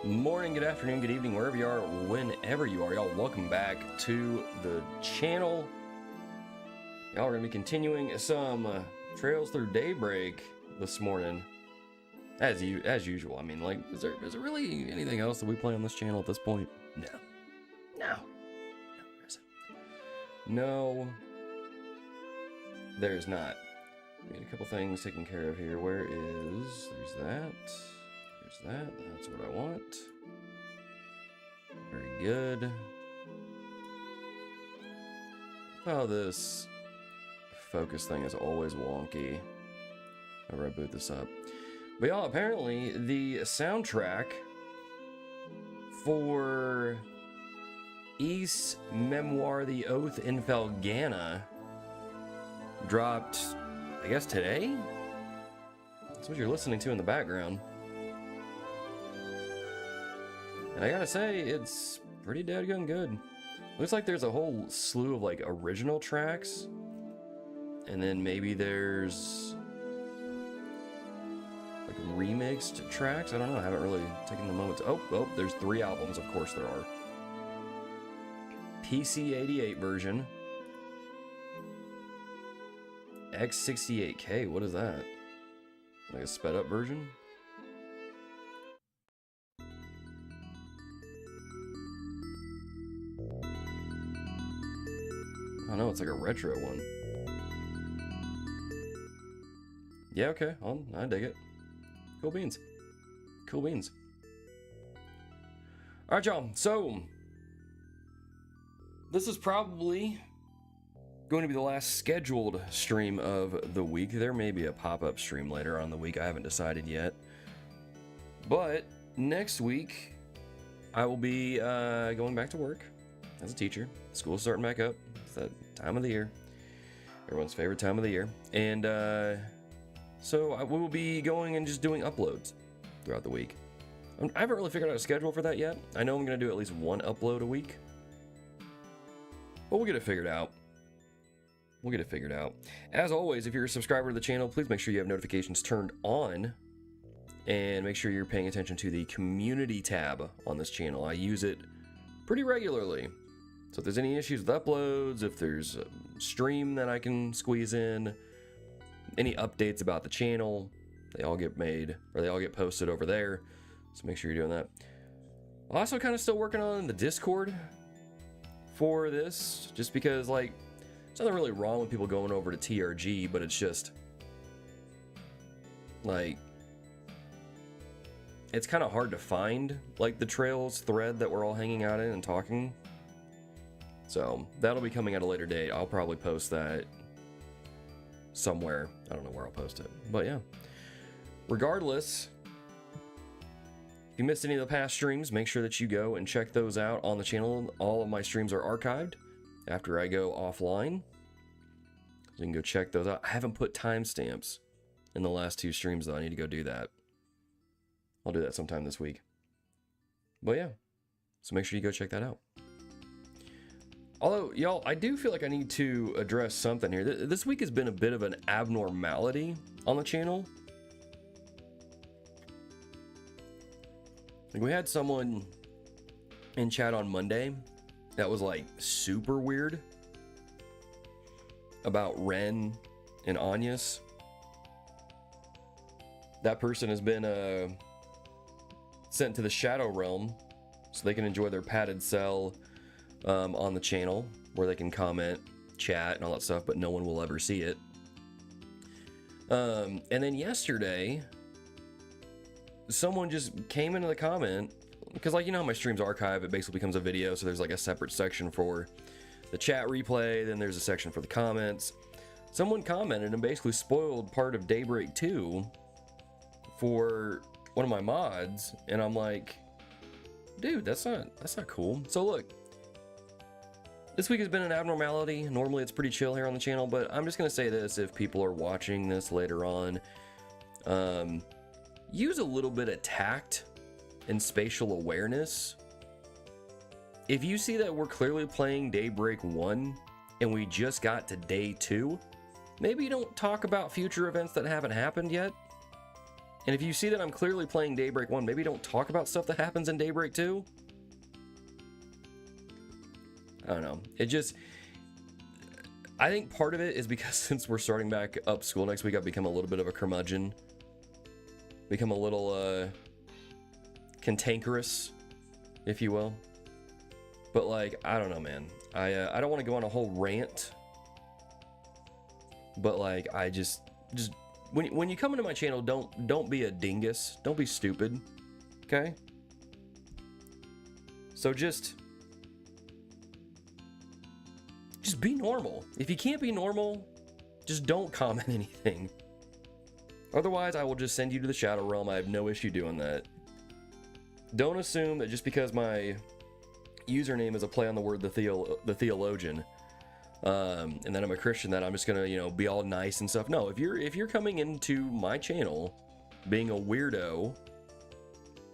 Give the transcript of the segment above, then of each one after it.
Morning, good afternoon, good evening, wherever you are, whenever you are. Y'all, welcome back to the channel. Y'all are going to be continuing some Trails Through Daybreak this morning. As usual. I mean, like, is there really anything else that we play on this channel at this point? No, there isn't. No, there's not. We got a couple things taken care of here. There's that. There's that. That's what I want. Very good. Oh, this focus thing is always wonky whenever I boot this up. But y'all, apparently the soundtrack for East's memoir, The Oath in Felgana, dropped, I guess, today? That's what you're listening to in the background. And I gotta say, it's pretty dadgum good. Looks like there's a whole slew of, like, original tracks. And then maybe there's, like, remixed tracks? I don't know, I haven't really taken the moment to... Oh, there's 3 albums, of course there are. PC88 version. X68K, what is that? Like a sped up version? I know, it's like a retro one. Yeah, okay, I dig it. Cool beans. Cool beans. Alright, y'all, so this is probably going to be the last scheduled stream of the week. There may be a pop-up stream later on the week, I haven't decided yet. But next week, I will be going back to work as a teacher. School's starting back up. It's that time of the year. Everyone's favorite time of the year. And so we will be going and just doing uploads throughout the week. I haven't really figured out a schedule for that yet. I know I'm going to do at least 1 upload a week. But we'll get it figured out. We'll get it figured out. As always, if you're a subscriber to the channel, please make sure you have notifications turned on. And make sure you're paying attention to the community tab on this channel. I use it pretty regularly. So if there's any issues with uploads, if there's a stream that I can squeeze in, any updates about the channel, they all get made, or they all get posted over there. So make sure you're doing that. I'm also kind of still working on the Discord for this, just because, like, there's nothing really wrong with people going over to TRG, but it's just, like, it's kind of hard to find, like, the Trails thread that we're all hanging out in and talking. So that'll be coming at a later date. I'll probably post that somewhere. I don't know where I'll post it, but yeah. Regardless, if you missed any of the past streams, make sure that you go and check those out on the channel. All of my streams are archived after I go offline. So you can go check those out. I haven't put timestamps in the last 2 streams, though. I need to go do that. I'll do that sometime this week. But yeah, so make sure you go check that out. Although, y'all, I do feel like I need to address something here. This week has been a bit of an abnormality on the channel. Like, we had someone in chat on Monday that was, like, super weird about Ren and Agnes. That person has been sent to the Shadow Realm so they can enjoy their padded cell on the channel, where they can comment, chat, and all that stuff, but no one will ever see it. And then yesterday, someone just came into the comment, because, like, you know how my streams archive, it basically becomes a video, so there's like a separate section for the chat replay, then there's a section for the comments. Someone commented and basically spoiled part of Daybreak 2 for one of my mods, and I'm like, dude, that's not cool. So look, this week has been an abnormality. Normally it's pretty chill here on the channel, but I'm just gonna say this: if people are watching this later on, use a little bit of tact and spatial awareness. If you see that we're clearly playing Daybreak 1 and we just got to day 2, maybe don't talk about future events that haven't happened yet. And if you see that I'm clearly playing Daybreak 1, maybe don't talk about stuff that happens in Daybreak 2. I don't know. It just... I think part of it is because since we're starting back up school next week, I've become a little bit of a curmudgeon. Become a little, cantankerous, if you will. But, like, I don't know, man. I don't want to go on a whole rant. But, like, I just... When you come into my channel, don't be a dingus. Don't be stupid. Okay? So just be normal. If you can't be normal, just don't comment anything. Otherwise, I will just send you to the Shadow Realm. I have no issue doing that. Don't assume that just because my username is a play on the word the theologian, and that I'm a Christian, that I'm just gonna, you know, be all nice and stuff. No, if you're coming into my channel being a weirdo,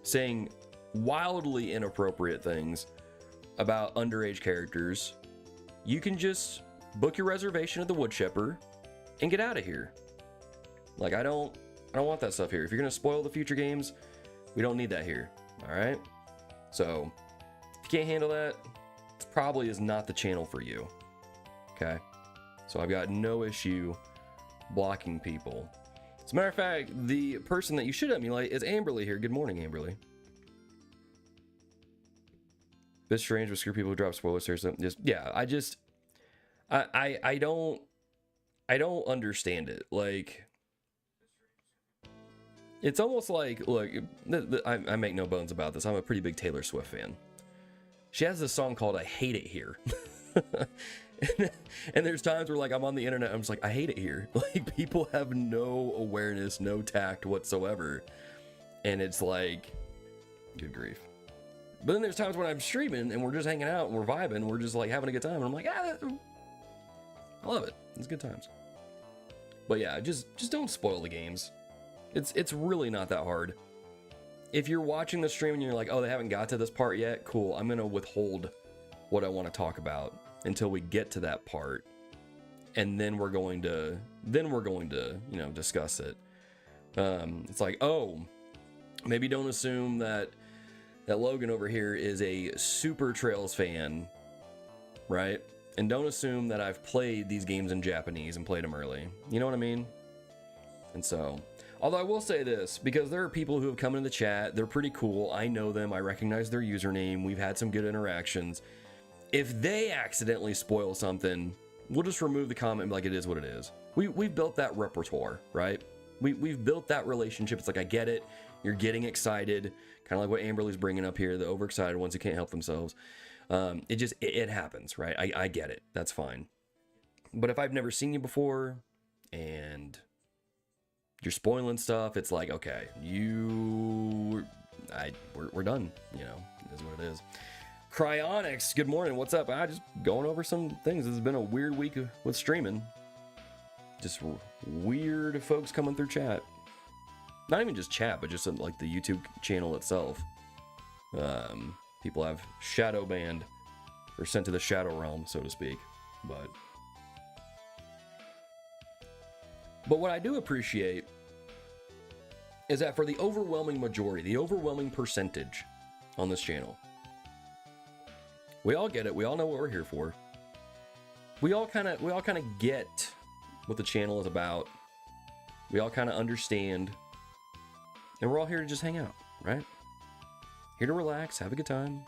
saying wildly inappropriate things about underage characters, you can just book your reservation at the Wood Shepherd and get out of here. Like, I don't want that stuff here. If you're gonna spoil the future games, we don't need that here. All right. So if you can't handle that, it probably is not the channel for you. Okay. So I've got no issue blocking people. As a matter of fact, the person that you should emulate is Amberly here. Good morning, Amberly. Bit strange with screw people who drop spoilers here. So just, yeah, I don't understand it. Like, it's almost like, look, I make no bones about this. I'm a pretty big Taylor Swift fan. She has this song called I Hate It Here. and there's times where, like, I'm on the internet, I'm just like, I hate it here. Like, people have no awareness, no tact whatsoever. And it's like, good grief. But then there's times when I'm streaming and we're just hanging out and we're vibing, we're just like having a good time, and I'm like, I love it. It's good times. But yeah, just don't spoil the games. It's really not that hard. If you're watching the stream and you're like, oh, they haven't got to this part yet, cool. I'm gonna withhold what I want to talk about until we get to that part, and then we're going to you know, discuss it. It's like, oh, maybe don't assume that Logan over here is a super Trails fan, right? And don't assume that I've played these games in Japanese and played them early. You know what I mean? And so, although I will say this, because there are people who have come into the chat, they're pretty cool. I know them. I recognize their username. We've had some good interactions. If they accidentally spoil something, we'll just remove the comment and be like, it is what it is. We've built that repertoire, right? We've built that relationship. It's like, I get it. You're getting excited. Kind of like what Amberly's bringing up here, the overexcited ones who can't help themselves. It happens, right? I get it. That's fine. But if I've never seen you before and you're spoiling stuff, it's like, okay, we're done. You know, it is what it is. Cryonics, good morning. What's up? Just going over some things. This has been a weird week with streaming. Just weird folks coming through chat. Not even just chat, but just like the YouTube channel itself. People have shadow banned or sent to the Shadow Realm, so to speak. But what I do appreciate is that for the overwhelming majority, the overwhelming percentage on this channel, we all get it. We all know what we're here for. We all kind of get what the channel is about. We all kind of understand. And we're all here to just hang out, right? Here to relax, have a good time.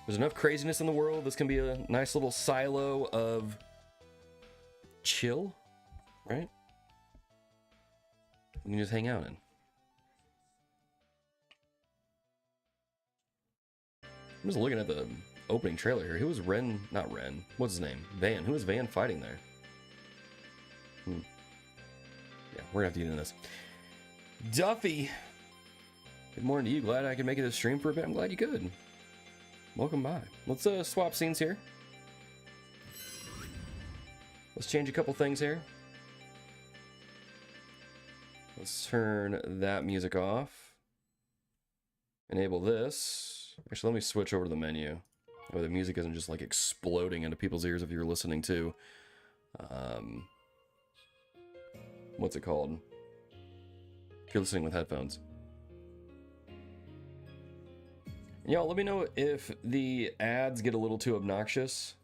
There's enough craziness in the world. This can be a nice little silo of chill, right? You can just hang out in. I'm just looking at the opening trailer here. Who was Ren? Not Ren. What's his name? Van. Who was Van fighting there? Yeah, we're gonna have to get into this. Duffy, good morning to you. Glad I could make it a stream for a bit. I'm glad you could. Welcome by. Let's swap scenes here. Let's change a couple things here. Let's turn that music off. Enable this. Actually, let me switch over to the menu. Where the music isn't just like exploding into people's ears if you're listening to. What's it called? if you're listening with headphones. Y'all, let me know if the ads get a little too obnoxious,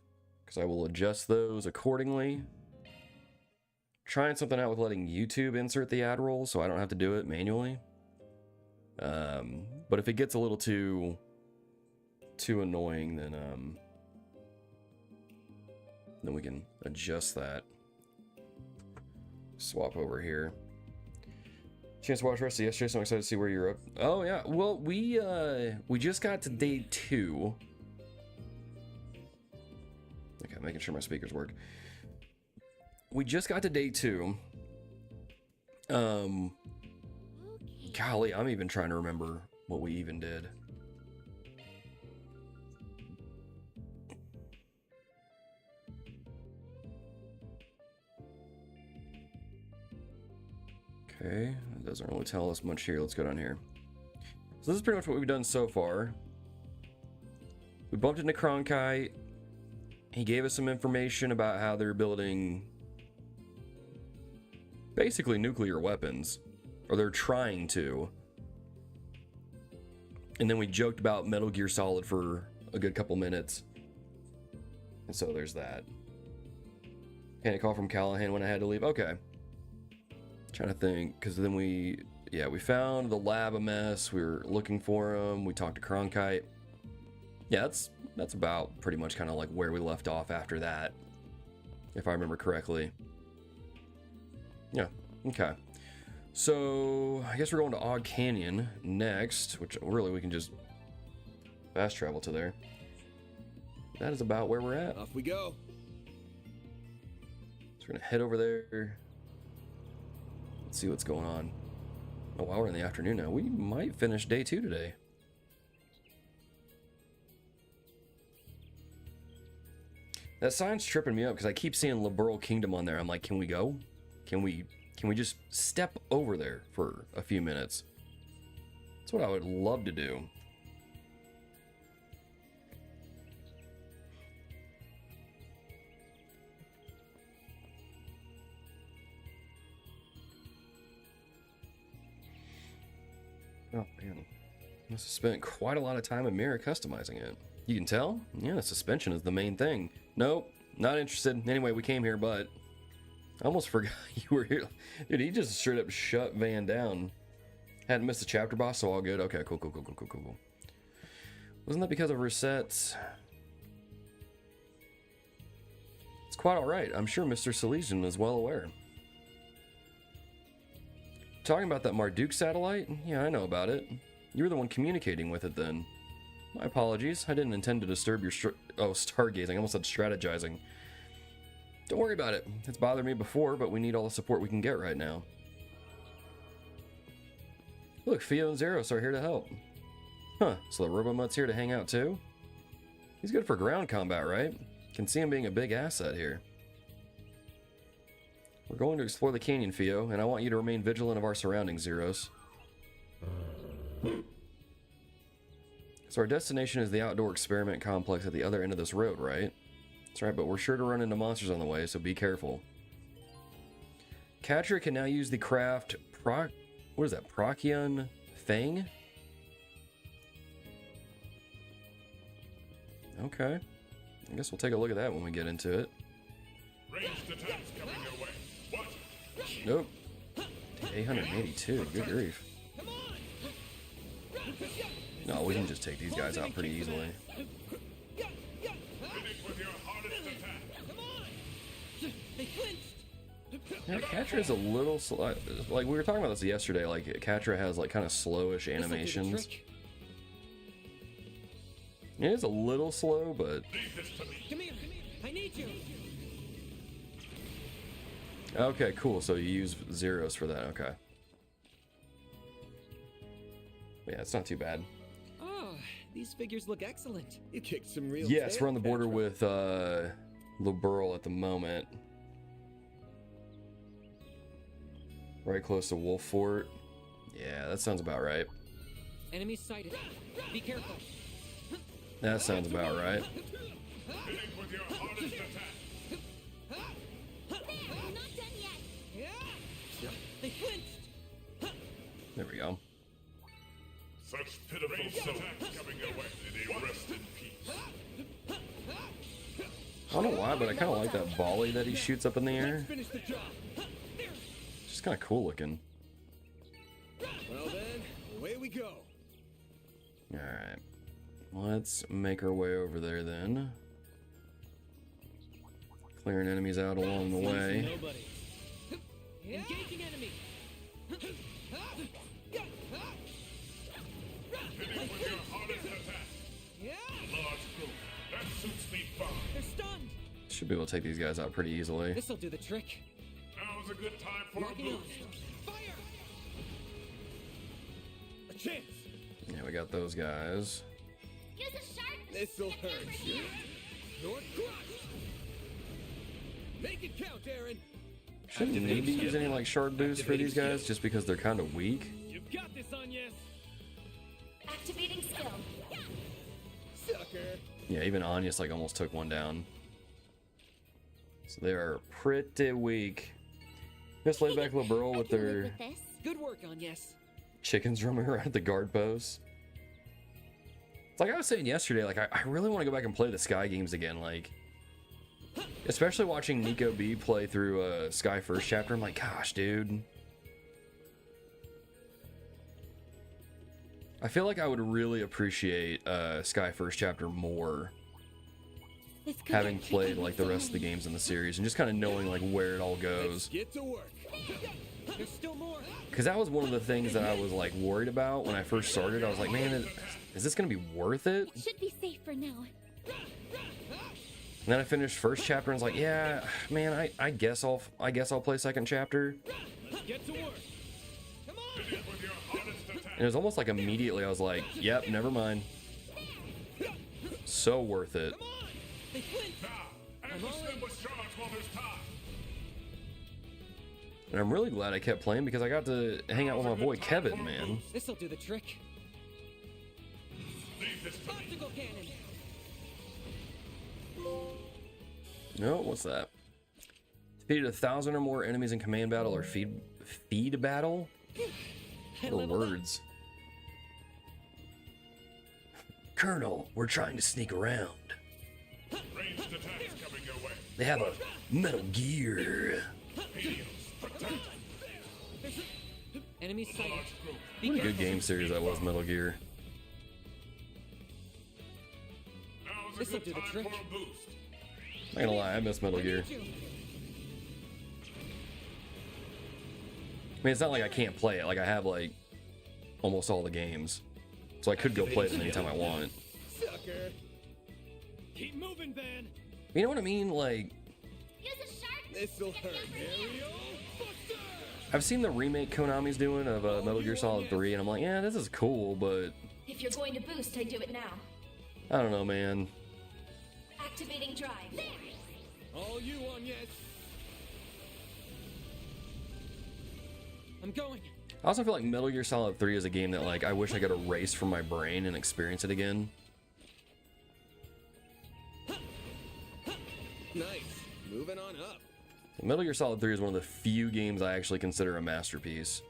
because I will adjust those accordingly. Trying something out with letting YouTube insert the ad roll so I don't have to do it manually. But if it gets a little too annoying, then we can adjust that. Swap over here. Chance to watch the rest of yesterday, so I'm excited to see where you're up. Oh yeah, well we just got to day 2. Okay, making sure my speakers work. We just got to day 2. Golly, I'm even trying to remember what we even did. Okay, it doesn't really tell us much here. Let's go down here. So this is pretty much what we've done so far. We bumped into Cronkite. He gave us some information about how they're building basically nuclear weapons, or they're trying to. And then we joked about Metal Gear Solid for a good couple minutes. And so there's that. Panic call from Callaghan when I had to leave. Okay. Trying to think, because then we found the lab a mess. We were looking for him. We talked to Cronkite. Yeah, that's about pretty much kind of like where we left off after that, if I remember correctly. Yeah, okay. So I guess we're going to Auge Canyon next, which really we can just fast travel to there. That is about where we're at. Off we go. So we're gonna head over there. Let's see what's going on. Oh wow, we're in the afternoon now. We might finish day 2 today. That sign's tripping me up because I keep seeing Liberal Kingdom on there. I'm like, can we go? Can we just step over there for a few minutes? That's what I would love to do. Oh man, must have spent quite a lot of time in Mirror customizing it. You can tell? Yeah, suspension is the main thing. Nope, not interested. Anyway, we came here, but I almost forgot you were here. Dude, he just straight up shut Van down. Hadn't missed a chapter boss, so all good. Okay, cool. Wasn't that because of resets? It's quite alright. I'm sure Mr. Salesian is well aware. Talking about that Marduk satellite? Yeah, I know about it. You were the one communicating with it then. My apologies. I didn't intend to disturb your stargazing. I almost said strategizing. Don't worry about it. It's bothered me before, but we need all the support we can get right now. Look, Theo and Zeros are here to help. Huh, so the Robomutt's here to hang out too? He's good for ground combat, right? Can see him being a big asset here. We're going to explore the canyon, Theo, and I want you to remain vigilant of our surroundings, Zeros. So our destination is the outdoor experiment complex at the other end of this road, right? That's right, but we're sure to run into monsters on the way, so be careful. Quatre can now use the craft what is that? Procyon Fang? Okay. I guess we'll take a look at that when we get into it. Ranged attacks coming your way. What? Nope. 882. Good grief. No, we can just take these guys out pretty easily. Finish with your hardest attack. Yeah, Quatre is a little slow. Like we were talking about this yesterday. Like Quatre has like kind of slowish animations. It is a little slow, but Come here. I need you. okay, cool. So you use zeros for that. Okay. Yeah, it's not too bad. Oh, these figures look excellent. You kicked some real. Yes, we're on the border with Liberal at the moment. Right close to Wolf Fort. Yeah, that sounds about right. Enemy sighted. Be careful. That sounds about right. Finish with your hardest attack. There, I'm not done yet. They flinched. There we go. Such pitiful souls coming your way. May they rest in peace. I don't know why, but I kind of like that volley that he shoots up in the air. Finish the job. Just kind of cool looking. Well then, away we go. Alright. Let's make our way over there then. Clearing enemies out along the way. Nobody. Engaging enemy. Hitting with your hardest attack. Large group. That suits me fine. They're stunned. Should be able to take these guys out pretty easily. This'll do the trick. Now's a good time for a Locking on. boost. Fire! A chance. Yeah, we got those guys. Use a sharp. This'll hurt. North crush. Make it count, Aaron. Shouldn't need to use any like shard boosts for these guys just because they're kind of weak. You've got this, Agnes. Activating skill. Sucker. Yeah, even Agnes like almost took one down. So they are pretty weak. Just laid back little girl with their Good work, Agnes. chickens roaming around the guard posts. It's like I was saying yesterday, like I really want to go back and play the Sky games again, like especially watching Nico B play through Sky first chapter. I'm like, gosh, dude. I feel like I would really appreciate Sky first chapter more having played like the rest of the games in the series and just kind of knowing like where it all goes. Get to work. There's still more. Because that was one of the things that I was like worried about when I first started. I was like, man, is this gonna be worth it? It should be safe for now. And then I finished first chapter and was like, yeah, man, I guess I'll play second chapter. Get to work. Come on. Hit it with your hardest attack. And it was almost like immediately I was like, yep, never mind. So worth it. Come on. They flinched. Now, ambush them with charge while there's time. And I'm really glad I kept playing because I got to hang out with my boy Kevin, man. This'll do the trick. Leave this to me. Obstacle cannon. No, what's that? Defeated 1,000 or more enemies in command battle or feed battle? What are words? Colonel, we're trying to sneak around. Ranged attacks coming your way. They have a Metal Gear. Helios, protect. Enemy sighted. Large group. What a good game series that was, Metal Gear. Now's a This'll good do the time trick. for a boost. Not gonna lie, I miss Metal Gear. Need you. I mean, it's not like I can't play it. Like, I have, like, almost all the games. So I could go play them anytime I want. Sucker. Keep moving, Van. You know what I mean? Like, Use a sharp. This'll hurt. Aerial Buster. I've seen the remake Konami's doing of Metal Gear Solid 3, and I'm like, yeah, this is cool, but If you're going to boost, I do it now. I don't know, man. Activating drive. All you, Agnes. I'm going. I also feel like Metal Gear Solid 3 is a game that, like, I wish I could erase from my brain and experience it again. Nice. Moving on up. Metal Gear Solid 3 is one of the few games I actually consider a masterpiece.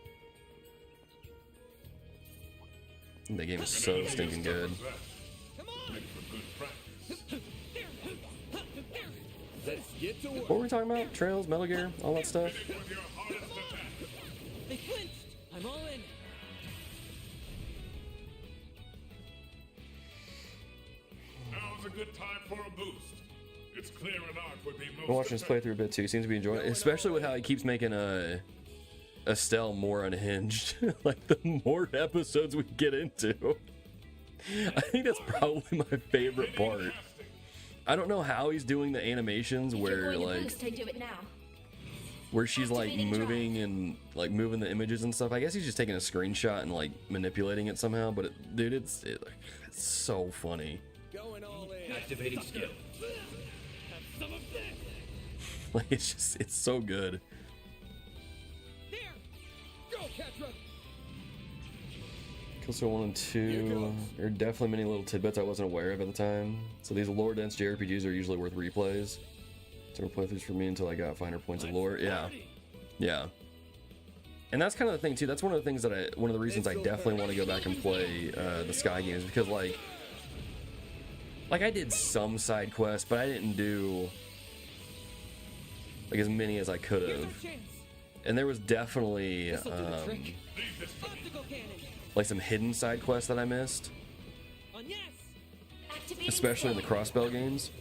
That game is so stinking good. Come on. Make for good practice. Let's get to work. What were we talking about? Trails, Metal Gear, all that stuff? Hit it with your hardest attack. They flinched. I'm all in. Now's a good time for a boost. It's clear an arc would be most I'm watching this playthrough a bit too. Seems to be enjoying it, especially with how he keeps making Estelle more unhinged. Like the more episodes we get into, I think that's probably my favorite part. I don't know how he's doing the animations If you're where going to like boost, I do it now. where she's like Activating moving and like moving the images and stuff. I guess he's just taking a screenshot and like manipulating it somehow. But dude, it's so funny. Going all in. Activating skill. Have some of this. Like it's so good. There. Go, Quatre. Kill 1 and 2 are definitely many little tidbits I wasn't aware of at the time. So these lore dense JRPGs are usually worth replays. So playthroughs for me until I got finer points of lore. Yeah. Yeah. And that's kind of the thing too. That's one of the things that one of the reasons I definitely want to go back and play the Sky games, because like I did some side quests, but I didn't do like as many as I could have. And there was definitely like some hidden side quests that I missed, especially in the Crossbell games.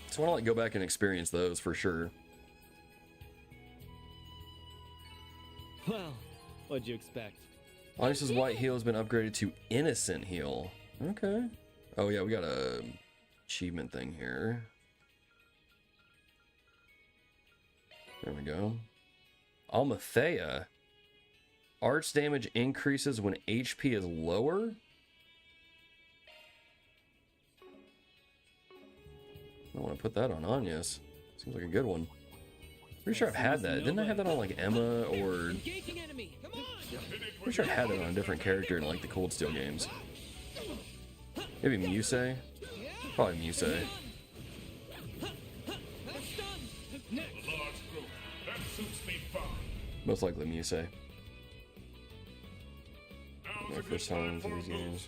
So I want to like go back and experience those for sure. Well, what'd you expect? Agnes's white heal has been upgraded to innocent heal. Okay. Oh yeah, we got a achievement thing here. There we go. Almathea. Arch damage increases when HP is lower. I want to put that on Agnes. Seems like a good one. Pretty sure I've had that. Didn't I have that on like Emma or... Pretty sure I had it on a different character in like the Cold Steel games. Maybe Muse? Probably Muse. A large group. That suits me fine. Most likely Muse. Now's My a good first time time for in a these games. boost.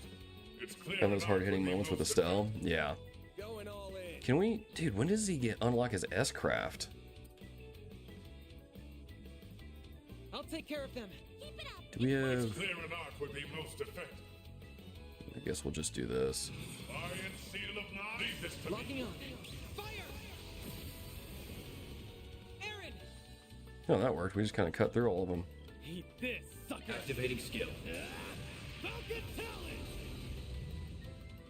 It's clear Having those enough hard-hitting would be moments with most Estelle. Yeah. Going all in. Can we... Dude, when does he unlock his S-Craft? I'll take care of them. Keep it up. Do we have... clear an arc would be most effective. I guess we'll just do this. Iron seal of nine. Leave this to Locking me. on. Fire! Aaron! Oh, that worked. We just kind of cut through all of them. Eat this, sucker! Activating skill. Falcon talent!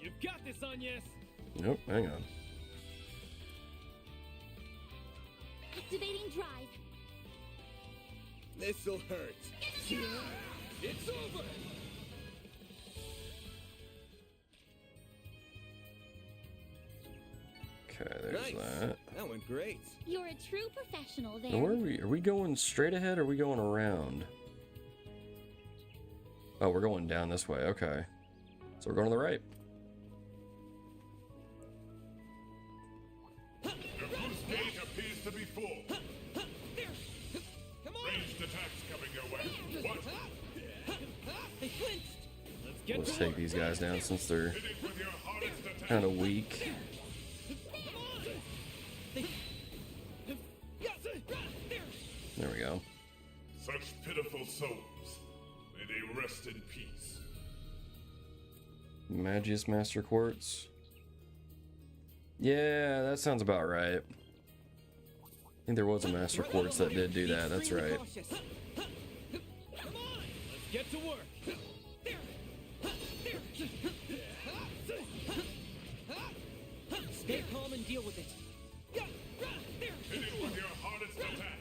You've got this, Agnes! Nope, hang on. Activating drive. This'll hurt. It's over! Okay, there's that. That went great. You're a true professional there. Now where are we? Are we going straight ahead or are we going around? Oh, we're going down this way. Okay. So we're going to the right. The boost gate appears to be full. Come on! Ranged attacks coming your way. What? They flinched! Let's get Let's to take work. these guys down since they're Hit it with your hardest attack. kind of weak. There we go. Such pitiful souls. May they rest in peace. Magius Master Quartz. Yeah, that sounds about right. I think there was a Master Quartz that did do that. That's right. Cautious. Come on! Let's get to work. Stay calm and deal with it. Hit it with your hardest attack.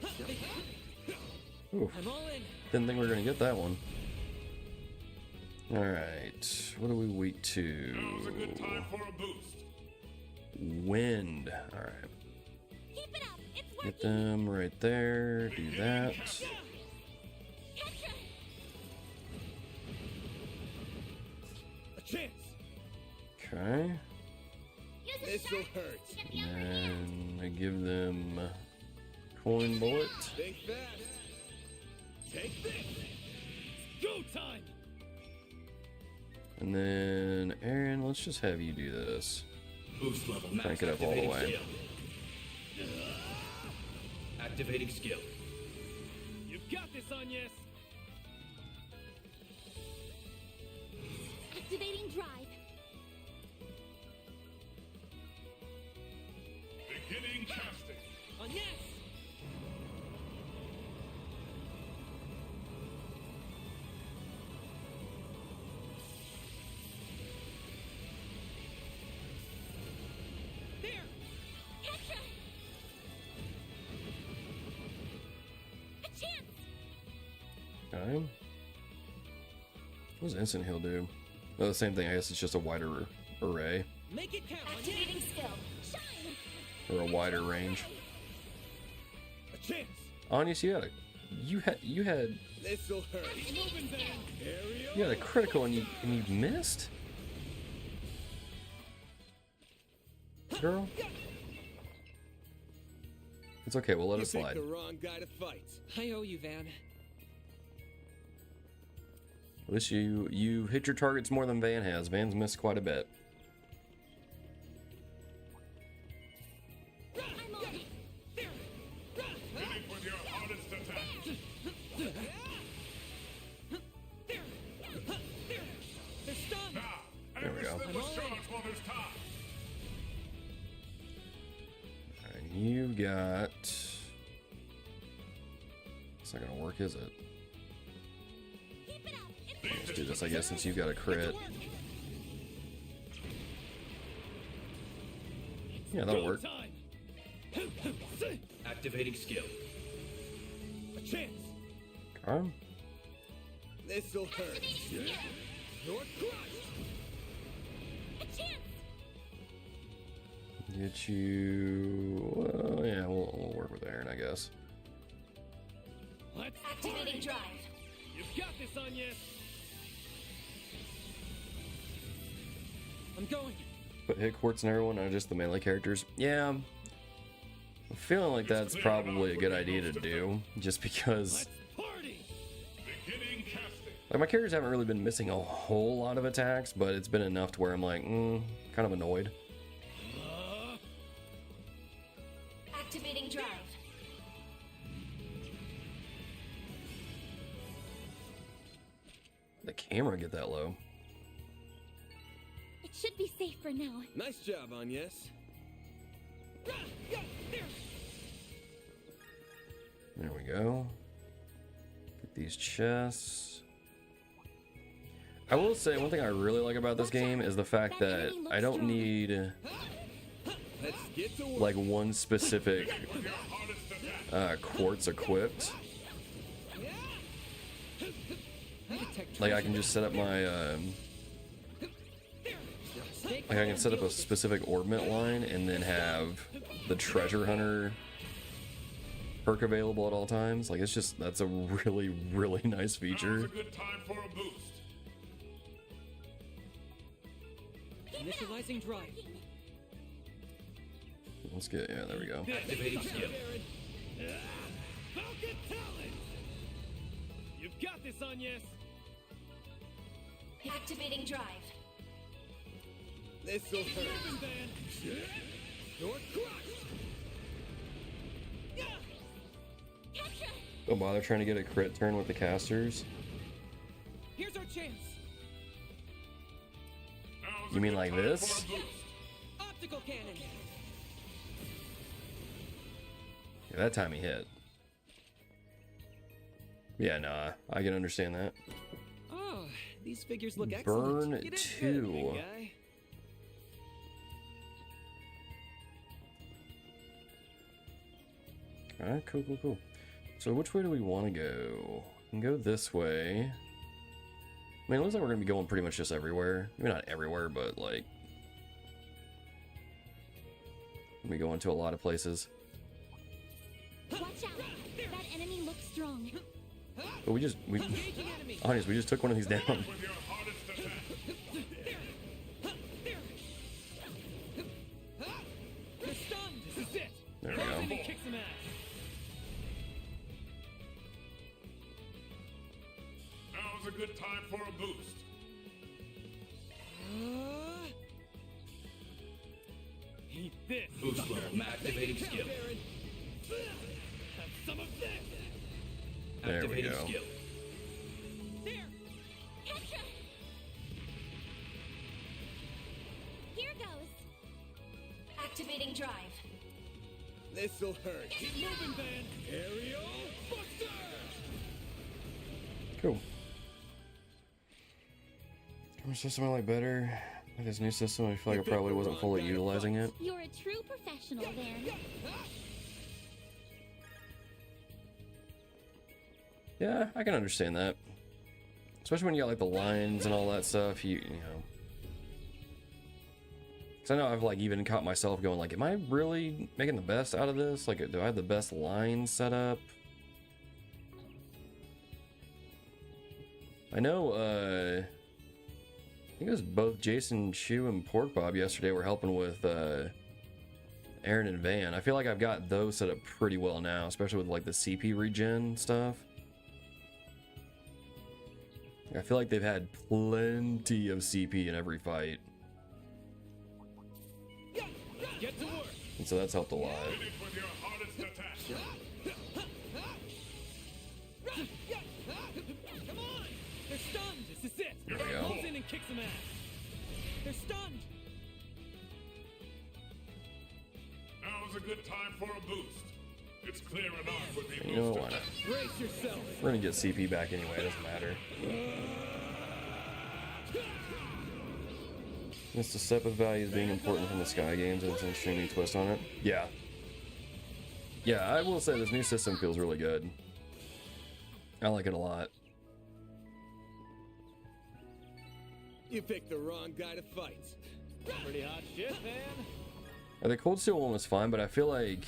Oof. I'm all in. Didn't think we were going to get that one. Alright. What are we weak to? Now's a good time for a boost. Wind. Alright. Keep it up. It's Get working. them right there. Do that. Quatre. A chance. Okay. Use a This'll shark. hurt. Get the upper hand. And I give them coin bullet. Think fast. Take this. Go time. And then Aaron, let's just have you do this. Boost level max. Crank it up all the activating way. skill. Activating skill. You've got this, Agnes. Activating drive. Beginning casting. Agnes. There. Quatre. A chance. Okay. What does instant heal do? Oh, the same thing. I guess it's just a wider array Make it count. Agnes. Activating skill. Shine. or a wider range. A chance. Agnes, you had This'll hurt. Activating skill. you had a critical and you missed, girl. It's okay. We'll let You it slide. picked the wrong guy to fight. I owe you, Van. At least you hit your targets more than Van has. Van's missed quite a bit. I'm on it. Hitting with your hardest attack. They're stunned. Now, There we go. Agnes, let's charge while there's time. Alright, you got... It's not gonna work, is it? Keep it up. Let's do this, I guess, since you've got a crit. Yeah, that'll work. Activating skill. A chance. Alright. This'll hurt. You're crushed. A chance. Get you... Well, yeah, we'll work with Aaron, I guess. Let's Activating drive. You've got this, Agnes. I'm going. Put hit quartz and everyone, not just the melee characters. Yeah, I'm feeling like that's probably a good idea to do, just because Let's party. Beginning casting. like my characters haven't really been missing a whole lot of attacks, but it's been enough to where I'm like, kind of annoyed. Activating drive. The camera get that low. It should be safe for now. Nice job, Agnes. There we go. Get these chests. I will say one thing I really like about this game is the fact that I don't need Let's get to work. like one specific With your hardest attack. quartz equipped. Like I can just set up my like I can set up a specific orbit line and then have the treasure hunter perk available at all times. Like that's a really nice Now's feature. a good time for a boost. Initializing drive. Let's get there we go. Activating skill. Falcon talent. You've got this, Agnes. Activating drive. This'll hurt. You're crushed. Quatre. Don't bother trying to get a crit turn with the casters. Here's our chance. Now's You a mean good like time this? for a boost. Optical cannon. Yeah, that time he hit. Yeah, nah, I can understand that. Oh, these figures look Burn excellent. You did good, 2. big guy. Alright, cool. So which way do we want to go? We can go this way. I mean, it looks like we're going to be going pretty much just everywhere. Maybe not everywhere, but like... We go into a lot of places. Watch out. That enemy looks strong. But we Engaging enemy. honest, we just took one of these down. With your hardest attack. They're stunned. This is it. There we go. He kicks some ass. Now's a good time for a boost. Eat this. Boost level. Activating skill. Have some of this. There we Activating go. skill. There. Quatre. Here goes. Activating drive. This'll hurt. Keep moving, Van. Aerial Buster. Cool. Which system I like better? Like this new system, I feel like I probably wasn't fully utilizing it. You're a true professional, Van. Yeah, I can understand that. Especially when you got like the lines and all that stuff, you know. Cause I know I've like even caught myself going like, am I really making the best out of this? Like, do I have the best lines set up? I know, I think it was both Jason Chu and Pork Bob yesterday were helping with Aaron and Van. I feel like I've got those set up pretty well now, especially with like the CP regen stuff. I feel like they've had plenty of CP in every fight. Get to work. And so that's helped a lot. Finish with your hardest attack. Come on! They're stunned. This is it. There we go. Pulls in and kicks some ass. They're stunned. Now's a good time for a boost. It's clear an arc would be You know, boosted. why not? Brace yourself. We're gonna get CP back anyway, it doesn't matter. It's the step of values being important from the Sky games and it's an interesting new twist on it. Yeah. Yeah, I will say this new system feels really good. I like it a lot. You picked the wrong guy to fight. Pretty hot shit, man. The Cold Steel one was fine, but I feel like...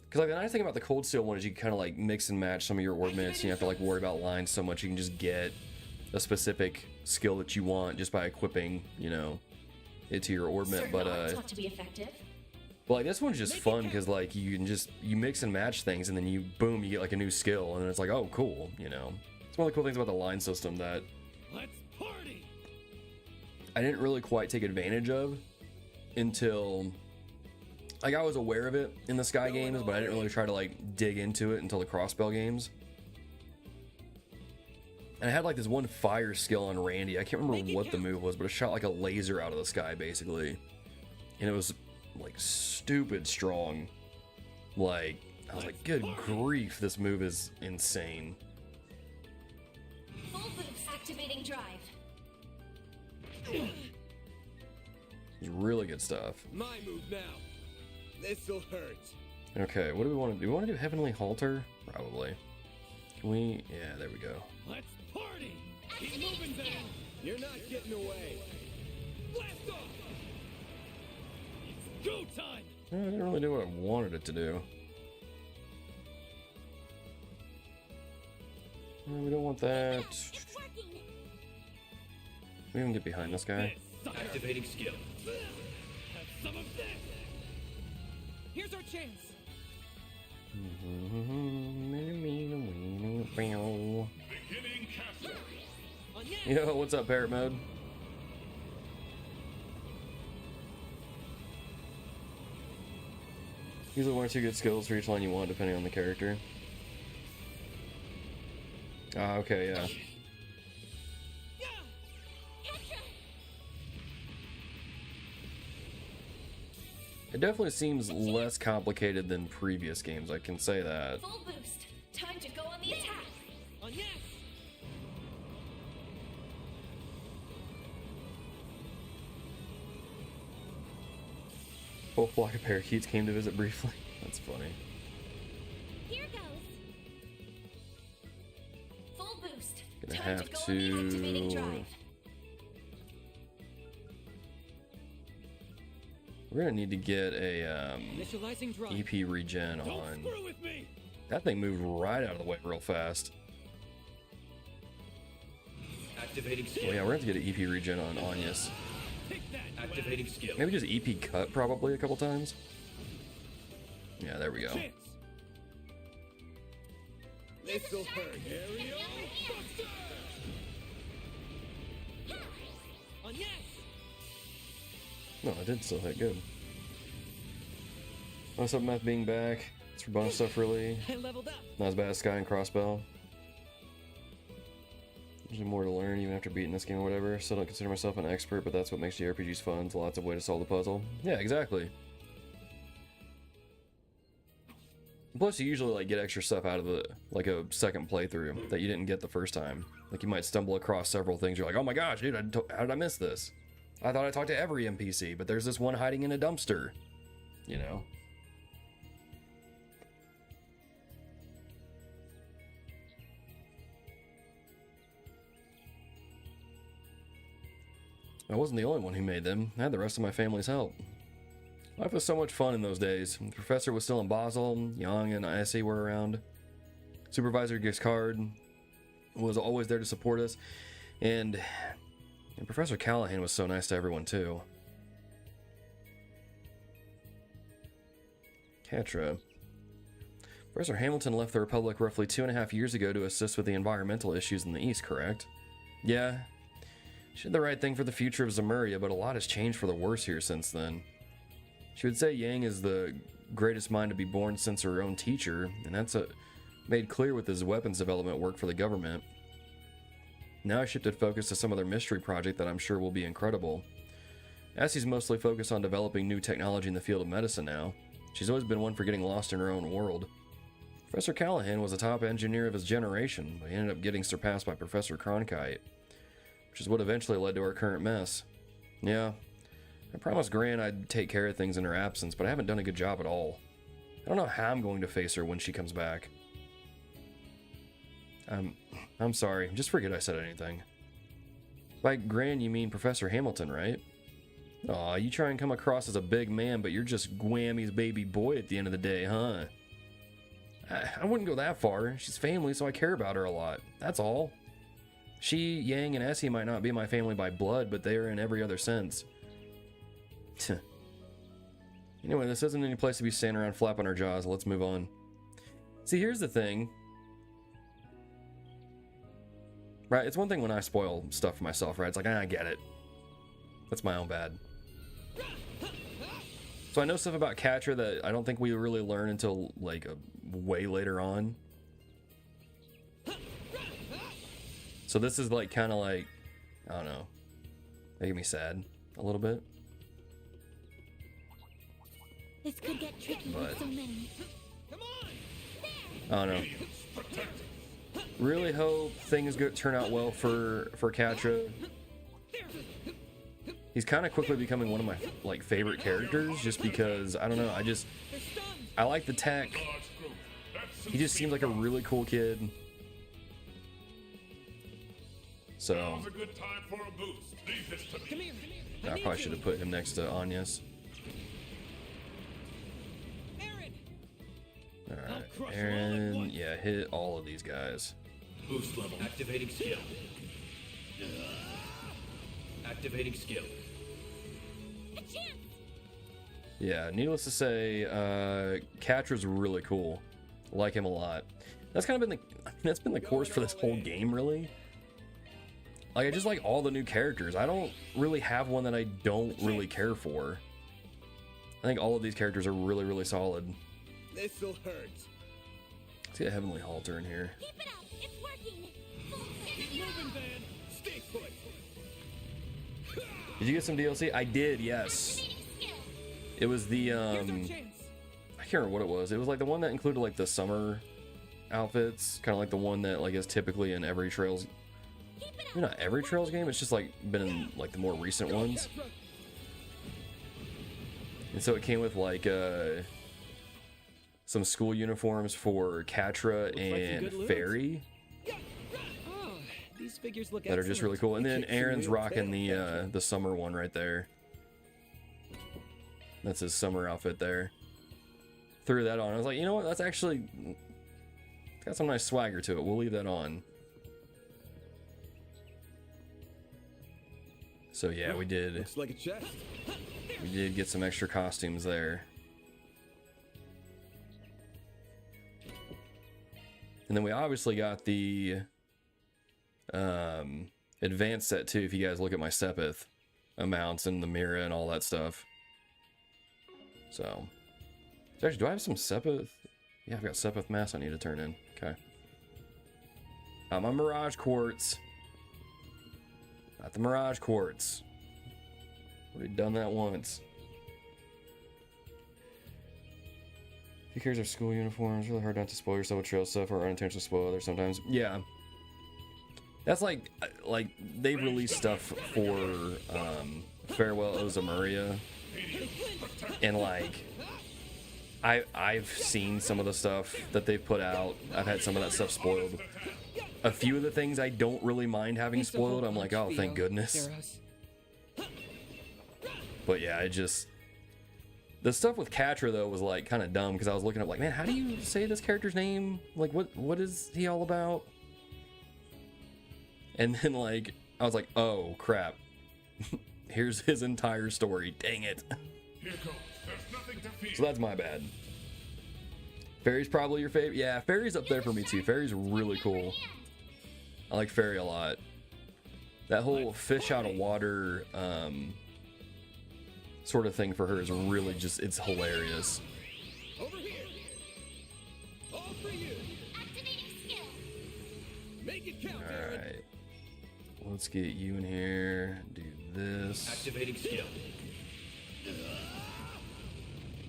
Because like the nice thing about the Cold Steel one is you can kind of like mix and match some of your ordnance and you have to like worry about lines so much. You can just get a specific skill that you want just by equipping, you know, it to your ordnance. But Taught to be effective. well, like this one's just fun because like you can just you mix and match things and then you boom you get like a new skill and then it's like, oh cool, you know. It's one of the cool things about the line system that Let's party. I didn't really quite take advantage of until like I was aware of it in the Sky games, but I didn't really try to like dig into it until the Crossbell games. And I had like this one fire skill on Randy. I can't remember what the move was, but it shot like a laser out of the sky basically. And it was like stupid strong. Like I was like, good grief, this move is insane. Full boost. Activating drive. It's really good stuff. My move now. This'll hurt. Okay, what do we want to do? We want to do Heavenly Halter? Probably. Can we? Yeah, there we go. Let's party. Keep moving, Bang. You're not getting away. Blast off. It's go time. I didn't really do what I wanted it to do. We don't want that. It's working. We can get behind this guy. Activating skill. Have some of this. Here's our chance. Beginning castle. On yes. Yo, what's up, Parrot Mode? Usually one or two good skills for each line you want, depending on the character. Ah, okay, yeah. It definitely seems less complicated than previous games, I can say that. Full boost. Time to go on the attack. On yes. Both flock of parakeets came to visit briefly. That's funny. Here goes. Full boost. Gonna Time have to go on the activating to... drive. We're gonna need to get a Initializing drive. EP regen Don't on. screw with me. That thing moved right out of the way real fast. Activating skill. Oh yeah, we're gonna have to get an EP regen on Agnes. Take that. Activating skill. Maybe just EP cut probably a couple times. Yeah, there we go. Chance. This'll hurt. Aerial Buster. On yes. No, I did still hit good. What's up, Meth being back? It's for bonus stuff, really. I leveled up. Not as bad as Sky and Crossbell. There's more to learn even after beating this game or whatever. Still don't consider myself an expert, but that's what makes JRPGs fun. It's lots of ways to solve the puzzle. Yeah, exactly. Plus, you usually like get extra stuff out of the like a second playthrough that you didn't get the first time. Like you might stumble across several things. You're like, oh my gosh, dude, how did I miss this? I thought I talked to every NPC, but there's this one hiding in a dumpster. You know. I wasn't the only one who made them. I had the rest of my family's help. Life was so much fun in those days. The professor was still in Basel, Young and ISE were around. Supervisor Giscard was always there to support us. And Professor Callaghan was so nice to everyone too. Quatre. Professor Hamilton left the Republic roughly 2.5 years ago to assist with the environmental issues in the East, correct? Yeah. She did the right thing for the future of Zemuria, but a lot has changed for the worse here since then. She would say Yang is the greatest mind to be born since her own teacher, and that's made clear with his weapons development work for the government. Now I shifted focus to some other mystery project that I'm sure will be incredible. Assie's mostly focused on developing new technology in the field of medicine now. She's always been one for getting lost in her own world. Professor Callaghan was a top engineer of his generation, but he ended up getting surpassed by Professor Cronkite, which is what eventually led to our current mess. Yeah, I promised Gran I'd take care of things in her absence, but I haven't done a good job at all. I don't know how I'm going to face her when she comes back. I'm sorry, just forget I said anything. By Gran, you mean Professor Hamilton, right? Aw, you try and come across as a big man, but you're just Gwammy's baby boy at the end of the day, huh? I wouldn't go that far. She's family, so I care about her a lot. That's all. She, Yang, and Essie might not be my family by blood, but they are in every other sense. Anyway, this isn't any place to be standing around flapping our jaws. Let's move on. See, here's the thing. Right, it's one thing when I spoil stuff for myself, right? It's like, I get it. That's my own bad. So I know stuff about Quatre that I don't think we really learn until, like, way later on. So this is, like, kind of like, I don't know, making me sad a little bit. This could get tricky with so many. I don't know. Really hope things turn out well for Quatre. He's kind of quickly becoming one of my like favorite characters, just because I don't know. I like the tech. He just seems like a really cool kid. So Now's a good time for a boost. Leave this to me. I probably should have put him next to Agnes. Alright, Aaron, yeah, hit all of these guys. Boost level. Activating skill. Activating skill. A chance. Yeah, needless to say, Quatre's really cool. I like him a lot. That's kind of been that's been the course for this whole game, really. Like, I just like all the new characters. I don't really have one that I don't really care for. I think all of these characters are really, really solid. This'll hurt. Let's get a Heavenly Halter in here. Keep it up. It's working. Keep moving, Van. Stay put. Did you get some DLC? I did, yes. Activating skill. It was the Here's our chance. I can't remember what it was. It was like the one that included like the summer outfits, kind of like the one that like is typically in every Trails. Keep it up. Maybe not every Trails game. It's just like been in like the more recent ones. And so it came with like some school uniforms for Quatre and good loot. Fairy Oh, these figures look that are just really excellent. cool. And We then kicked some Aaron's real rocking tail, the summer one right there. That's his summer outfit there. Threw that on. I was like, you know what? That's actually got some nice swagger to it. We'll leave that on. So yeah, we did Looks like a chest. get some extra costumes there. And then we obviously got the advanced set too, if you guys look at my Sepith amounts and the mirror and all that stuff. So actually, do I have some Sepith? Yeah, I've got Sepith mass I need to turn in. Okay. My Mirage Quartz. Not the Mirage Quartz. Already done that once. Who cares our school uniforms? Really hard not to spoil yourself with trail stuff or unintentionally spoil others sometimes. Yeah. That's like they've released stuff for Farewell O Zemuria. And like I've seen some of the stuff that they've put out. I've had some of that stuff spoiled. A few of the things I don't really mind having spoiled. I'm like, oh, thank goodness. But yeah, I just... The stuff with Quatre, though, was, like, kind of dumb, because I was looking up, like, man, how do you say this character's name? Like, what is he all about? And then, like, I was like, oh, crap. Here's his entire story. Dang it. Here goes. There's nothing to fear. So that's my bad. Fairy's probably your favorite. Yeah, Fairy's up there for me too. Fairy's really cool. I like Fairy a lot. That whole fish out of water sort of thing for her is really just, it's hilarious. Over here. All for you. Activating skill. Make it count, Aaron. Alright. Let's get you in here. Do this. Activating skill.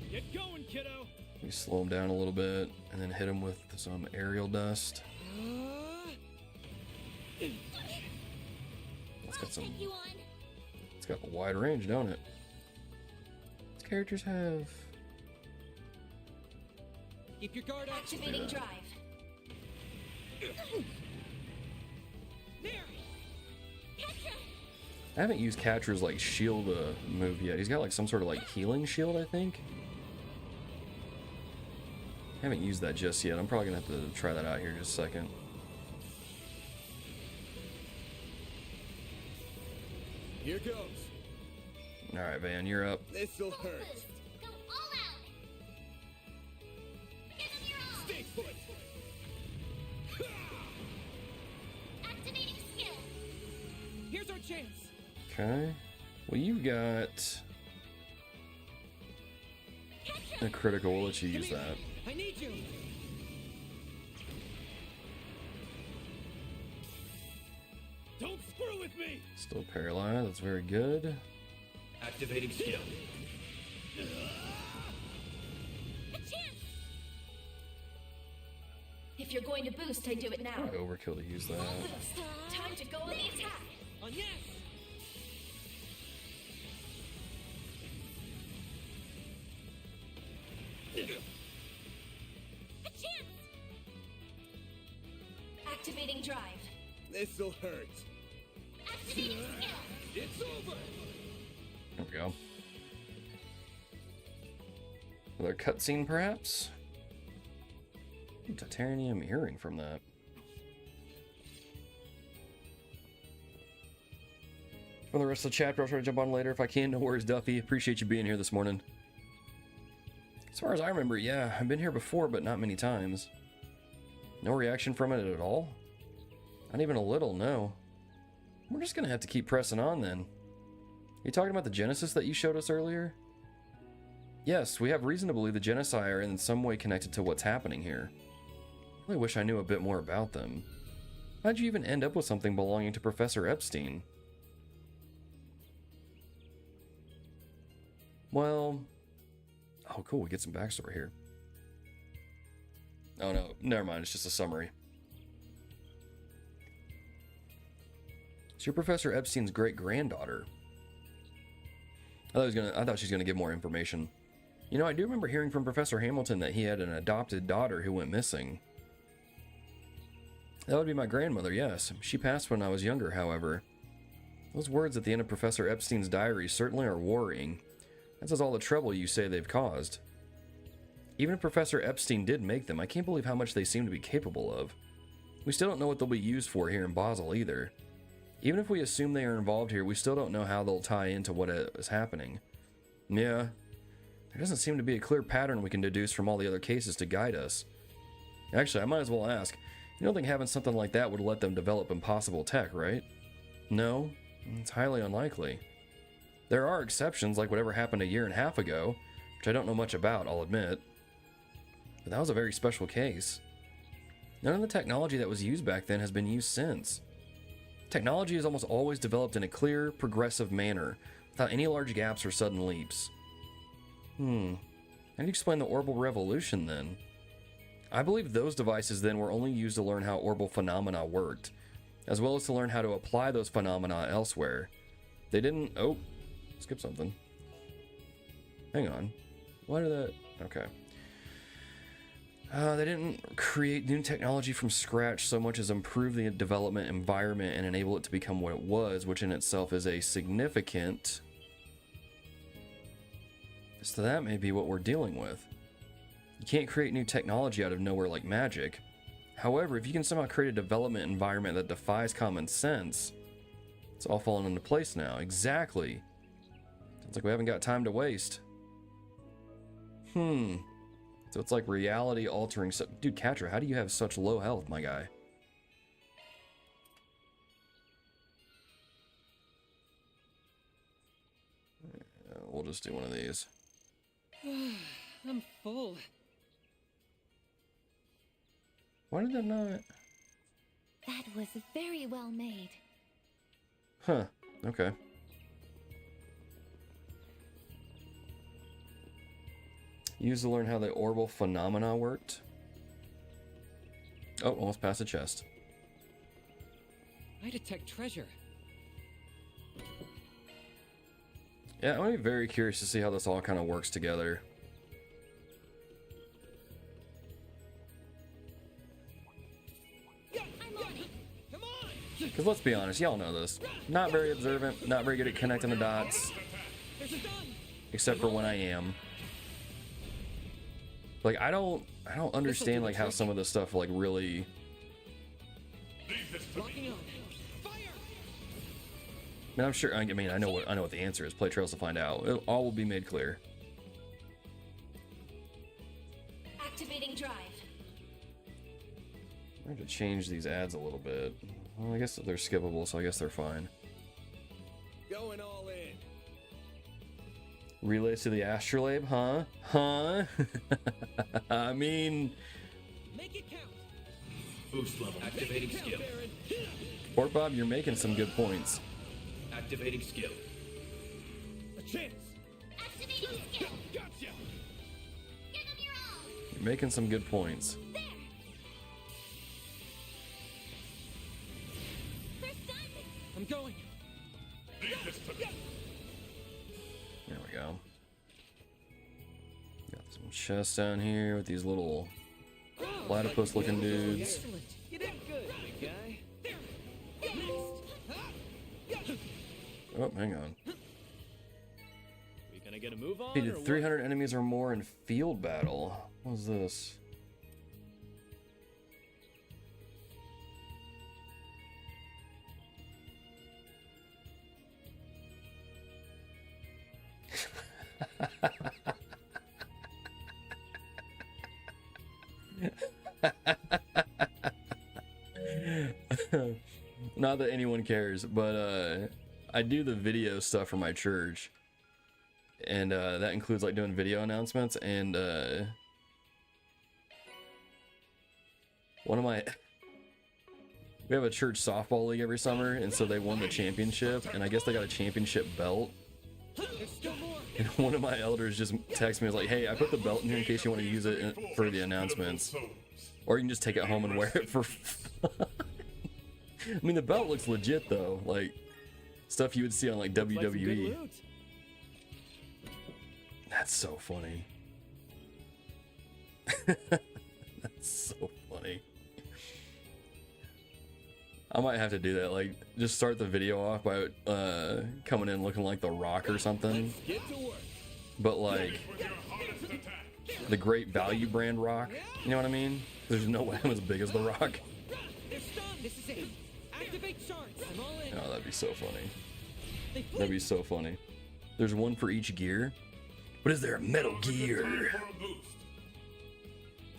Get going, kiddo. We slow him down a little bit and then hit him with some aerial dust. It's got some. Take you on. It's got a wide range, don't it? These characters have. Keep your guard up. Activating drive. There. Quatre. I haven't used Catra's like shield move yet. He's got like some sort of like healing shield, I think. I haven't used that just yet. I'm probably gonna have to try that out here in just a second. Here goes. All right, Van, you're up. This'll Full hurt. boost. Go all out. Give them your all. Stay put. Activating skill. Here's our chance. Okay. Well, you've got a critical. We'll let you use that. I need you. Don't screw with me. Still paralyzed. That's very good. Activating skill. A chance. If you're going to boost, I do it now. Probably overkill to use that. Time to go on the attack. On yes. A chance. Activating drive. This'll hurt. Activating skill. It's over. There we go. Another cutscene, perhaps? Titanium earring from that. For the rest of the chapter, I'll try to jump on later if I can. No worries, Duffy. Appreciate you being here this morning. As far as I remember, yeah, I've been here before, but not many times. No reaction from it at all? Not even a little, no. We're just gonna have to keep pressing on then. You talking about the Genesis that you showed us earlier? Yes, we have reason to believe the Genocide are in some way connected to what's happening here. I really wish I knew a bit more about them. How'd you even end up with something belonging to Professor Epstein? Well... Oh, cool, we get some backstory here. Oh no, never mind, it's just a summary. So you're Professor Epstein's great-granddaughter. I thought she was gonna give more information. You know, I do remember hearing from Professor Hamilton that he had an adopted daughter who went missing. That would be my grandmother, yes. She passed when I was younger, however. Those words at the end of Professor Epstein's diary certainly are worrying. That says all the trouble you say they've caused. Even if Professor Epstein did make them, I can't believe how much they seem to be capable of. We still don't know what they'll be used for here in Basel either. Even if we assume they are involved here, we still don't know how they'll tie into what is happening. Yeah, there doesn't seem to be a clear pattern we can deduce from all the other cases to guide us. Actually, I might as well ask, you don't think having something like that would let them develop impossible tech, right? No, it's highly unlikely. There are exceptions, like whatever happened a year and a half ago, which I don't know much about, I'll admit. But that was a very special case. None of the technology that was used back then has been used since. Technology is almost always developed in a clear, progressive manner, without any large gaps or sudden leaps. How do you explain the orbital revolution, then? I believe those devices then were only used to learn how orbital phenomena worked, as well as to learn how to apply those phenomena elsewhere. They didn't... Oh, skip something. Hang on. Why did that... Okay. They didn't create new technology from scratch so much as improve the development environment and enable it to become what it was, which in itself is a significant... So that may be what we're dealing with. You can't create new technology out of nowhere like magic. However, if you can somehow create a development environment that defies common sense, it's all falling into place now. So it's like reality altering stuff. Dude, Quatre, how do you have such low health, my guy? We'll just do one of these. I'm full. Why did that not? That was very well made. Huh. Okay. Used to learn how the orbital phenomena worked. Oh, almost past the chest. I detect treasure. Yeah, I'm very curious to see how this all kind of works together. I'm on it. Come on! Because let's be honest, y'all know this. Not very observant, not very good at connecting the dots. There's a stun! Except for when I am. Like, I don't understand, like, how some of this stuff, like, really... Locking on. Fire! I mean, I'm sure, I mean, I know what the answer is. Play Trails to find out. All will be made clear. Activating drive. I have to change these ads a little bit. Well, I guess they're skippable, so I guess they're fine. Going all in. Relays to the astrolabe, huh? Huh? I mean... Make it count! Boost level. Activating skill. Baron. Port Bob, you're making some good points. Activating skill. A chance. Activating skill. Gotcha. Give them your all. You're making some good points. There. First done. I'm going. There we go. Got some chests down here with these little platypus looking dudes. Excellent. You did good, big guy. Oh, hang on. We gonna get a move on? or Defeated what? 300 enemies or more in field battle. What was this? Not that anyone cares, but I do the video stuff for my church, and that includes like doing video announcements. And one of my we have a church softball league every summer, and so they won the championship, and I guess they got a championship belt. There's still more. And one of my elders just texted me, was like, "Hey, I put the belt in here in case you want to use it for the announcements, or you can just take it home and wear it for fun." I mean, the belt looks legit though, like stuff you would see on like Like some good WWE. loot. That's so funny. That's so funny. I might have to do that, like just start the video off by coming in looking like The Rock or something, Get to work. but like the Great Value brand Rock. You know what I mean? There's no way I'm as big as The Rock. They're stunned. This is it. Activate shards. I'm all in. Oh, that'd be so funny. They That'd flip. be so funny. There's one for each gear. But is there a Metal Gear?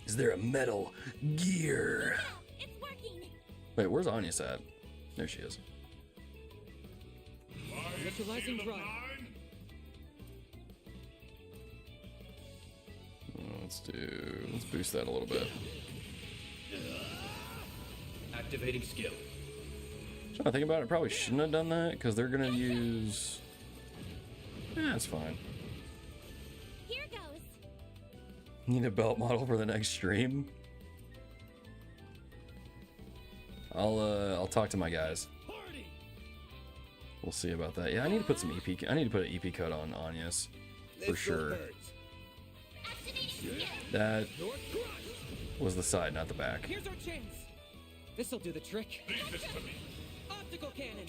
Is there a Metal Gear? Now, it's working. Wait, where's Agnes at? There she is. Neutralizing drive. Let's boost that a little bit. Activating skill. Trying to think about it, probably shouldn't have done that because they're gonna use. Yeah, it's fine. Here goes. Need a belt model for the next stream. I'll talk to my guys. Party. We'll see about that. Yeah, I need to put some EP. I need to put an EP code on Agnes for This sure. hurts. Activating skill. That North Crush. was the side, not the back. Here's our chance. This'll do the trick. Optical cannon.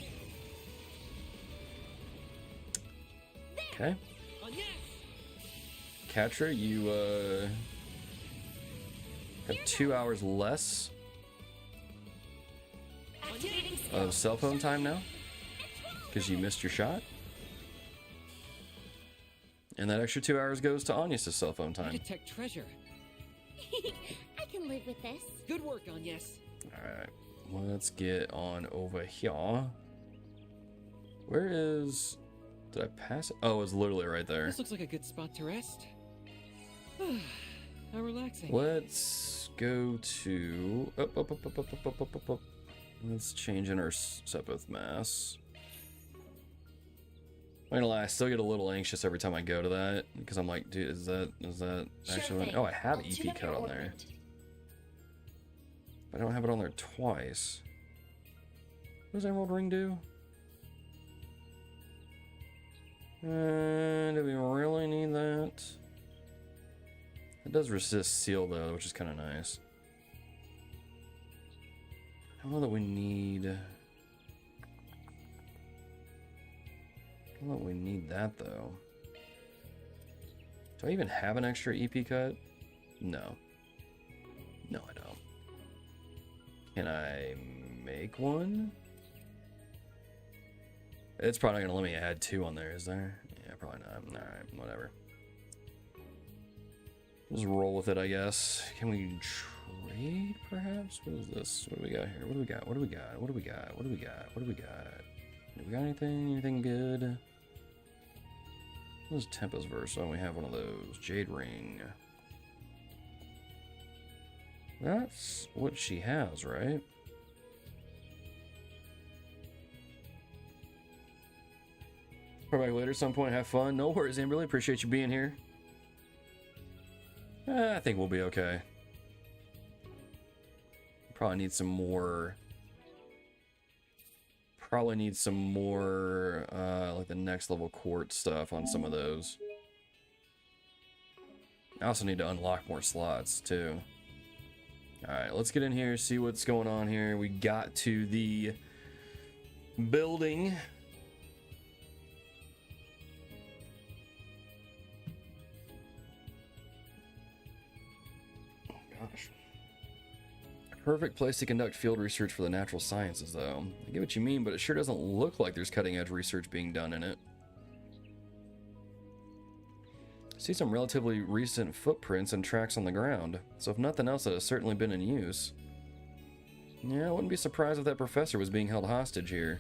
Okay, On yes. Quatre, you have 2 hours less Activating skill. of cell phone time now because you missed your shot, and that extra 2 hours goes to Agnes' cell phone I time. detect treasure. I can live with this. Good work, Agnes. Alright, let's get on over here. Where is... Did I pass it? Oh, it's literally right there. This looks like a good spot to rest. How relaxing. Let's go to... Up. Let's change in our Sepith mass. I'm not gonna lie, I still get a little anxious every time I go to that, because I'm like, dude, is that actually... thing. Oh, I have I'll EP tune up cut your on there. ornament. But I don't have it on there twice. What does Emerald Ring do? Do we really need that? It does resist seal though, which is kind of nice. I don't know that we need... I don't know that we need that though. Do I even have an extra EP cut? No. No, I don't. Can I make one? It's probably not gonna let me add 2 on there, is there? Yeah, probably not. Alright, whatever. Just roll with it, I guess. Can we trade, perhaps? What is this? What do we got here? What do we got? What do we got? What do we got? What do we got? What do we got? Do we got anything? Anything good? What is Tempest verse? Oh, we have one of those. Jade Ring. That's what she has, right? Come back later at some point, have fun. No worries, Am. Really appreciate you being here. I think we'll be okay. Probably need some more. Like the next level court stuff on some of those. I also need to unlock more slots too. Alright, let's get in here, see what's going on here. We got to the building. Gosh. Perfect place to conduct field research for the natural sciences, though. I get what you mean, but it sure doesn't look like there's cutting-edge research being done in it. I see some relatively recent footprints and tracks on the ground, so if nothing else, it has certainly been in use. Yeah, I wouldn't be surprised if that professor was being held hostage here.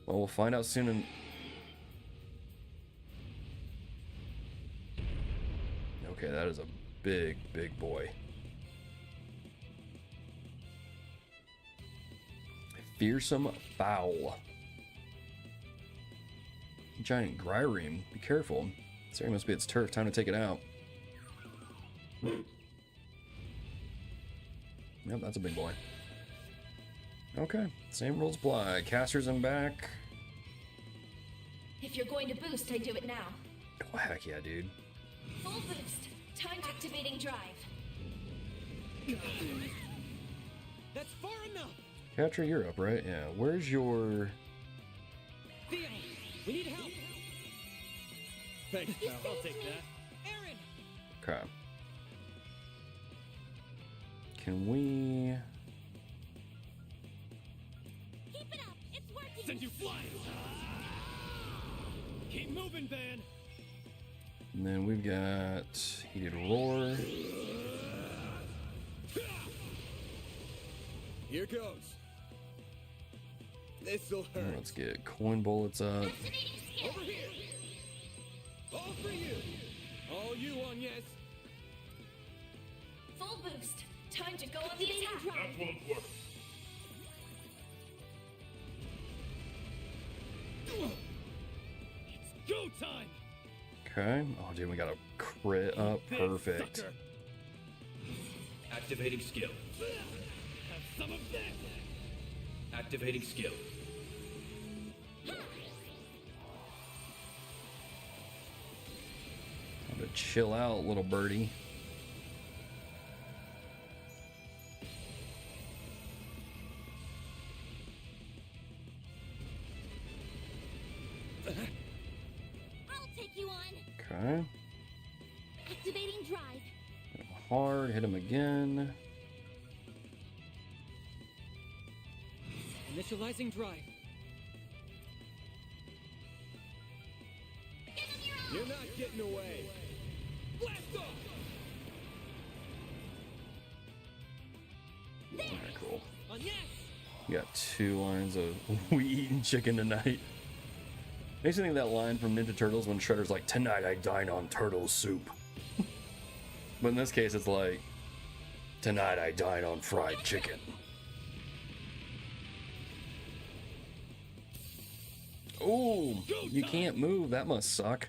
Well, we'll find out soon. Okay, that is a big, big boy. Fearsome fowl. Giant Gryreme. Be careful. This area must be its turf. Time to take it out. Yep, that's a big boy. Okay, same rules apply. Casters and back. If you're going to boost, I do it now. Oh, heck yeah, dude. Full boost. Time activating drive. That's far enough. Quatre, you're up, right? Yeah. Where's your... Theo, we need help. Thanks, pal. I'll take that. Aaron. Okay. Can we... Keep it up. It's working. Send you flying. Keep moving, Ben. And then we've got Heated Roar. Here goes. This'll hurt. Let's get Coin Bullets up. Over here. All for you. All you, Agnes. Full boost. Time to go on the attack. That won't work. It's go time. Okay. Oh, dude, we got a crit up. Perfect. Sucker. Activating skill. Have some of that. Activating skill. Time to chill out, little birdie. I'll take you on. Okay. Activating drive. Hit him hard. Hit him again. Initializing drive. You're not getting away. Blast off. You got 2 lines of "we eating chicken tonight." Makes me think of that line from Ninja Turtles when Shredder's like, "Tonight I dine on turtle soup." But in this case, it's like, "Tonight I dine on fried chicken." Oh, you can't move. That must suck.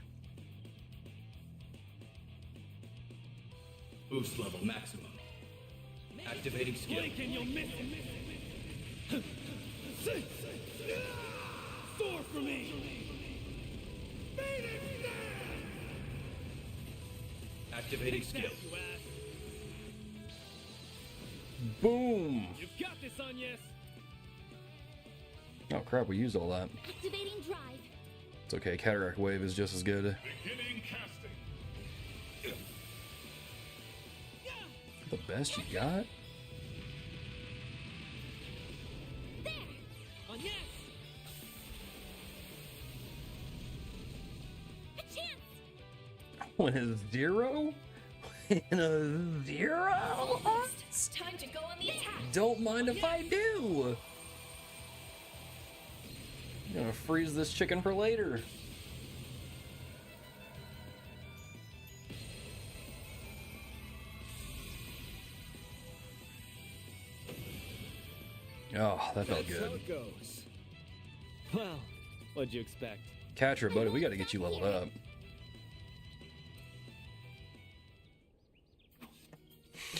Boost level maximum. Activating skill. Blink and you'll miss it. Soar for me. Activating skill. Boom. You've got this, Agnes. Oh crap, we used all that. Activating drive. It's okay, Cataract Wave is just as good. Beginning casting. The best you got? Agnes. A chance. When a 0? When a 0? Boost. Time to go on the attack. Don't mind if I do. I'm gonna freeze this chicken for later. Oh, that felt That's how good. it goes. Well, what'd you expect? Quatre, buddy, we gotta get you leveled up.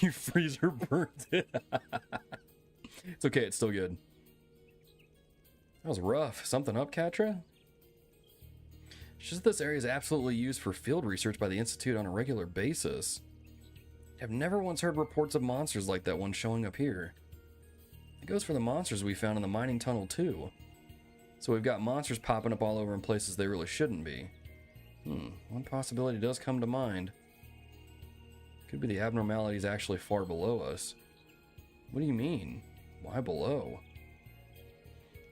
You freezer burnt it. It's okay, it's still good. That was rough. Something up, Quatre? It's just this area is absolutely used for field research by the Institute on a regular basis. I've never once heard reports of monsters like that one showing up here. It goes for the monsters we found in the mining tunnel too. So we've got monsters popping up all over in places they really shouldn't be. One possibility does come to mind. Could be the abnormalities actually far below us. What do you mean? Why below?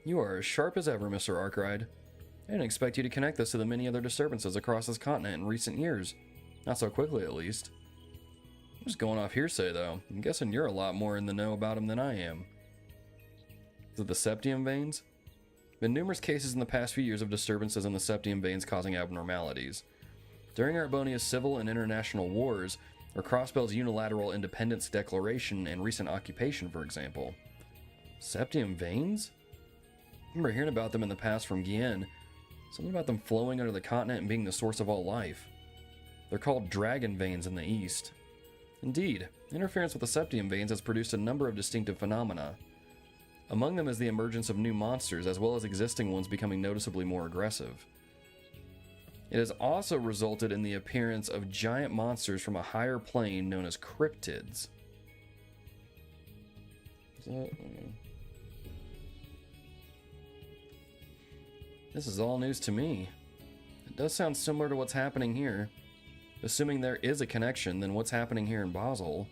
You are as sharp as ever, Mr. Arkride. I didn't expect you to connect this to the many other disturbances across this continent in recent years. Not so quickly, at least. I'm just going off hearsay, though. I'm guessing you're a lot more in the know about them than I am. Is it the septium veins? Been numerous cases in the past few years of disturbances in the septium veins causing abnormalities. During Arbonia's civil and international wars, or Crossbell's unilateral independence declaration and recent occupation, for example. Septium veins? I remember hearing about them in the past from Guienne. Something about them flowing under the continent and being the source of all life. They're called dragon veins in the east. Indeed, interference with the septium veins has produced a number of distinctive phenomena. Among them is the emergence of new monsters, as well as existing ones becoming noticeably more aggressive. It has also resulted in the appearance of giant monsters from a higher plane known as cryptids. This is all news to me. It does sound similar to what's happening here. Assuming there is a connection, then what's happening here in Basel?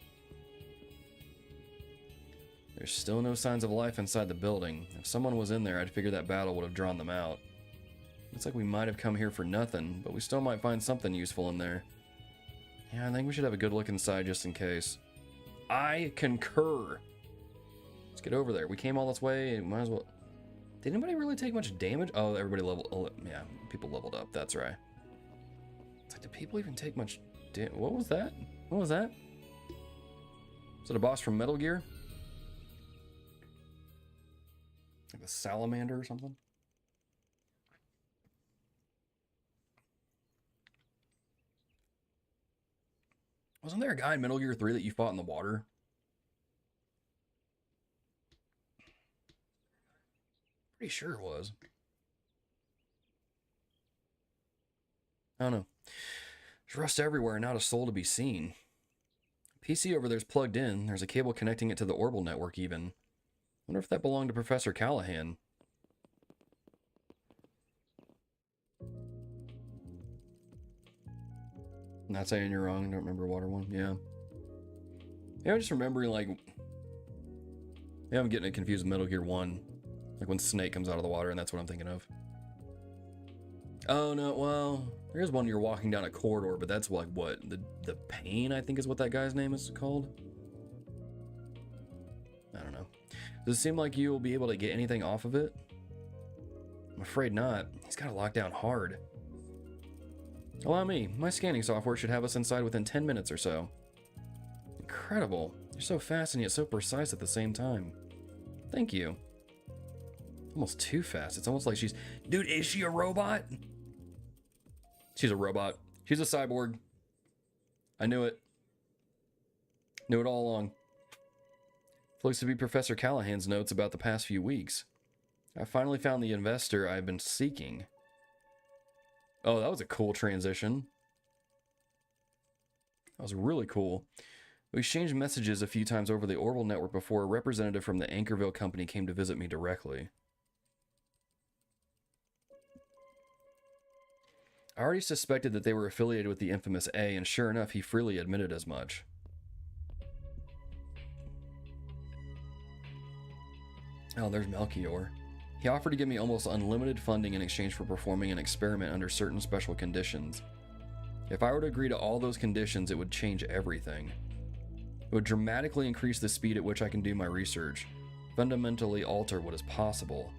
There's still no signs of life inside the building. If someone was in there, I'd figure that battle would have drawn them out. Looks like we might have come here for nothing, but we still might find something useful in there. Yeah, I think we should have a good look inside just in case. I concur. Let's get over there. We came all this way, might as well... Did anybody really take much damage? Oh, everybody leveled... Oh, yeah, people leveled up, that's right. It's like, did people even take much damage? What was that? What was that? Is it a boss from Metal Gear? Like a salamander or something? Wasn't there a guy in Metal Gear 3 that you fought in the water? Pretty sure it was. I don't know. There's rust everywhere and not a soul to be seen. PC over there's plugged in. There's a cable connecting it to the orbital network even. Wonder if that belonged to Professor Callaghan. Not saying you're wrong. I don't remember water one. Yeah. Yeah, I'm just remembering, like... Yeah, I'm getting it confused with Metal Gear 1. Like when Snake comes out of the water, and that's what I'm thinking of. Oh, no, well... There's one you're walking down a corridor, but that's like, what? The Pain, I think is what that guy's name is called? I don't know. Does it seem like you will be able to get anything off of it? I'm afraid not. He's got it locked down hard. Allow me. My scanning software should have us inside within 10 minutes or so. Incredible. You're so fast and yet so precise at the same time. Thank you. Almost too fast. It's almost like she's... Dude, is she a robot? She's a robot. She's a cyborg. I knew it. Knew it all along. Looks to be Professor Callaghan's notes about the past few weeks. I finally found the investor I've been seeking. Oh, that was a cool transition. That was really cool. We exchanged messages a few times over the Orbital network before a representative from the Anchorville company came to visit me directly. I already suspected that they were affiliated with the infamous A, and sure enough, he freely admitted as much. Oh, there's Melchior. He offered to give me almost unlimited funding in exchange for performing an experiment under certain special conditions. If I were to agree to all those conditions, it would change everything. It would dramatically increase the speed at which I can do my research, fundamentally alter what is possible.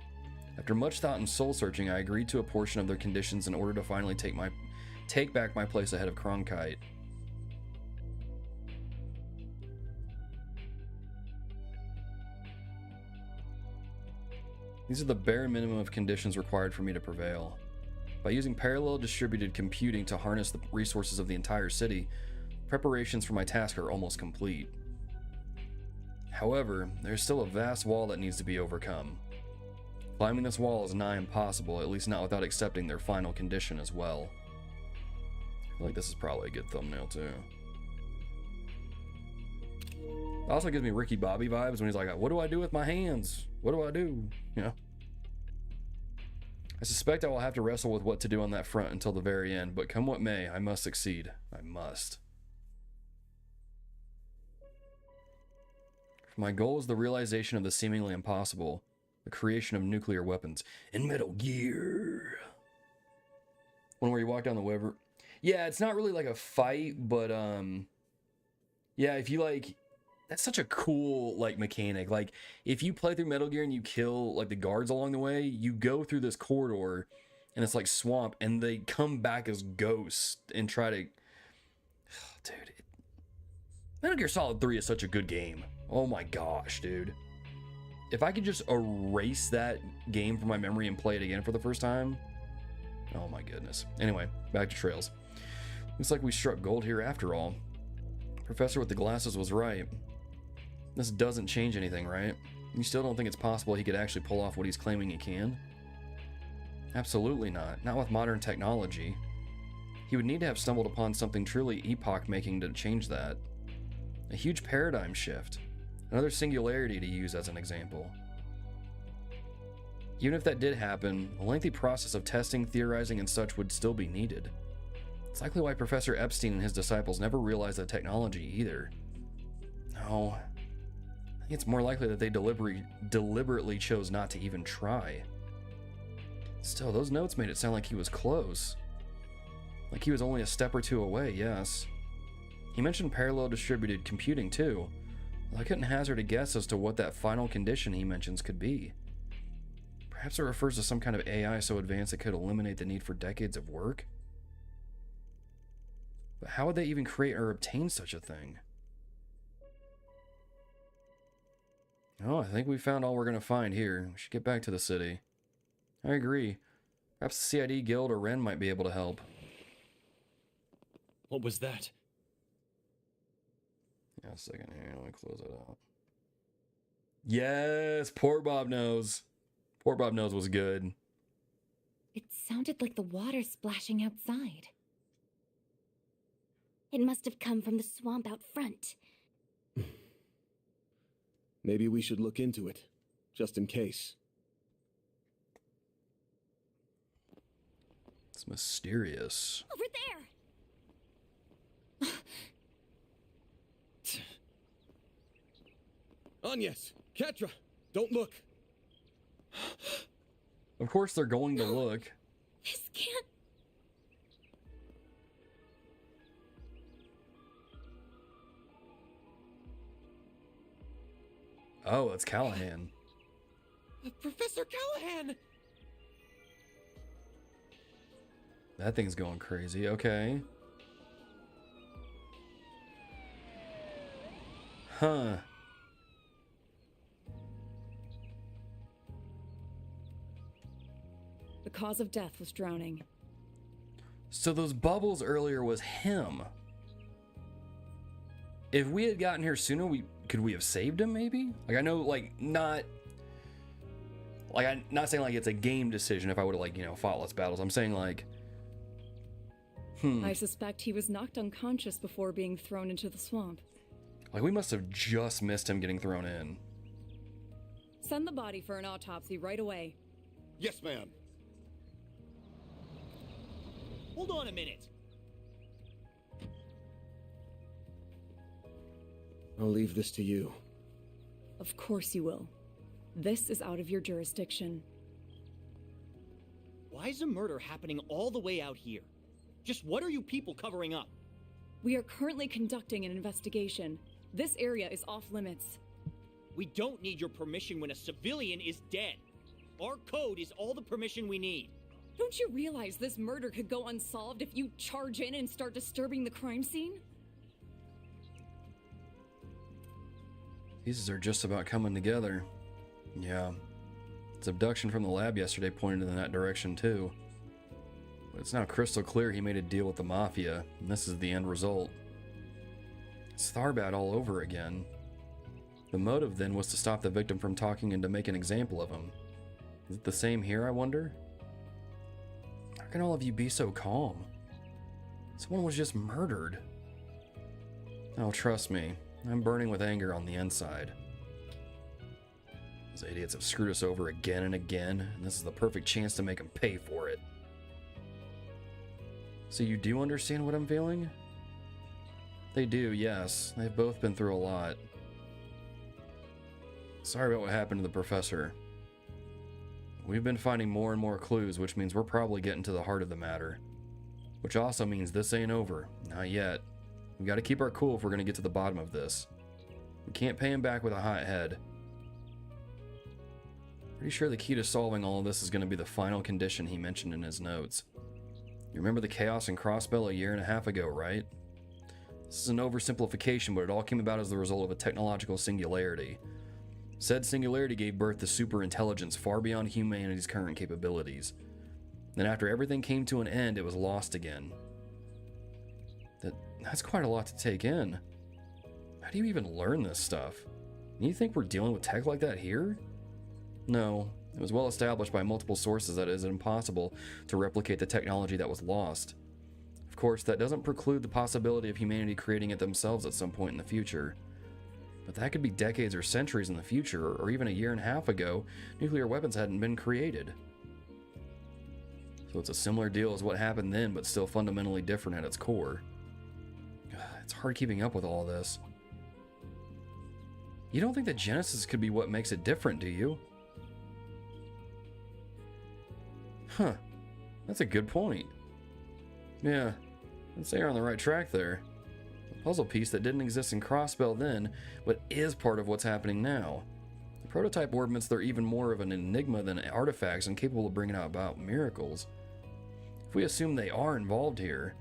After much thought and soul-searching, I agreed to a portion of their conditions in order to finally take back my place ahead of Cronkite. These are the bare minimum of conditions required for me to prevail. By using parallel distributed computing to harness the resources of the entire city, preparations for my task are almost complete. However, there is still a vast wall that needs to be overcome. Climbing this wall is nigh impossible, at least not without accepting their final condition as well. I feel like this is probably a good thumbnail too. It also gives me Ricky Bobby vibes when he's like, what do I do with my hands? What do I do? You know? I suspect I will have to wrestle with what to do on that front until the very end, but come what may, I must succeed. I must. My goal is the realization of the seemingly impossible, the creation of nuclear weapons in Metal Gear. One where you walk down the river. Yeah, it's not really like a fight, but yeah, if you like, that's such a cool like mechanic. Like if you play through Metal Gear and you kill like the guards along the way, you go through this corridor and it's like swamp and they come back as ghosts and try to dude, Metal Gear Solid 3 is such a good game. Oh my gosh, dude. If I could just erase that game from my memory and play it again for the first time. Oh my goodness. Anyway, back to Trails. Looks like we struck gold here after all. Professor with the glasses was right. This doesn't change anything, right? You still don't think it's possible he could actually pull off what he's claiming he can? Absolutely not. Not with modern technology. He would need to have stumbled upon something truly epoch-making to change that. A huge paradigm shift. Another singularity to use as an example. Even if that did happen, a lengthy process of testing, theorizing, and such would still be needed. It's likely why Professor Epstein and his disciples never realized the technology either. No, I think it's more likely that they deliberately chose not to even try. Still, those notes made it sound like he was close. Like he was only a step or two away, yes. He mentioned parallel distributed computing too. Well, I couldn't hazard a guess as to what that final condition he mentions could be. Perhaps it refers to some kind of AI so advanced it could eliminate the need for decades of work? But how would they even create or obtain such a thing? Oh, I think we found all we're going to find here. We should get back to the city. I agree. Perhaps the CID Guild or Ren might be able to help. What was that? Yeah, a second here. Let me close it out. Yes, poor Bob Knows. Poor Bob Knows was good. It sounded like the water splashing outside. It must have come from the swamp out front. Maybe we should look into it, just in case. It's mysterious. Over there! Agnes! Quatre! Don't look! Of course they're going to look. This can't... Oh, it's Callaghan. Professor Callaghan! That thing's going crazy. Okay. Huh. The cause of death was drowning. So those bubbles earlier was him. If we had gotten here sooner, could we have saved him maybe? Like, I know, like, not I'm not saying like it's a game decision if I would have, like, you know, fought less battles. I'm saying like I suspect he was knocked unconscious before being thrown into the swamp. like we must have just missed him getting thrown in. Send the body for an autopsy right away. Yes, ma'am. Hold on a minute. I'll leave this to you. Of course you will. This is out of your jurisdiction. Why is a murder happening all the way out here? Just what are you people covering up? We are currently conducting an investigation. This area is off limits. We don't need your permission when a civilian is dead. Our code is all the permission we need. Don't you realize this murder could go unsolved if you charge in and start disturbing the crime scene? Pieces are just about coming together. Yeah. His abduction from the lab yesterday pointed in that direction too. But it's now crystal clear he made a deal with the Mafia, and this is the end result. It's Tharbad all over again. The motive then was to stop the victim from talking and to make an example of him. Is it the same here, I wonder? How can all of you be so calm? Someone was just murdered. Oh, trust me, I'm burning with anger on the inside. Those idiots have screwed us over again and again, and this is the perfect chance to make them pay for it. So you do understand what I'm feeling? They do, yes. They've both been through a lot. Sorry about what happened to the professor. We've been finding more and more clues, which means we're probably getting to the heart of the matter. Which also means this ain't over. Not yet. We've got to keep our cool if we're going to get to the bottom of this. We can't pay him back with a hot head. Pretty sure the key to solving all of this is going to be the final condition he mentioned in his notes. You remember the chaos in Crossbell a year and a half ago, right? This is an oversimplification, but it all came about as the result of a technological singularity. Said singularity gave birth to superintelligence far beyond humanity's current capabilities. Then after everything came to an end, it was lost again. That's quite a lot to take in. How do you even learn this stuff? You think we're dealing with tech like that here? No, it was well established by multiple sources that it is impossible to replicate the technology that was lost. Of course, that doesn't preclude the possibility of humanity creating it themselves at some point in the future. But that could be decades or centuries in the future, or even a year and a half ago, nuclear weapons hadn't been created. So it's a similar deal as what happened then, but still fundamentally different at its core. It's hard keeping up with all this. You don't think that Genesis could be what makes it different, do you? Huh. That's a good point. Yeah, I'd say you're on the right track there. A puzzle piece that didn't exist in Crossbell then, but is part of what's happening now. The prototype orbits they're even more of an enigma than artifacts and capable of bringing about miracles. If we assume they are involved here,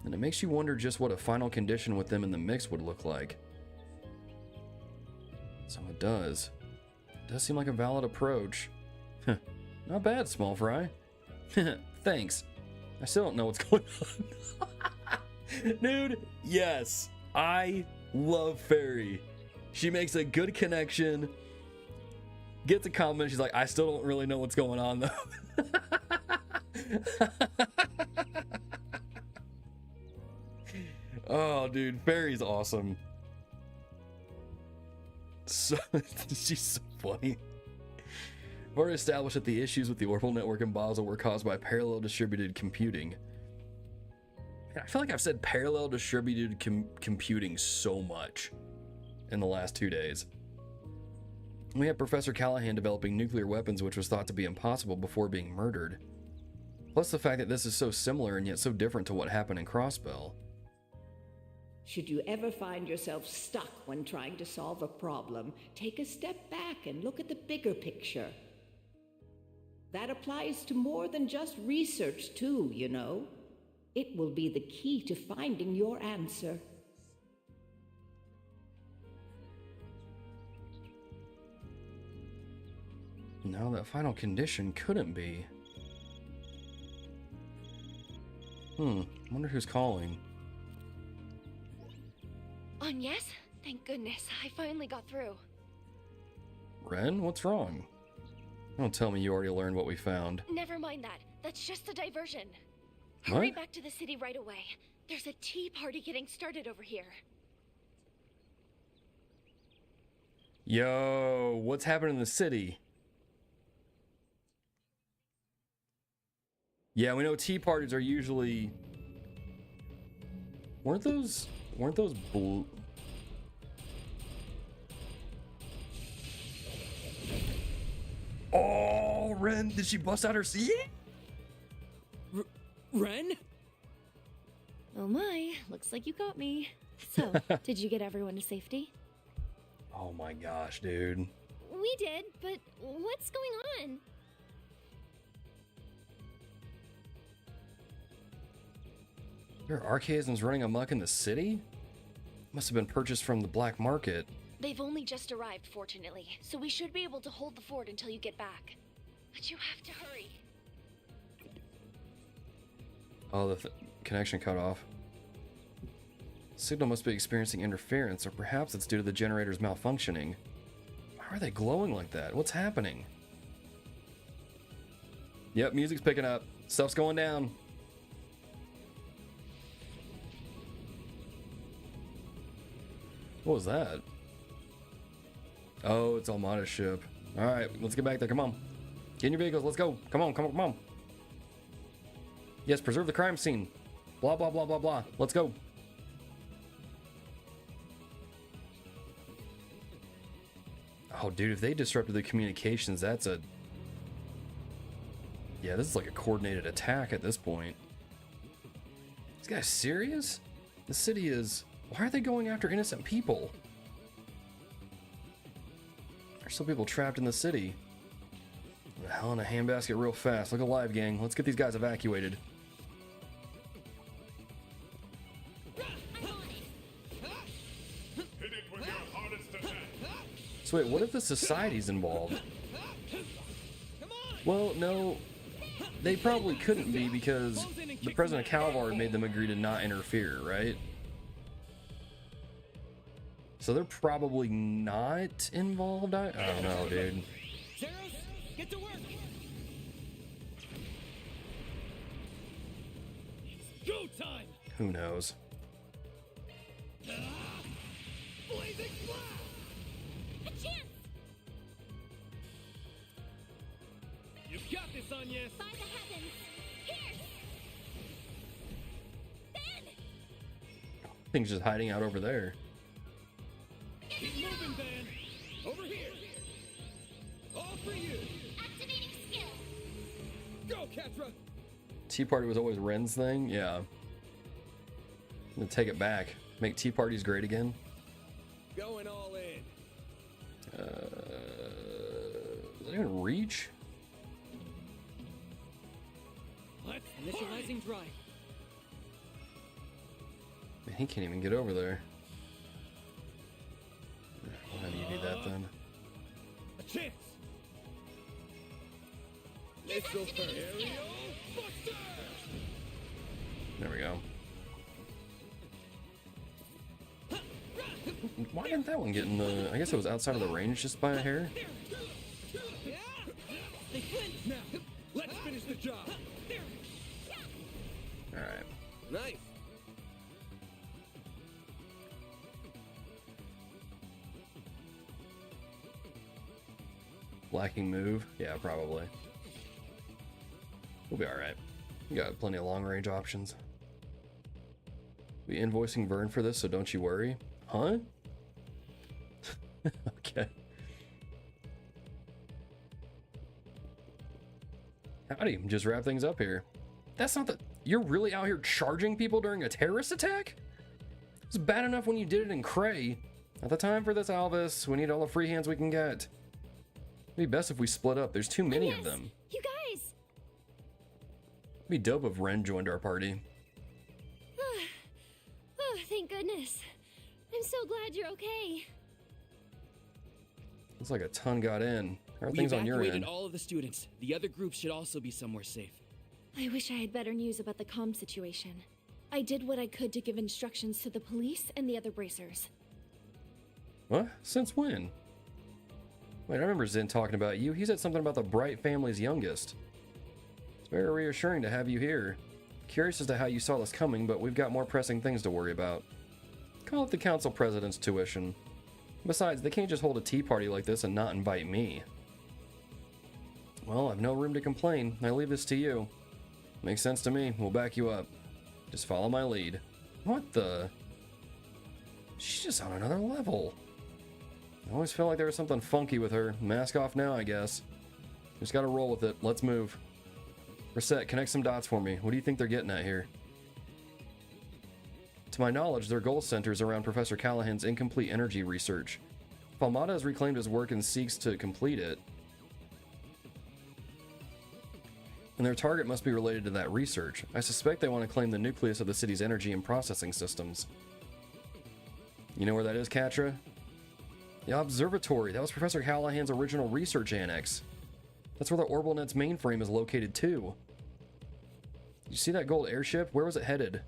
then it makes you wonder just what a final condition with them in the mix would look like. So it does. It does seem like a valid approach. Not bad, small fry. Thanks. I still don't know what's going on. Dude, yes. I love Fairy. She makes a good connection. Gets a compliment. She's like, I still don't really know what's going on, though. Oh, dude, Fairy's awesome. So, she's so funny. We've already established that the issues with the orbital network in Basel were caused by parallel distributed computing. Man, I feel like I've said parallel distributed computing so much in the last 2 days. We have Professor Callaghan developing nuclear weapons, which was thought to be impossible before being murdered. Plus the fact that this is so similar and yet so different to what happened in Crossbell. Should you ever find yourself stuck when trying to solve a problem, take a step back and look at the bigger picture. That applies to more than just research, too, you know. It will be the key to finding your answer. No, that final condition couldn't be. Wonder who's calling. Agnes? Thank goodness, I finally got through. Ren, what's wrong? Don't tell me you already learned what we found. Never mind that. That's just a diversion. What? Hurry back to the city right away. There's a tea party getting started over here. Yo, what's happening in the city? Yeah, we know tea parties are usually... Weren't those blue... Oh, Ren, did she bust out her seat? Ren? Oh my, looks like you got me. So, did you get everyone to safety? Oh my gosh, dude. We did, but what's going on? There are archaisms running amok in the city? Must have been purchased from the black market. They've only just arrived, fortunately, so we should be able to hold the fort until you get back. But you have to hurry. Oh, the connection cut off. Signal must be experiencing interference, or perhaps it's due to the generators malfunctioning. Why are they glowing like that? What's happening? Yep, music's picking up. Stuff's going down. What was that? Oh, it's Almata's ship. Alright, let's get back there. Come on. Get in your vehicles. Let's go. Come on, come on, come on. Yes, preserve the crime scene. Blah, blah, blah, blah, blah. Let's go. Oh, dude, if they disrupted the communications, that's a... Yeah, this is like a coordinated attack at this point. This guy's serious? The city is... Why are they going after innocent people? There's still people trapped in the city. The hell in a handbasket real fast. Look alive, gang. Let's get these guys evacuated. Hit it with your hardest attack. So wait, what if the society's involved? Well, no. They probably couldn't be because the president of Calvard made them agree to not interfere, right? So they're probably not involved? I don't know, dude. Zeros, get to work! It's go time! Who knows? Blazing blast! A chance! You got this, Agnes! By the heavens! Here! Ben! Thing's just hiding out over there. Keep moving, Ben! Over here! All for you! Activating skill! Go, Quatre! Tea Party was always Ren's thing? Yeah. I'm gonna take it back. Make tea parties great again. Going all in. Is that even reach? Let's initializing drive. Man, he can't even get over there. How do you do that then? A chance! Missile first. Aerial buster! There we go. Why didn't that one get in the... I guess it was outside of the range just by a hair? Yeah! They flinched now! Let's finish the job! Alright. Nice! Lacking move? Yeah, probably. We'll be alright. We got plenty of long range options. We invoicing Vern for this, so don't you worry. Huh? Okay. Howdy, just wrap things up here. That's not the... You're really out here charging people during a terrorist attack? It's bad enough when you did it in Cray. Not the time for this, Alvis. We need all the free hands we can get. It'd be best if we split up. There's too many of them. You guys! It'd be dope if Ren joined our party. Oh, thank goodness. I'm so glad you're okay. Looks like a ton got in. How are We things on your evacuated end? all of the students. The other groups should also be somewhere safe. I wish I had better news about the comm situation. I did what I could to give instructions to the police and the other bracers. What? Since when? Wait, I remember Zen talking about you. He said something about the Bright family's youngest. It's very reassuring to have you here. Curious as to how you saw this coming, but we've got more pressing things to worry about. Call it the council president's tuition. Besides, they can't just hold a tea party like this and not invite me. Well, I've no room to complain. I leave this to you. Makes sense to me. We'll back you up. Just follow my lead. What the? She's just on another level. I always felt like there was something funky with her. Mask off now, I guess. Just gotta roll with it. Let's move. Reset, connect some dots for me. What do you think they're getting at here? To my knowledge, their goal centers around Professor Callaghan's incomplete energy research. If Almata has reclaimed his work and seeks to complete it, and their target must be related to that research, I suspect they want to claim the nucleus of the city's energy and processing systems. You know where that is, Quatre? The observatory. That was Professor Callaghan's original research annex. That's where the OrbitalNet's mainframe is located too. You see that gold airship? Where was it headed?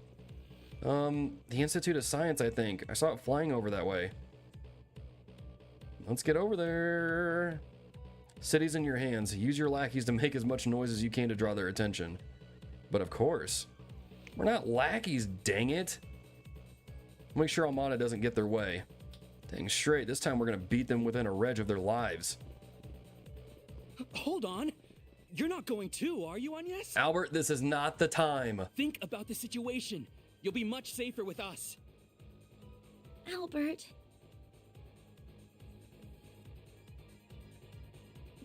The Institute of Science, I think. I saw it flying over that way. Let's get over there. City's in your hands. Use your lackeys to make as much noise as you can to draw their attention. But of course, we're not lackeys, dang it. Make sure Almata doesn't get their way. Dang straight, this time we're gonna beat them within a reg of their lives. Hold on. You're not going too, are you, Agnes? Albert, this is not the time. Think about the situation. You'll be much safer with us. Albert.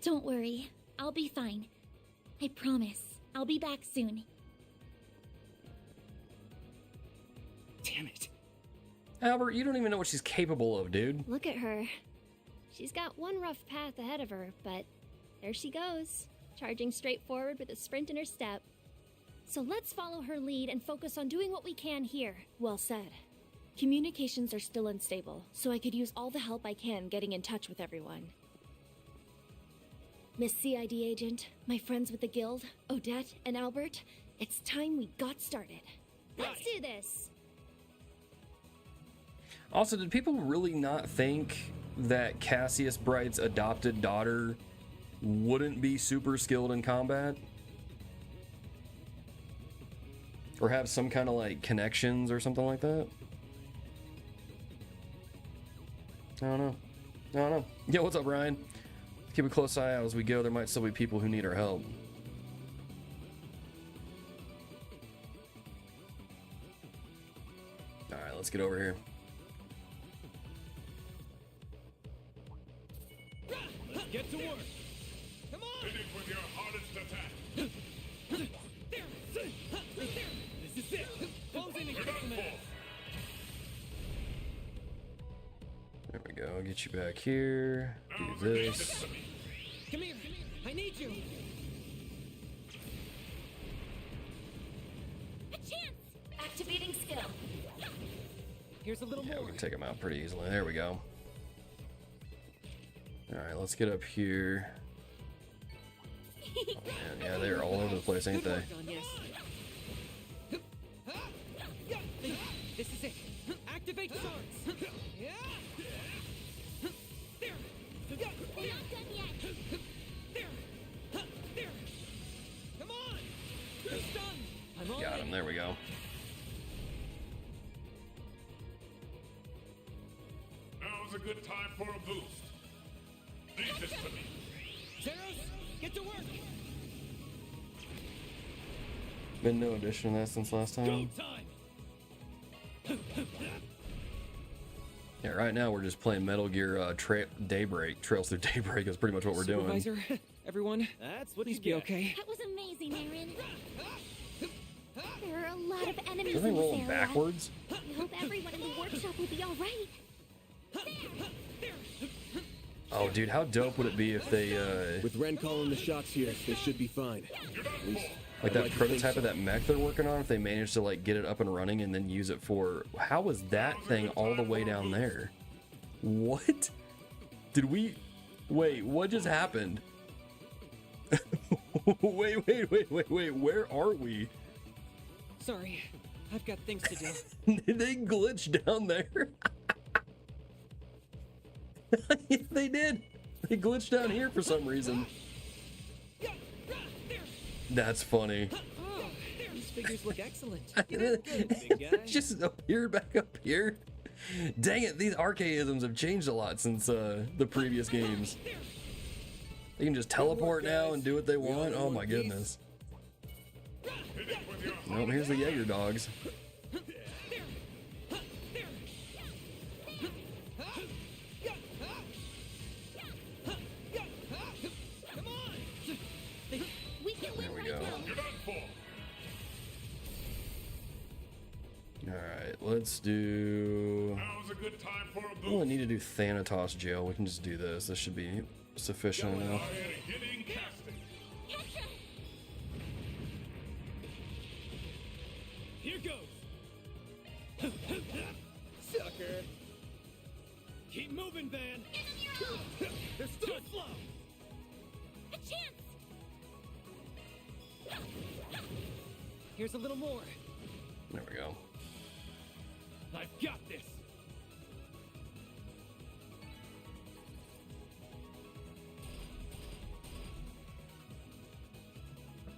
Don't worry. I'll be fine. I promise. I'll be back soon. Damn it. Albert, you don't even know what she's capable of, dude. Look at her. She's got one rough path ahead of her, but there she goes, charging straight forward with a sprint in her step. So let's follow her lead and focus on doing what we can here. Well said. Communications are still unstable, so I could use all the help I can getting in touch with everyone. Miss CID agent, my friends with the guild, Odette and Albert, it's time we got started. Let's do this! Also, did people really not think that Cassius Bright's adopted daughter wouldn't be super skilled in combat? Or have some kind of like connections or something like that? I don't know. Yeah, what's up, Ryan? Keep a close eye out as we go. There might still be people who need our help. Alright, let's get over here. Get to work. Come on. Hit it with your hardest attack. This is it. Close in and get some ass. There we go. I'll get you back here. Do this. Come here. I need you. A chance! Activating skill. Here's a little Yeah, more. we can take them out pretty easily. There we go. Alright, let's get up here. Oh, man, yeah, they're all over the place, ain't they? This is it. Activate swords. Yeah. There. We're not done yet. There. Come on. He's done. I'm all Got him, there we go. Now's a good time for a boost. Leave this to me. Zeros, get to work. Been no addition to that since last time. Time. Yeah, right now we're just playing Metal Gear Daybreak. Trails Through Daybreak is pretty much what we're doing. Supervisor, everyone, That's what please you be get. okay. That was amazing, Aaron. There are a lot of enemies Are they in this rolling area. backwards? I hope everyone in the workshop will be all right. Oh, dude, how dope would it be if they, With Ren calling the shots here, they should be fine. At least, like I'd that to think prototype so. of that mech they're working on, if they managed to like get it up and running and then use it for, how was that thing all the way down there? What? Did we, wait, what just happened? wait, where are we? Sorry, I've got things to do. Did they glitch down there? Yeah, they did. They glitched down here for some reason. That's funny. Oh, these figures look excellent. It just appeared back up here. Dang it, these archaisms have changed a lot since the previous games. They can just teleport now and do what they want. Oh my goodness. Well, here's the Jaeger dogs. There we go. Alright, let's do... Now's a good time for a We don't boost. need to do Thanatos Jail. We can just do this. This should be sufficient enough. Beginning casting. Here goes. Sucker. Keep moving, Van. They're still slow. A chance! Here's a little more. There we go. I've got this.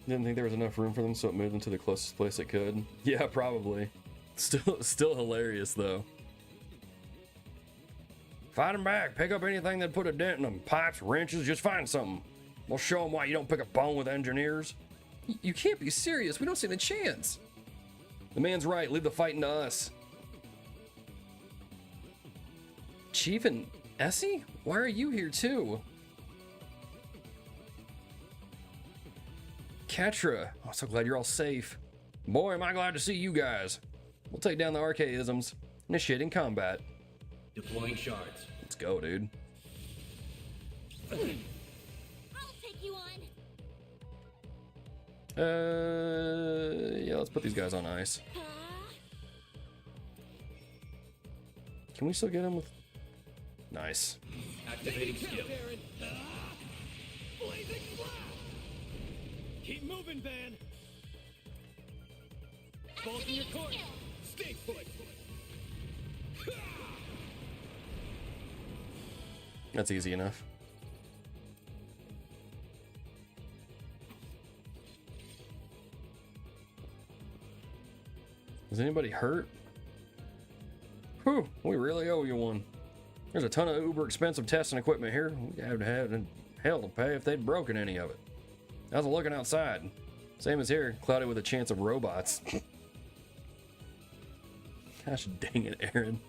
Didn't think there was enough room for them, so it moved them to the closest place it could. Yeah, probably. Still hilarious though. Fight them back. Pick up anything that put a dent in them. Pipes, wrenches, just find something. We'll show them why you don't pick a bone with engineers. You can't be serious. We don't stand a chance. The man's right. Leave the fighting to us. Chief and Essie? Why are you here too? Quatre. I'm so glad you're all safe. Boy, am I glad to see you guys. We'll take down the archaisms. Initiating combat. Deploying shards. Let's go, dude. I'll take you on. Yeah, let's put these guys on ice. Can we still get them with... Nice. Activating skill. Blazing blast. Keep moving, Van. Balls in your court. Stay put. That's easy enough. Is anybody hurt? Whew, we really owe you one. There's a ton of uber expensive testing equipment here. We'd have to have hell to pay if they'd broken any of it. How's it looking outside? Same as here, clouded with a chance of robots. Gosh dang it, Aaron.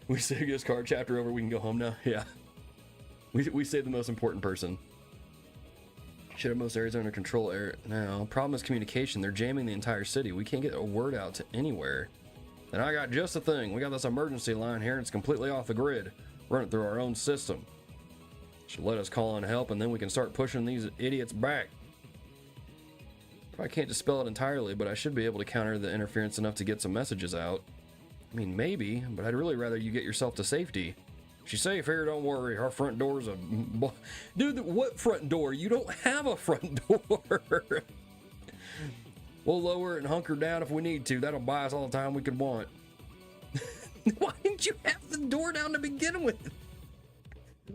We say this card chapter over, we can go home now? Yeah. We saved the most important person. Should have most areas under control now. Problem is communication. They're jamming the entire city. We can't get a word out to anywhere. And I got just the thing. We got this emergency line here and it's completely off the grid. Run it through our own system. Should let us call in help and then we can start pushing these idiots back. I can't dispel it entirely, but I should be able to counter the interference enough to get some messages out. I mean, maybe, but I'd really rather you get yourself to safety. She's safe here, don't worry. Our front door's a... Dude, what front door? You don't have a front door. We'll lower it and hunker down if we need to. That'll buy us all the time we could want. Why didn't you have the door down to begin with?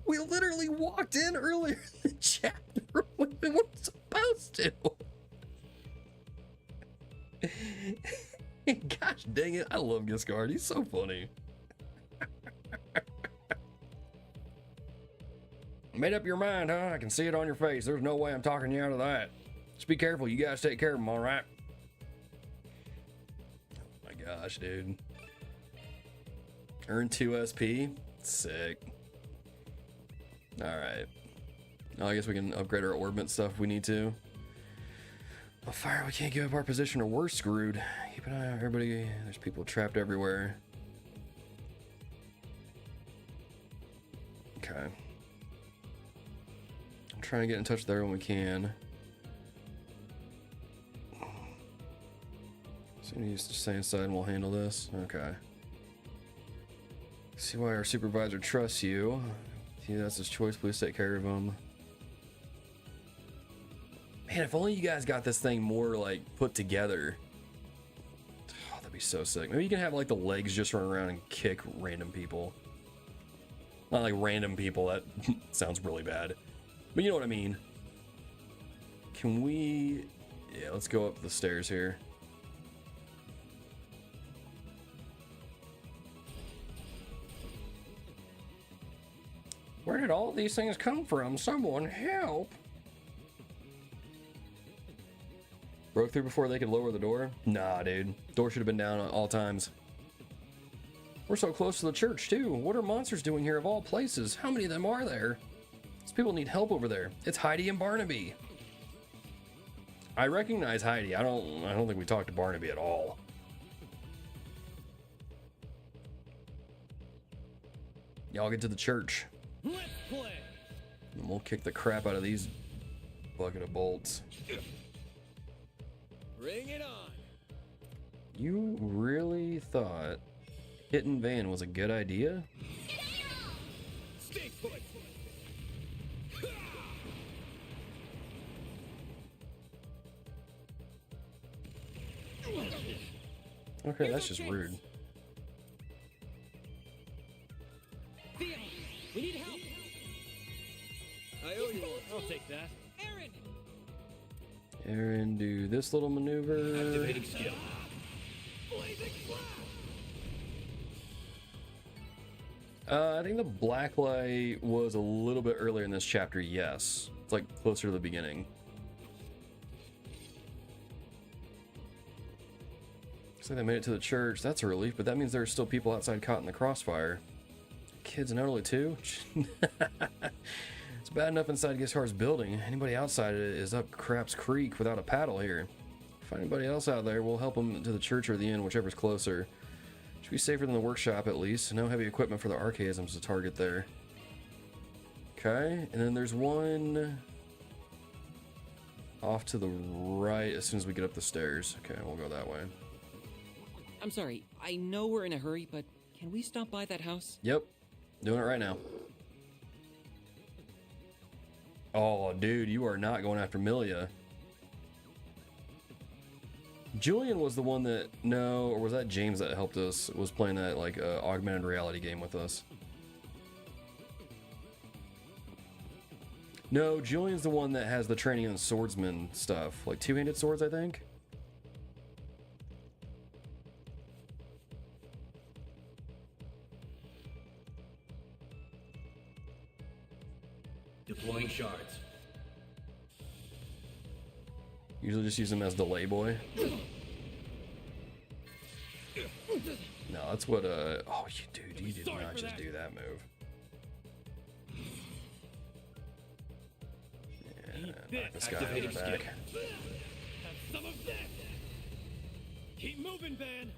We literally walked in earlier in the chapter when we weren't supposed to. Gosh dang it, I love Giscard. He's so funny. Made up your mind, huh? I can see it on your face. There's no way I'm talking you out of that. Just be careful. You guys take care of them, all right? Oh my gosh, dude. Earn 2 SP. Sick. All right. Oh, I guess we can upgrade our orbit stuff if we need to. Oh, fire, we can't give up our position or we're screwed. Keep an eye on everybody. There's people trapped everywhere. Okay. I'm trying to get in touch with everyone we can. So you just stay inside and we'll handle this. Okay. See why our supervisor trusts you. See, that's his choice. Please take care of him. Man, if only you guys got this thing more like put together. Oh, that'd be so sick. Maybe you can have like the legs just run around and kick random people. Not like random people, that sounds really bad. But you know what I mean. Can we... Yeah, let's go up the stairs here. Where did all these things come from? Someone help! Broke through before they could lower the door? Nah, dude. Door should have been down at all times. We're so close to the church, too. What are monsters doing here of all places? How many of them are there? These people need help over there. It's Heidi and Barnaby. I recognize Heidi. I don't think we talked to Barnaby at all. Y'all get to the church. Let's play. And we'll kick the crap out of these bucket of bolts. Bring it on. You really thought hitting Van was a good idea? Stay put. Okay, that's just rude. Theo, we need help. I owe you one. I'll take that. Aaron. Aaron, do this little maneuver. Activating skill. Blazing flash. I think the black light was a little bit earlier in this chapter, yes. It's like closer to the beginning. Looks like they made it to the church. That's a relief, but that means there are still people outside caught in the crossfire. Kids and elderly too? It's bad enough inside GEAAAAR's building. Anybody outside it is up Craps Creek without a paddle here. If anybody else out there, we'll help them to the church or the inn, whichever's closer. Should be safer than the workshop at least. No heavy equipment for the archaisms to target there. Okay, and then there's one off to the right as soon as we get up the stairs. Okay, we'll go that way. I'm sorry. I know we're in a hurry, but can we stop by that house? Yep, doing it right now. Oh, dude, you are not going after Milia. Julian was the one that, no, or was that James that helped us, was playing that, like, augmented reality game with us? No, Julian's the one that has the training in swordsman stuff, like two-handed swords, I think? Deploying shards. Usually just use them as delay boy. No, that's what, oh, you did not just do that move. Yeah, knock this guy out of the back. Have some of this. Keep moving, Van.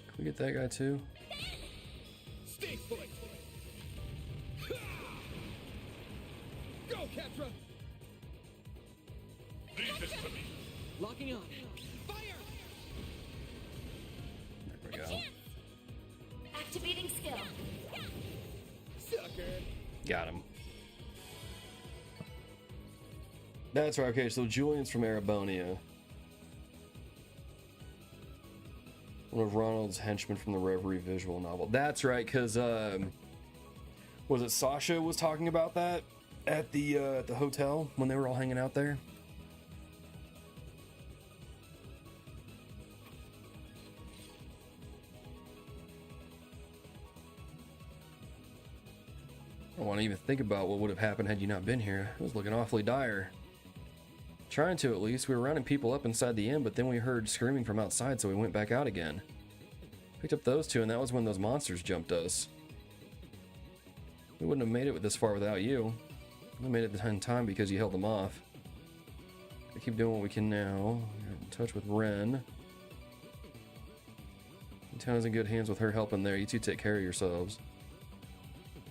Can we get that guy too? Stay put. Go, Quatre. Leave this to me. Locking on. Fire! There we go. Activating skill. Sucker. Got him. That's right. Okay, so Julian's from Arabonia. One of Ronald's henchmen from the Reverie visual novel. That's right, because was it Sasha was talking about that at the hotel when they were all hanging out there? I don't want to even think about what would have happened had you not been here. It was looking awfully dire. Trying to, at least. We were rounding people up inside the inn, but then we heard screaming from outside, so we went back out again. Picked up those two, and that was when those monsters jumped us. We wouldn't have made it this far without you. We made it in time because you held them off. We keep doing what we can now. We're in touch with Ren. The town is in good hands with her helping there. You two take care of yourselves.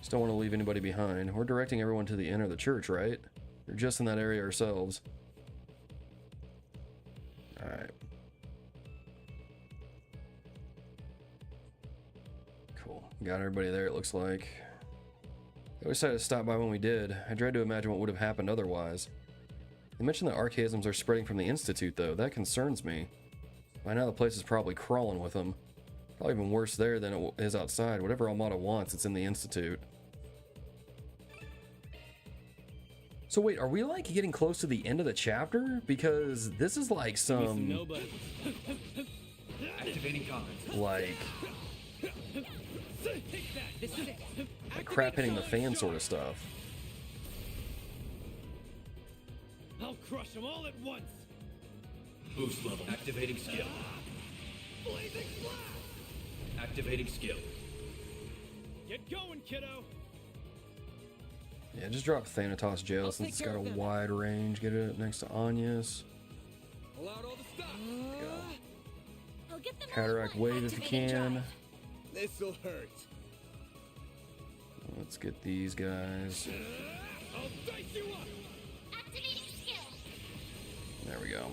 Just don't want to leave anybody behind. We're directing everyone to the inn or the church, right? We're just in that area ourselves. Alright. Cool. Got everybody there, it looks like. I decided to stop by when we did. I dread to imagine what would have happened otherwise. They mentioned that archaisms are spreading from the Institute, though. That concerns me. By now the place is probably crawling with them. Probably even worse there than it is outside. Whatever Almata wants, it's in the Institute. So wait, are we like getting close to the end of the chapter? Because this is like some... Nobody. Activating comments. Like crap hitting the fan sort of stuff. I'll crush them all at once. Boost level. Activating skill. Blazing blast. Activating skill. Get going, kiddo. Yeah, just drop Thanatos Jail since it's got a wide range. Get it next to Agnes. Pull out all the stuff. Go. I'll get them Cataract Wave if you can. This'll hurt. Let's get these guys. I'll dice you up. Activating skill. There we go.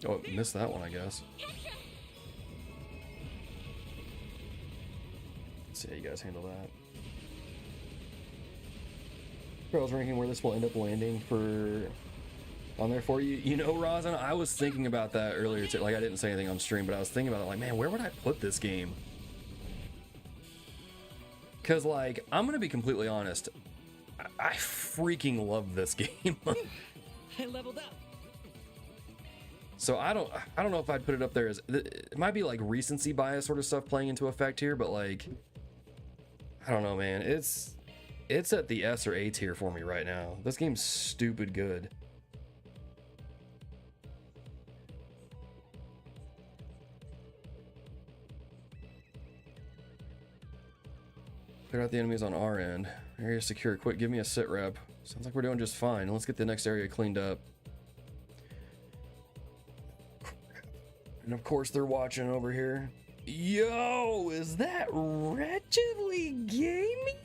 Oh, missed that one, I guess. Let's see how you guys handle that. Trails ranking where this will end up landing for on there for you. You know, Rosin, I was thinking about that earlier too. Like, I didn't say anything on stream, but I was thinking about it like, man, where would I put this game? Because, like, I'm gonna be completely honest, I freaking love this game. I leveled up. So I don't know if I'd put it up there as, it might be like recency bias sort of stuff playing into effect here, but like, I don't know, man. It's at the S or A tier for me right now. This game's stupid good. Clear out the enemies on our end. Area secure. Quick, give me a sit rep. Sounds like we're doing just fine. Let's get the next area cleaned up. And of course they're watching over here. Yo, is that Wretchedly Gaming?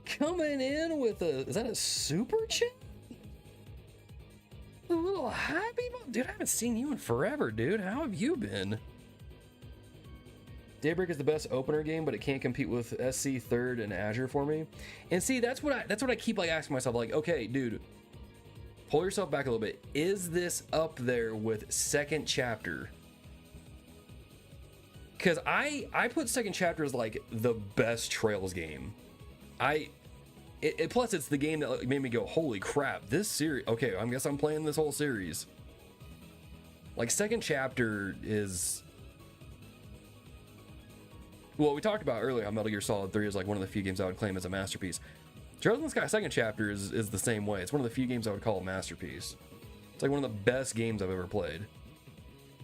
Coming in with a, is that a super chat? A little happy? Dude, I haven't seen you in forever, dude. How have you been? Daybreak is the best opener game, but it can't compete with SC Third and Azure for me. And see, that's what I keep like asking myself, like, okay, dude, pull yourself back a little bit. Is this up there with Second Chapter? Because I put Second Chapter as like the best Trails game. Plus it's the game that made me go, holy crap, this series, okay, I guess I'm playing this whole series. Like, Second Chapter is, well, we talked about earlier how Metal Gear Solid 3 is like one of the few games I would claim as a masterpiece. Trails in the Sky Second Chapter is the same way. It's one of the few games I would call a masterpiece. It's like one of the best games I've ever played.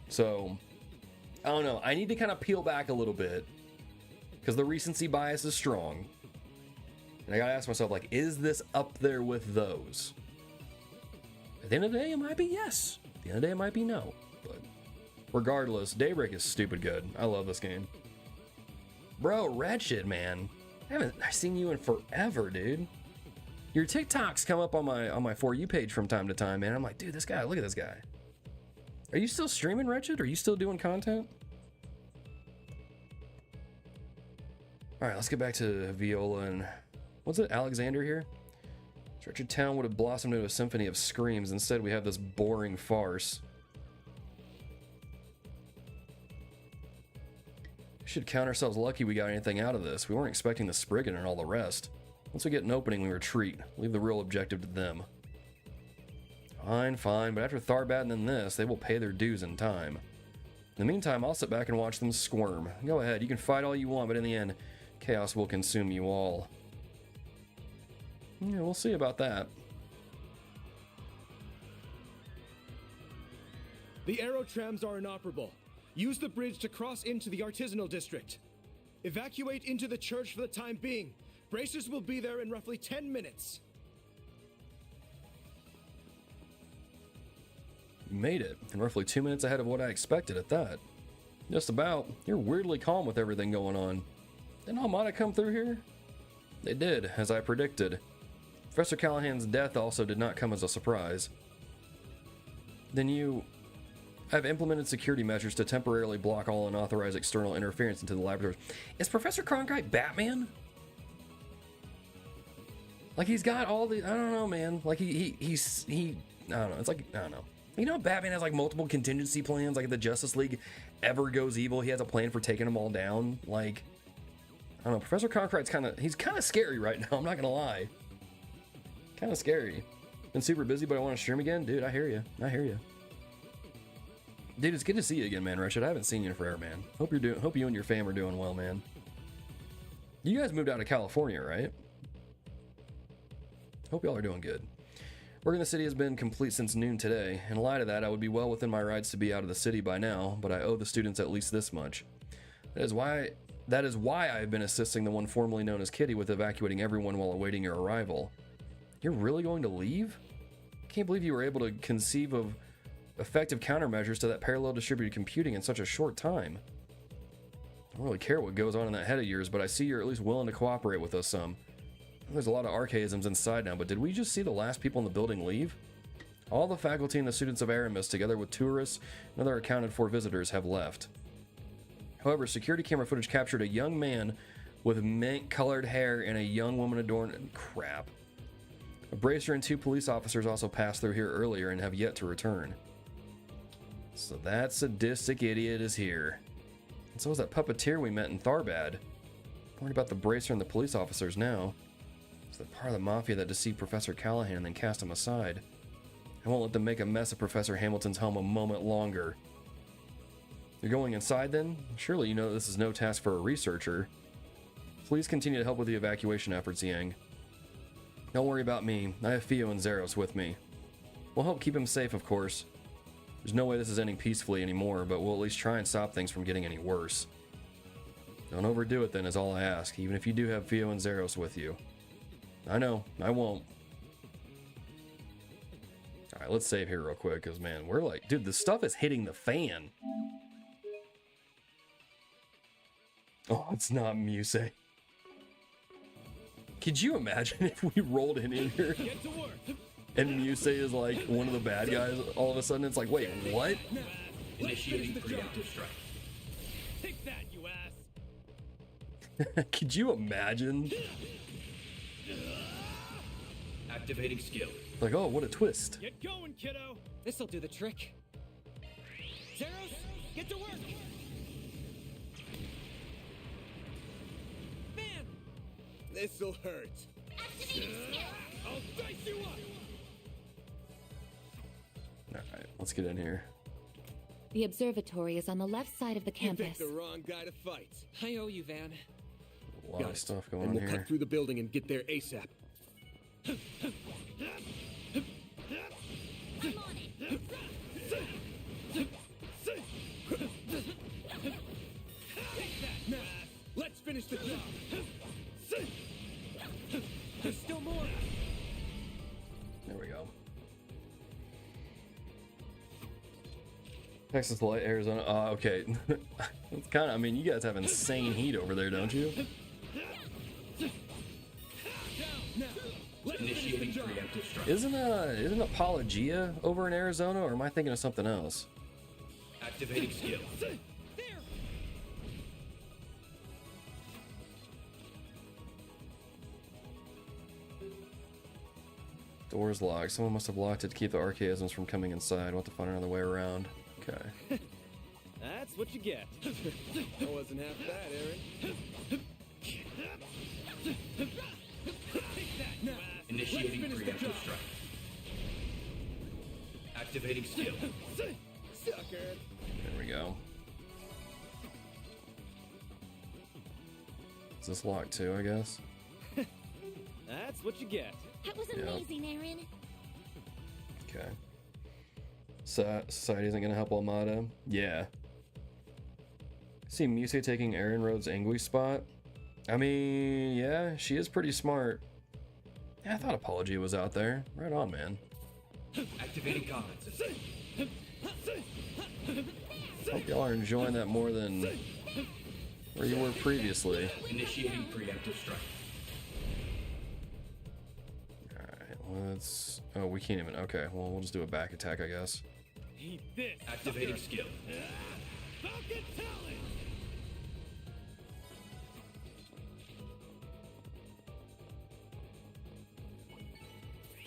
So, I don't know. I need to kind of peel back a little bit because the recency bias is strong. And I gotta ask myself, like, is this up there with those? At the end of the day, it might be yes. At the end of the day, it might be no. But regardless, Daybreak is stupid good. I love this game. Bro, Wretched, man. I've seen you in forever, dude. Your TikToks come up on my For You page from time to time, man. I'm like, dude, this guy, look at this guy. Are you still streaming, Wretched? Are you still doing content? All right, let's get back to Viola and, what's it, Alexander here? Wretched Town would have blossomed into a symphony of screams. Instead, we have this boring farce. We should count ourselves lucky we got anything out of this. We weren't expecting the Spriggan and all the rest. Once we get an opening, we retreat. Leave the real objective to them. Fine, but after Tharbad and then this, they will pay their dues in time. In the meantime, I'll sit back and watch them squirm. Go ahead, you can fight all you want, but in the end, chaos will consume you all. Yeah, we'll see about that. The aerotrams are inoperable. Use the bridge to cross into the artisanal district. Evacuate into the church for the time being. Bracers will be there in roughly 10 minutes. You made it, and roughly 2 minutes ahead of what I expected at that. Just about. You're weirdly calm with everything going on. Didn't Almata come through here? They did, as I predicted. Professor Callaghan's death also did not come as a surprise. Then you... I've implemented security measures to temporarily block all unauthorized external interference into the laboratories. Is Professor Cronkite Batman? Like, he's got all the... I don't know, man. Like, he I don't know. It's like... I don't know. You know, Batman has, like, multiple contingency plans. Like, if the Justice League ever goes evil, he has a plan for taking them all down. Like... I don't know. Professor Cronkite's kind of... He's kind of scary right now. I'm not gonna lie. Kind of scary. Been super busy, but I want to stream again? Dude, I hear you. I hear you. Dude, it's good to see you again, man, Richard. I haven't seen you in forever, man. Hope you and your fam are doing well, man. You guys moved out of California, right? Hope y'all are doing good. Work in the city has been complete since noon today. In light of that, I would be well within my rights to be out of the city by now, but I owe the students at least this much. That is why I have been assisting the one formerly known as Kitty with evacuating everyone while awaiting your arrival. You're really going to leave? I can't believe you were able to conceive of effective countermeasures to that parallel distributed computing in such a short time. I don't really care what goes on in that head of yours, but I see you're at least willing to cooperate with us some. There's a lot of archaisms inside now, but did we just see the last people in the building leave? All the faculty and the students of Aramis, together with tourists and other accounted for visitors, have left. However, security camera footage captured a young man with mint-colored hair and a young woman adorned in crap. A bracer and 2 police officers also passed through here earlier and have yet to return. So that sadistic idiot is here. And so is that puppeteer we met in Tharbad. Worried about the bracer and the police officers now. It's the part of the mafia that deceived Professor Callaghan and then cast him aside. I won't let them make a mess of Professor Hamilton's home a moment longer. You're going inside then? Surely you know this is no task for a researcher. Please continue to help with the evacuation efforts, Yang. Don't worry about me. I have Theo and Zeros with me. We'll help keep him safe, of course. There's no way this is ending peacefully anymore, but we'll at least try and stop things from getting any worse. Don't overdo it then, is all I ask, even if you do have Theo and Zeros with you. I know, I won't. Alright, let's save here real quick, because man, we're like, dude, the stuff is hitting the fan. Oh, it's not Muse. Could you imagine if we rolled in here and Muse is like one of the bad guys? All of a sudden, it's like, wait, what? Initiating preemptive strike. Take that, you ass! Could you imagine? Activating skill. Like, oh, what a twist. Get going, kiddo! This'll do the trick. Zeros, get to work! Man! This'll hurt. I'll dice you up! Alright, let's get in here. The observatory is on the left side of the You campus. picked the wrong guy to fight. I owe you, Van. A lot of stuff going and on we'll here. cut through the building and get there ASAP. I'm on it. Let's finish the job. There's still more. There we go. Texas Light, Arizona. Okay. It's kind of, I mean, you guys have insane heat over there, don't you? Initiating preemptive strike. Isn't Apologia over in Arizona, or am I thinking of something else? Activating skill. Door's locked. Someone must have locked it to keep the archaisms from coming inside. We'll have to find another way around. Okay. That's what you get. That wasn't half bad, Aaron. Initiating preemptive strike. Activating skill. Sucker. There we go. Is this locked too, I guess? That's what you get. That was Yep. amazing, Aaron. Okay. Society isn't gonna help Almata? Yeah. See Muse taking Aaron Rhodes' Anguish spot? I mean, yeah, she is pretty smart. Yeah, I thought Apologia was out there. Right on, man. Activating combat system. Hope y'all are enjoying that more than where you were previously. Initiating preemptive strike. Alright, let's... Oh, we can't even... Okay, well, we'll just do a back attack, I guess. Eat this. Activating skill. Falcon talent.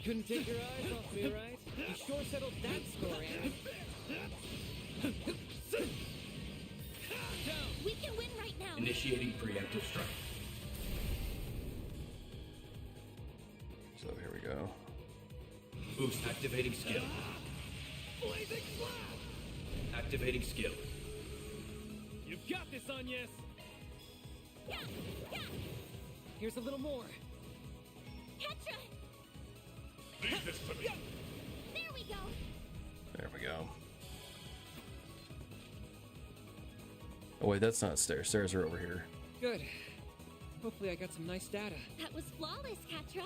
Couldn't take your eyes off me, right? You sure settled that score, Aaron. We can win right now. Initiating preemptive strike. So here we go. Boost. Activating skill. Blazing blast. Activating skill. You've got this, Agnes. Here's a little more. Quatre! Leave this to me. There we go. There we go. Oh wait, that's not stairs. Stairs are over here. Good. Hopefully I got some nice data. That was flawless, Quatre.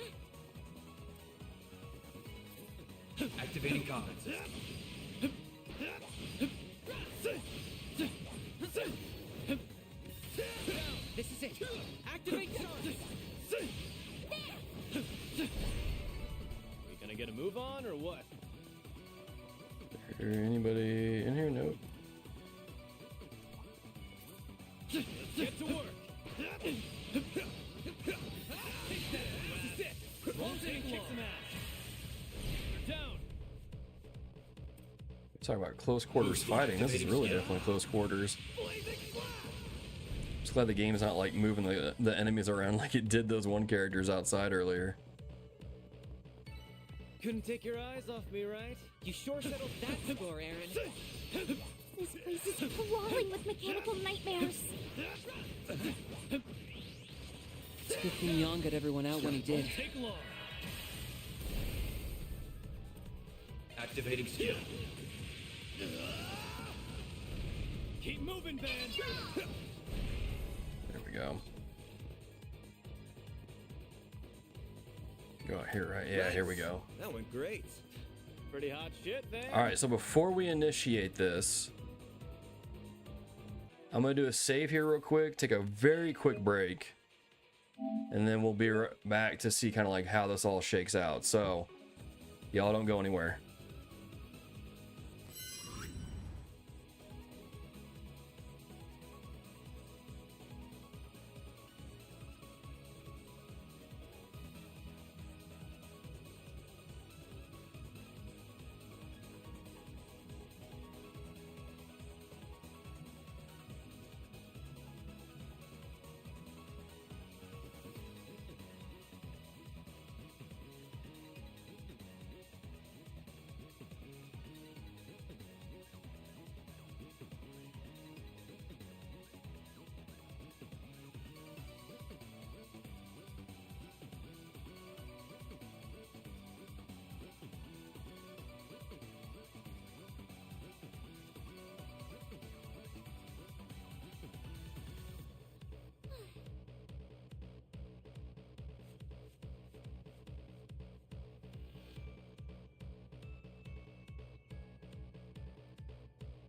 Activating combat system. This is it. Activate charge. We gonna get a move on or what? Is there anybody in here? Nope. Get to work. This is it. Won't take long. They're down. Talk about close quarters fighting. This is really definitely close quarters. Just glad the game's not like moving the enemies around like it did those one characters outside earlier. Couldn't take your eyes off me, right? You sure settled that score, Aaron. This place is crawling with mechanical nightmares. It's a good thing Young got everyone out when he did. Take long. Activating skill. Keep moving, Ben. There we go. Go out here, right? Yeah, here we go. That went great. Pretty hot shit, man. All right, so before we initiate this, I'm gonna do a save here real quick, take a very quick break, and then we'll be back to see kind of like how this all shakes out. So y'all don't go anywhere.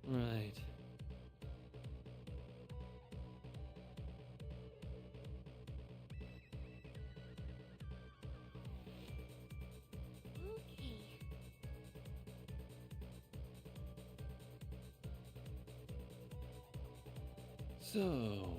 Right. Okay. So...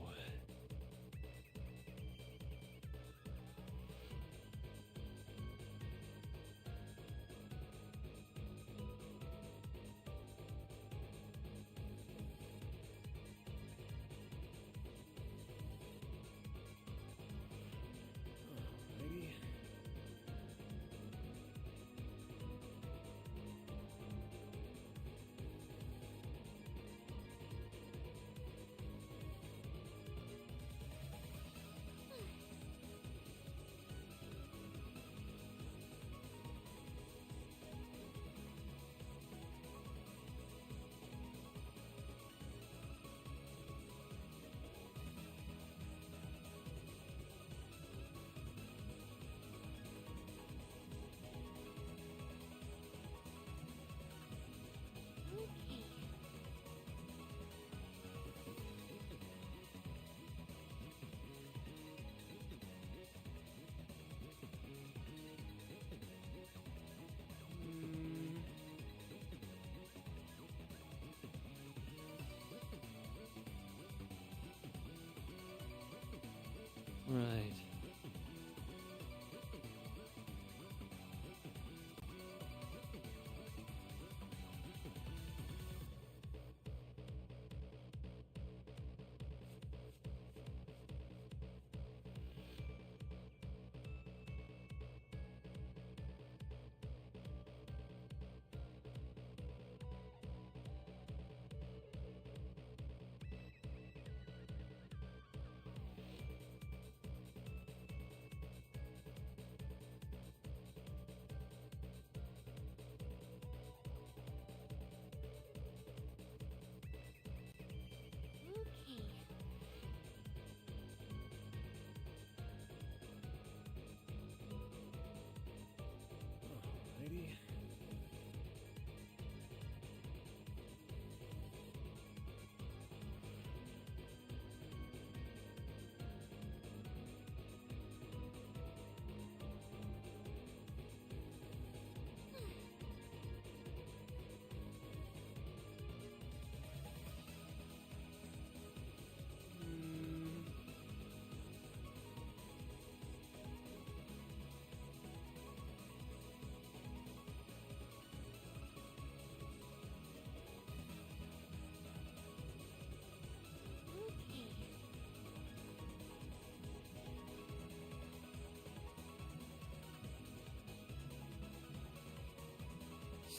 Right.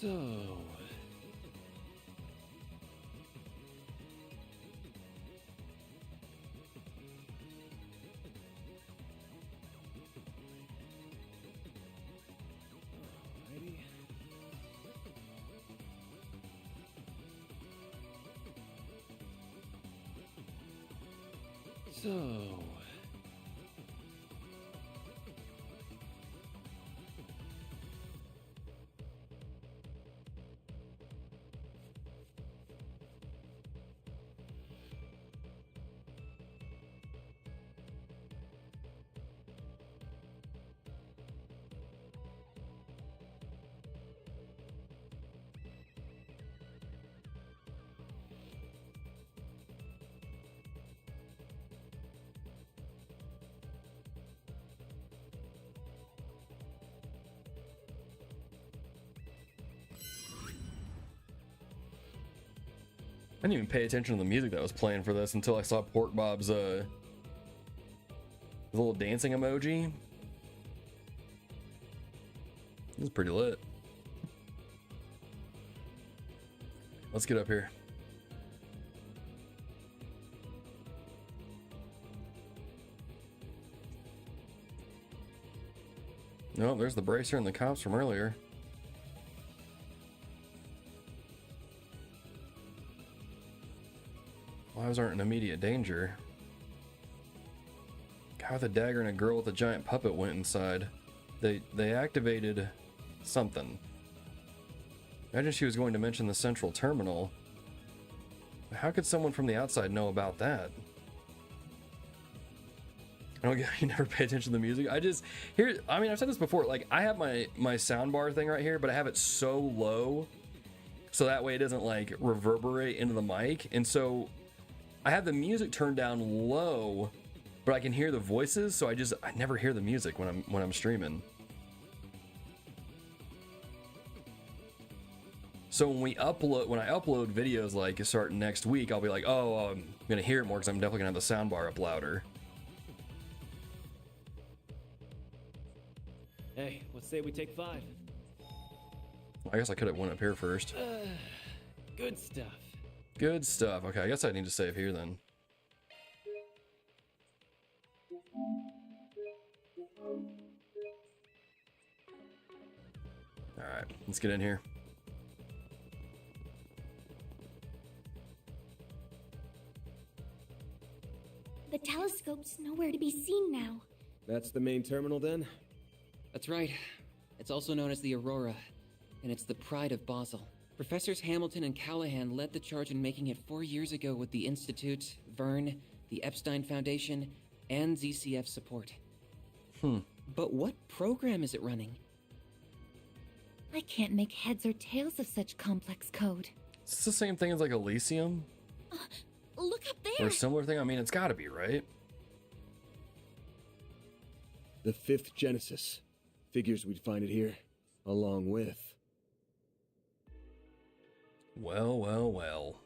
So... Alrighty. So... I didn't even pay attention to the music that was playing for this until I saw Pork Bob's little dancing emoji. It was pretty lit. Let's get up here. No, there's the bracer and the cops from earlier. Lives aren't in immediate danger. Guy with a dagger and a girl with a giant puppet went inside. They activated something. Imagine she was going to mention the central terminal. How could someone from the outside know about that? I don't get, you never pay attention to the music. I mean, I've said this before, like I have my soundbar thing right here, but I have it so low so that way it doesn't like reverberate into the mic. And so I have the music turned down low, but I can hear the voices, so I never hear the music when I'm streaming. So when I upload videos like starting next week, I'll be like, oh, I'm gonna hear it more because I'm definitely gonna have the soundbar up louder. Hey, let's say we take 5. I guess I could have went up here first. Good stuff. Good stuff. Okay, I guess I need to save here then. Alright, let's get in here. The telescope's nowhere to be seen now. That's the main terminal then? That's right. It's also known as the Aurora, and it's the pride of Basel. Professors Hamilton and Callaghan led the charge in making it 4 years ago with the Institute, Verne, the Epstein Foundation, and ZCF support. But what program is it running? I can't make heads or tails of such complex code. Is this the same thing as like Elysium? Look up there! Or a similar thing? I mean, it's gotta be, right? The 5th Genesis. Figures we'd find it here, along with... Well, well, well.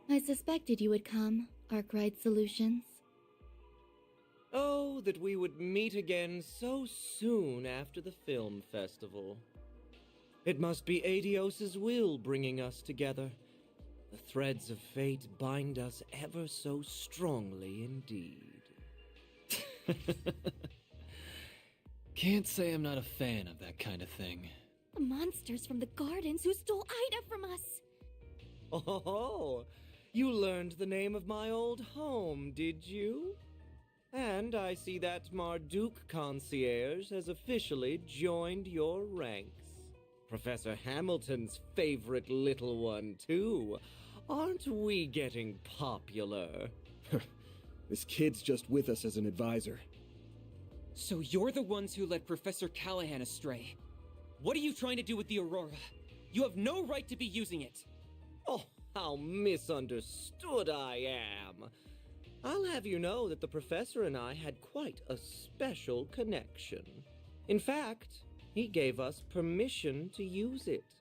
I suspected you would come, Arkride Solutions. Oh, that we would meet again so soon after the film festival. It must be Adios's will bringing us together. The threads of fate bind us ever so strongly indeed. Can't say I'm not a fan of that kind of thing. The monsters from the gardens who stole Ida from us. Oh, you learned the name of my old home, did you? And I see that Marduk concierge has officially joined your ranks. Professor Hamilton's favorite little one, too. Aren't we getting popular? This kid's just with us as an advisor. So you're the ones who led Professor Callaghan astray. What are you trying to do with the Aurora? You have no right to be using it. Oh, how misunderstood I am. I'll have you know that the professor and I had quite a special connection. In fact, he gave us permission to use it.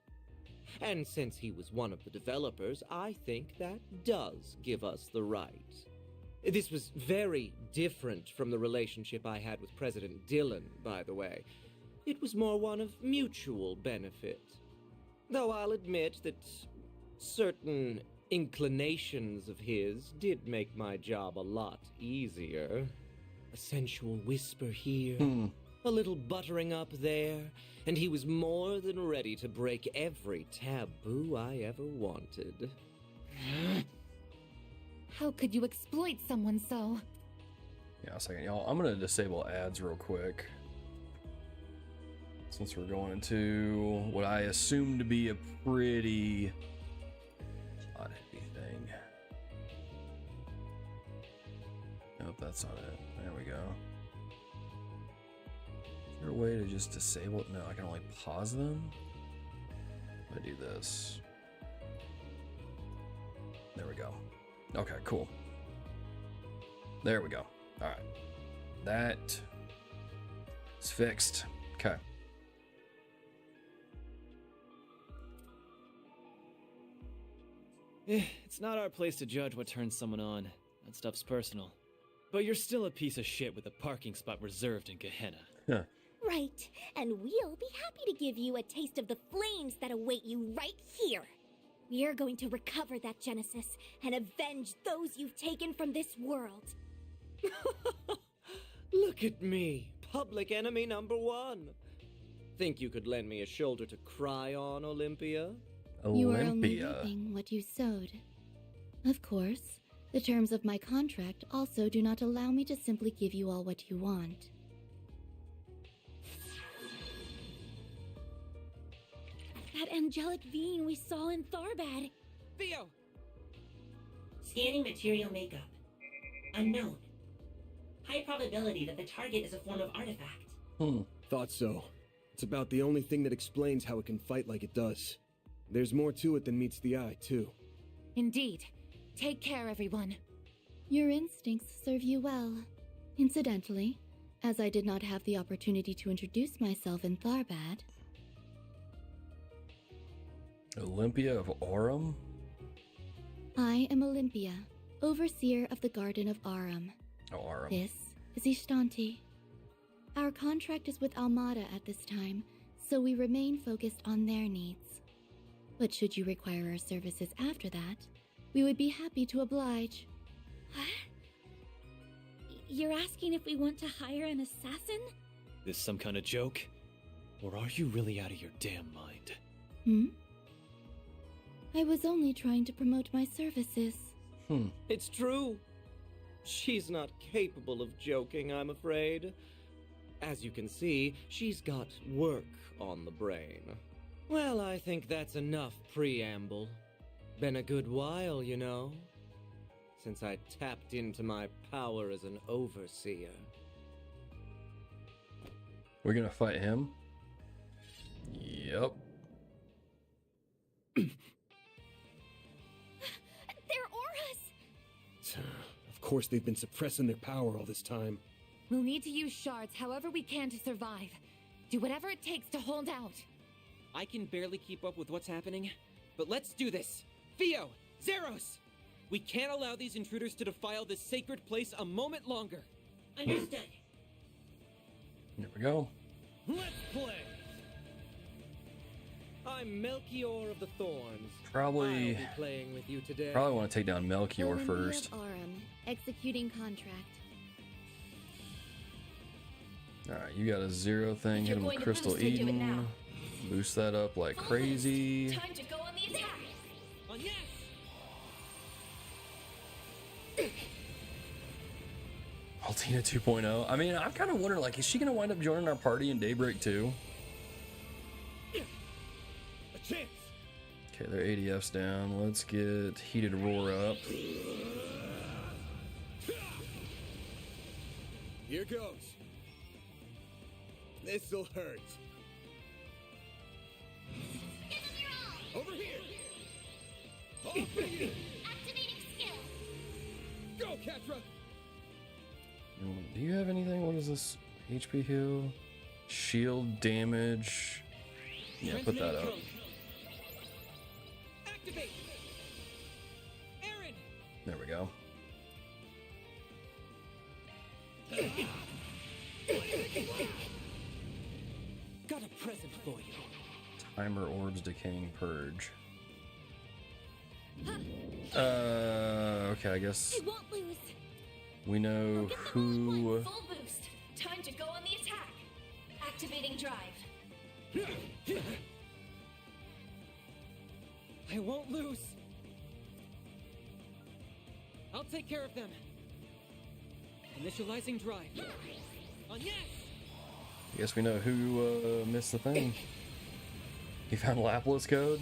And since he was one of the developers, I think that does give us the right. This was very different from the relationship I had with President Dillon, by the way. It was more one of mutual benefit. Though I'll admit that certain inclinations of his did make my job a lot easier. A sensual whisper here, a little buttering up there, and he was more than ready to break every taboo I ever wanted. How could you exploit someone so? Yeah, a second, y'all. I'm gonna disable ads real quick. Since we're going into what I assume to be a pretty odd-heavy thing. Nope, that's not it. There we go. Is there a way to just disable it? No, I can only pause them. I'm gonna do this. There we go. Okay, cool. There we go. All right. That is fixed. Okay. It's not our place to judge what turns someone on. That stuff's personal. But you're still a piece of shit with a parking spot reserved in Gehenna. Huh. Right, and we'll be happy to give you a taste of the flames that await you right here. We are going to recover that Genesis and avenge those you've taken from this world. Look at me, public enemy number one. Think you could lend me a shoulder to cry on, Olympia? You are only reaping what you sowed. Of course, the terms of my contract also do not allow me to simply give you all what you want. That angelic being we saw in Tharbad. Theo! Scanning material makeup. Unknown. High probability that the target is a form of artifact. Thought so. It's about the only thing that explains how it can fight like it does. There's more to it than meets the eye, too. Indeed. Take care, everyone. Your instincts serve you well. Incidentally, as I did not have the opportunity to introduce myself in Tharbad. Olympia of Aurum? I am Olympia, overseer of the Garden of Aurum. Oh, Aurum. This is Ishtanti. Our contract is with Almata at this time, so we remain focused on their needs. But should you require our services after that, we would be happy to oblige. What? You're asking if we want to hire an assassin? This some kind of joke? Or are you really out of your damn mind? I was only trying to promote my services. It's true. She's not capable of joking, I'm afraid. As you can see, she's got work on the brain. Well, I think that's enough preamble. Been a good while, you know, since I tapped into my power as an overseer. We're gonna fight him? Yep. They're auras! Of course they've been suppressing their power all this time. We'll need to use shards however we can to survive. Do whatever it takes to hold out. I can barely keep up with what's happening, but let's do this. Theo! Zeros! We can't allow these intruders to defile this sacred place a moment longer. Understood. There we go. Let's play! I'm Melchior of the Thorns. Probably I'll be playing with you today. Probably want to take down Melchior Olympia first. of Arum, executing contract. Alright, you got a 0 thing. Hit him with Crystal boost, do it now. Eden. Boost that up like crazy. Time to go on the attack. On yes! Altina 2.0. I mean, I'm kind of wondering, like, is she going to wind up joining our party in Daybreak too? A chance. Okay, their ADF's down. Let's get Heated Roar up. Here goes. This'll hurt. Over here. Activating skill. Go, Quatre. Do you have anything? What is this? HP heal? Shield damage? Yeah, put that up. Activate! Aaron! There we go. Got a present for you. Timer Orbs Decaying Purge. Okay, I guess I won't lose. we know who. Full boost. Time to go on the attack. Activating drive. I won't lose. I'll take care of them. Initializing drive. On yes! I guess we know who missed the thing. He found Laplace code.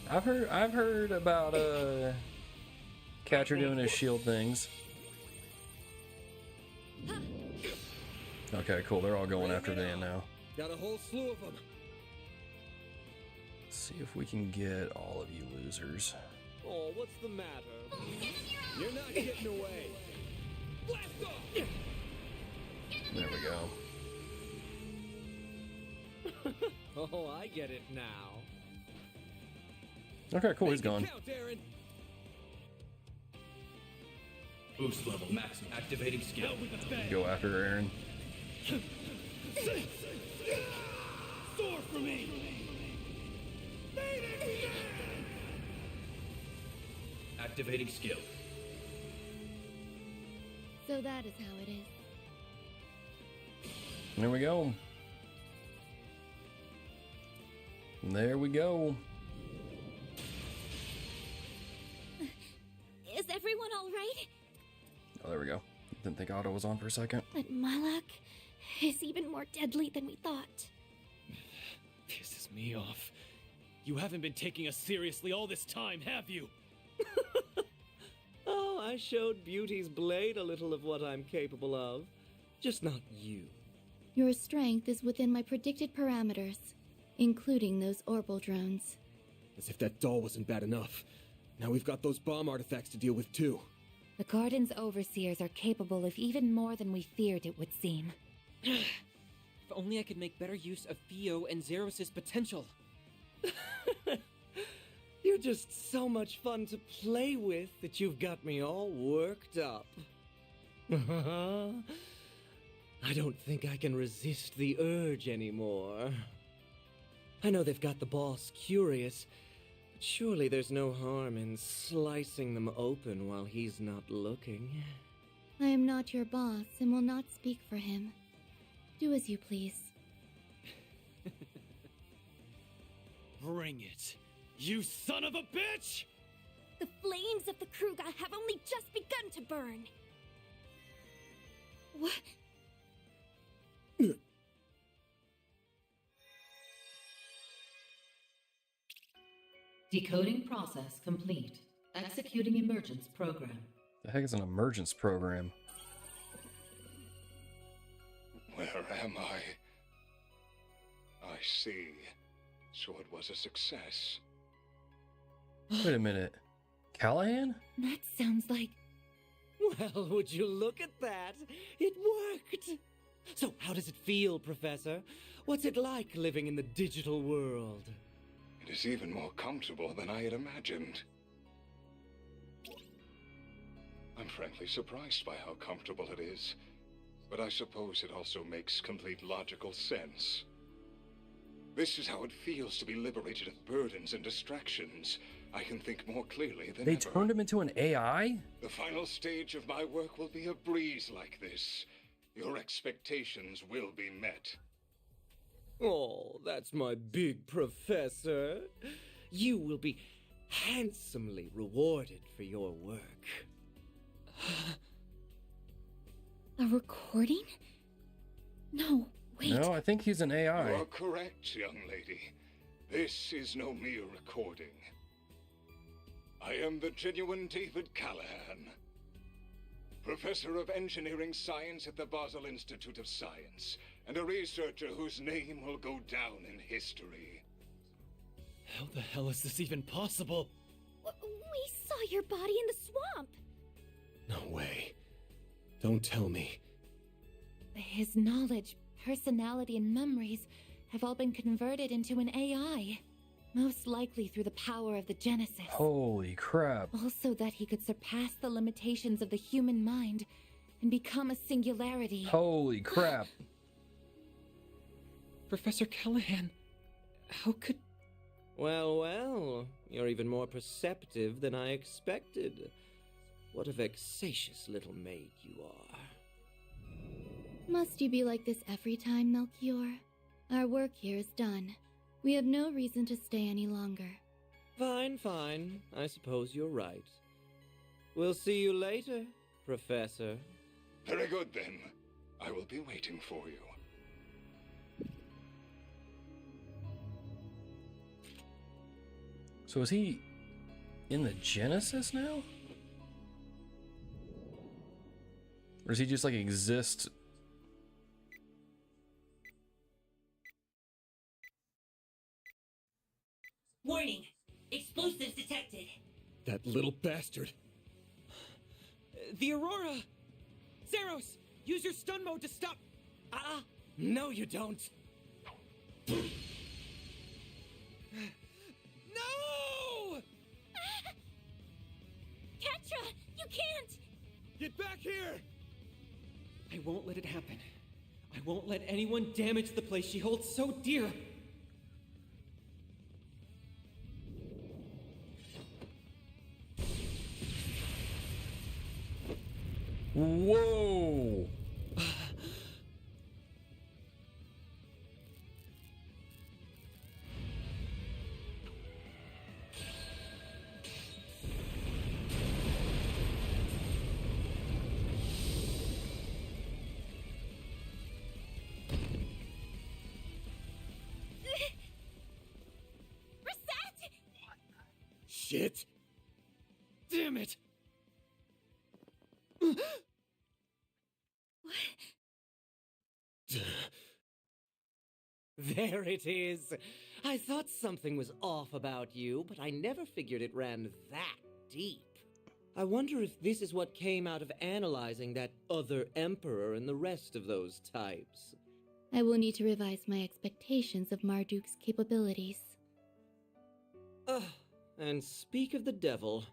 I've heard about Catcher doing his shield things. Okay, cool. They're all going after Dan now. Got a whole slew of them. Let's see if we can get all of you losers. Oh, what's the matter? You're not getting away. Blast off! There we go. Oh, I get it now. Okay, cool. He's gone. Count, Aaron. Boost level max. Activating skill. Go after Aaron. Soar for me. Activating skill. So that is how it is. There we go. There we go. Is everyone all right? Oh, there we go. Didn't think Otto was on for a second. But Malak is even more deadly than we thought. Pisses me off. You haven't been taking us seriously all this time, have you? Oh, I showed Beauty's blade a little of what I'm capable of. Just not you. Your strength is within my predicted parameters, including those orbital drones. As if that doll wasn't bad enough. Now we've got those bomb artifacts to deal with too. The Garden's overseers are capable of even more than we feared it would seem. If only I could make better use of Theo and Zeros' potential. You're just so much fun to play with that you've got me all worked up. I don't think I can resist the urge anymore. I know they've got the boss curious, but surely there's no harm in slicing them open while he's not looking. I am not your boss and will not speak for him. Do as you please. Bring it, you son of a bitch! The flames of the Kruga have only just begun to burn. What? Decoding process complete. Executing emergence program. The heck is an emergence program? Where am I? I see. So it was a success. Wait a minute. Callaghan? That sounds like... Well, would you look at that? It worked! So, how does it feel, Professor? What's it like living in the digital world? It is even more comfortable than I had imagined. I'm frankly surprised by how comfortable it is, but I suppose it also makes complete logical sense. This is how it feels to be liberated of burdens and distractions. I can think more clearly than They ever. turned him into an AI? The final stage of my work will be a breeze like this. Your expectations will be met. Oh, that's my big professor. You will be handsomely rewarded for your work. A recording? No, wait. No, I think he's an AI. You are correct, young lady. This is no mere recording. I am the genuine David Callaghan, Professor of Engineering Science at the Basel Institute of Science, and a researcher whose name will go down in history. How the hell is this even possible? We saw your body in the swamp! No way. Don't tell me. His knowledge, personality, and memories have all been converted into an AI. Most likely through the power of the Genesis. Holy crap. Also that he could surpass the limitations of the human mind and become a singularity. Holy crap. Professor Callaghan, how could... Well, well, you're even more perceptive than I expected. What a vexatious little maid you are. Must you be like this every time, Melchior? Our work here is done. We have no reason to stay any longer. Fine, fine. I suppose you're right. We'll see you later, Professor. Very good, then. I will be waiting for you. So is he in the Genesis now? Or does he just like exist? Warning! Explosives detected. That little bastard. The Aurora! Zeros! Use your stun mode to stop... No, you don't. No! Quatre! You can't! Get back here! I won't let it happen. I won't let anyone damage the place she holds so dear. Whoa! Shit! Damn it! There it is. I thought something was off about you, but I never figured it ran that deep. I wonder if this is what came out of analyzing that other emperor and the rest of those types. I will need to revise my expectations of Marduk's capabilities. And speak of the devil,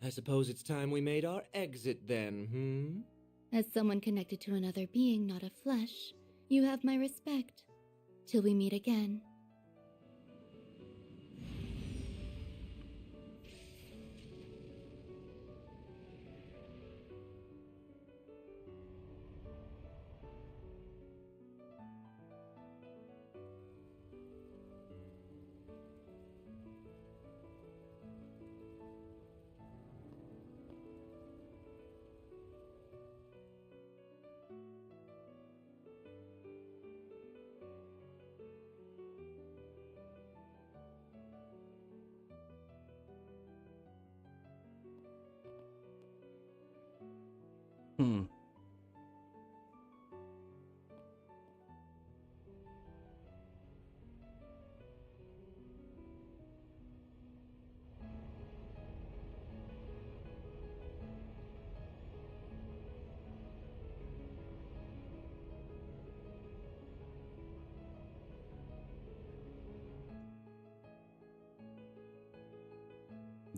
I suppose it's time we made our exit then, As someone connected to another being, not of flesh, you have my respect. Till we meet again.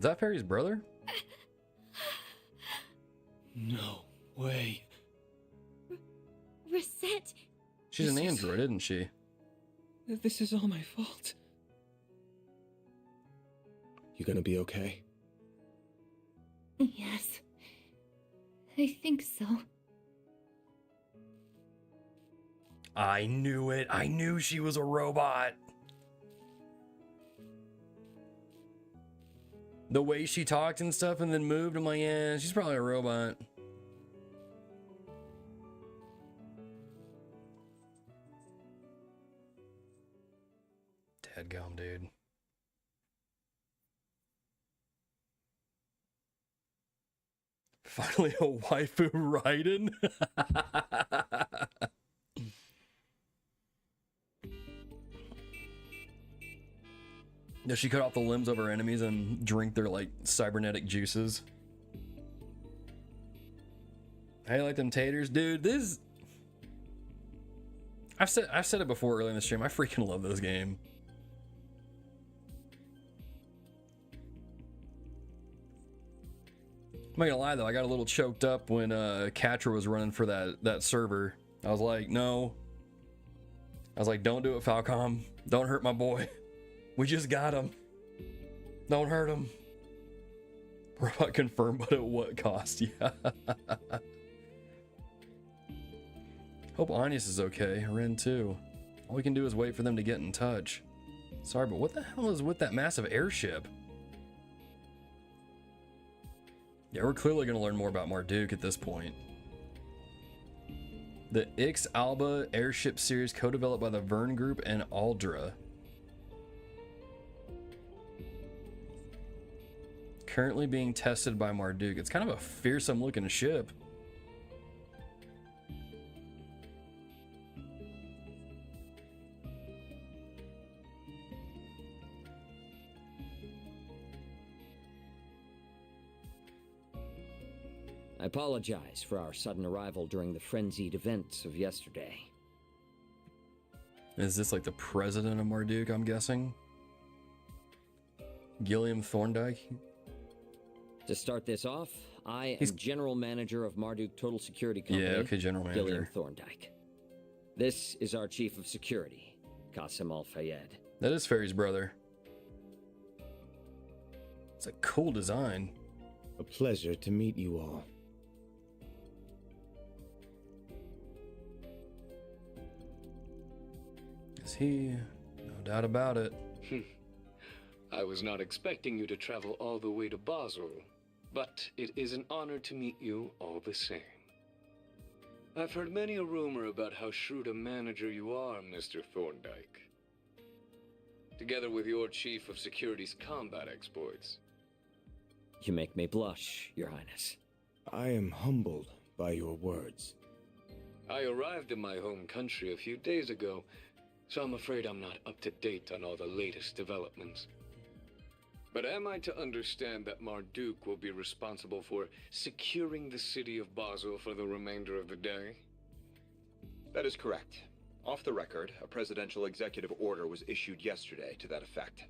Is that Perry's brother? No way. Reset. She's an android, isn't she? This is all my fault. You gonna be okay? Yes. I think so. I knew it. I knew she was a robot. The way she talked and stuff and then moved, I'm like, yeah, she's probably a robot. Dadgum, dude. Finally a waifu Raiden. Does she cut off the limbs of her enemies and drink their like cybernetic juices? How you like them taters, dude? This I've said it before earlier in the stream. I freaking love this game. I'm not gonna lie though, I got a little choked up when Quatre was running for that server. I was like, no. I was like, don't do it, Falcom. Don't hurt my boy. We just got him. Don't hurt him. Robot confirmed, but at what cost? Yeah. Hope Agnes is okay. Ren too. All we can do is wait for them to get in touch. Sorry, but what the hell is with that massive airship? Yeah, we're clearly going to learn more about Marduk at this point. The Ix Alba airship series co-developed by the Verne Group and Aldra. Currently being tested by Marduk. It's kind of a fearsome looking ship. I apologize for our sudden arrival during the frenzied events of yesterday. Is this like the president of Marduk, I'm guessing? Gilliam Thorndike? To start this off, I am General Manager of Marduk Total Security Company. Yeah, okay, General Manager. Gilliam Thorndike. This is our Chief of Security, Qasim Al-Fayed. That is Ferry's brother. It's a cool design. A pleasure to meet you all. Is he? No doubt about it. I was not expecting you to travel all the way to Basel, but it is an honor to meet you all the same. I've heard many a rumor about how shrewd a manager you are, Mr. Thorndike. Together with your Chief of Security's combat exploits. You make me blush, Your Highness. I am humbled by your words. I arrived in my home country a few days ago, so I'm afraid I'm not up to date on all the latest developments. But am I to understand that Marduk will be responsible for securing the city of Basel for the remainder of the day? That is correct. Off the record, a presidential executive order was issued yesterday to that effect.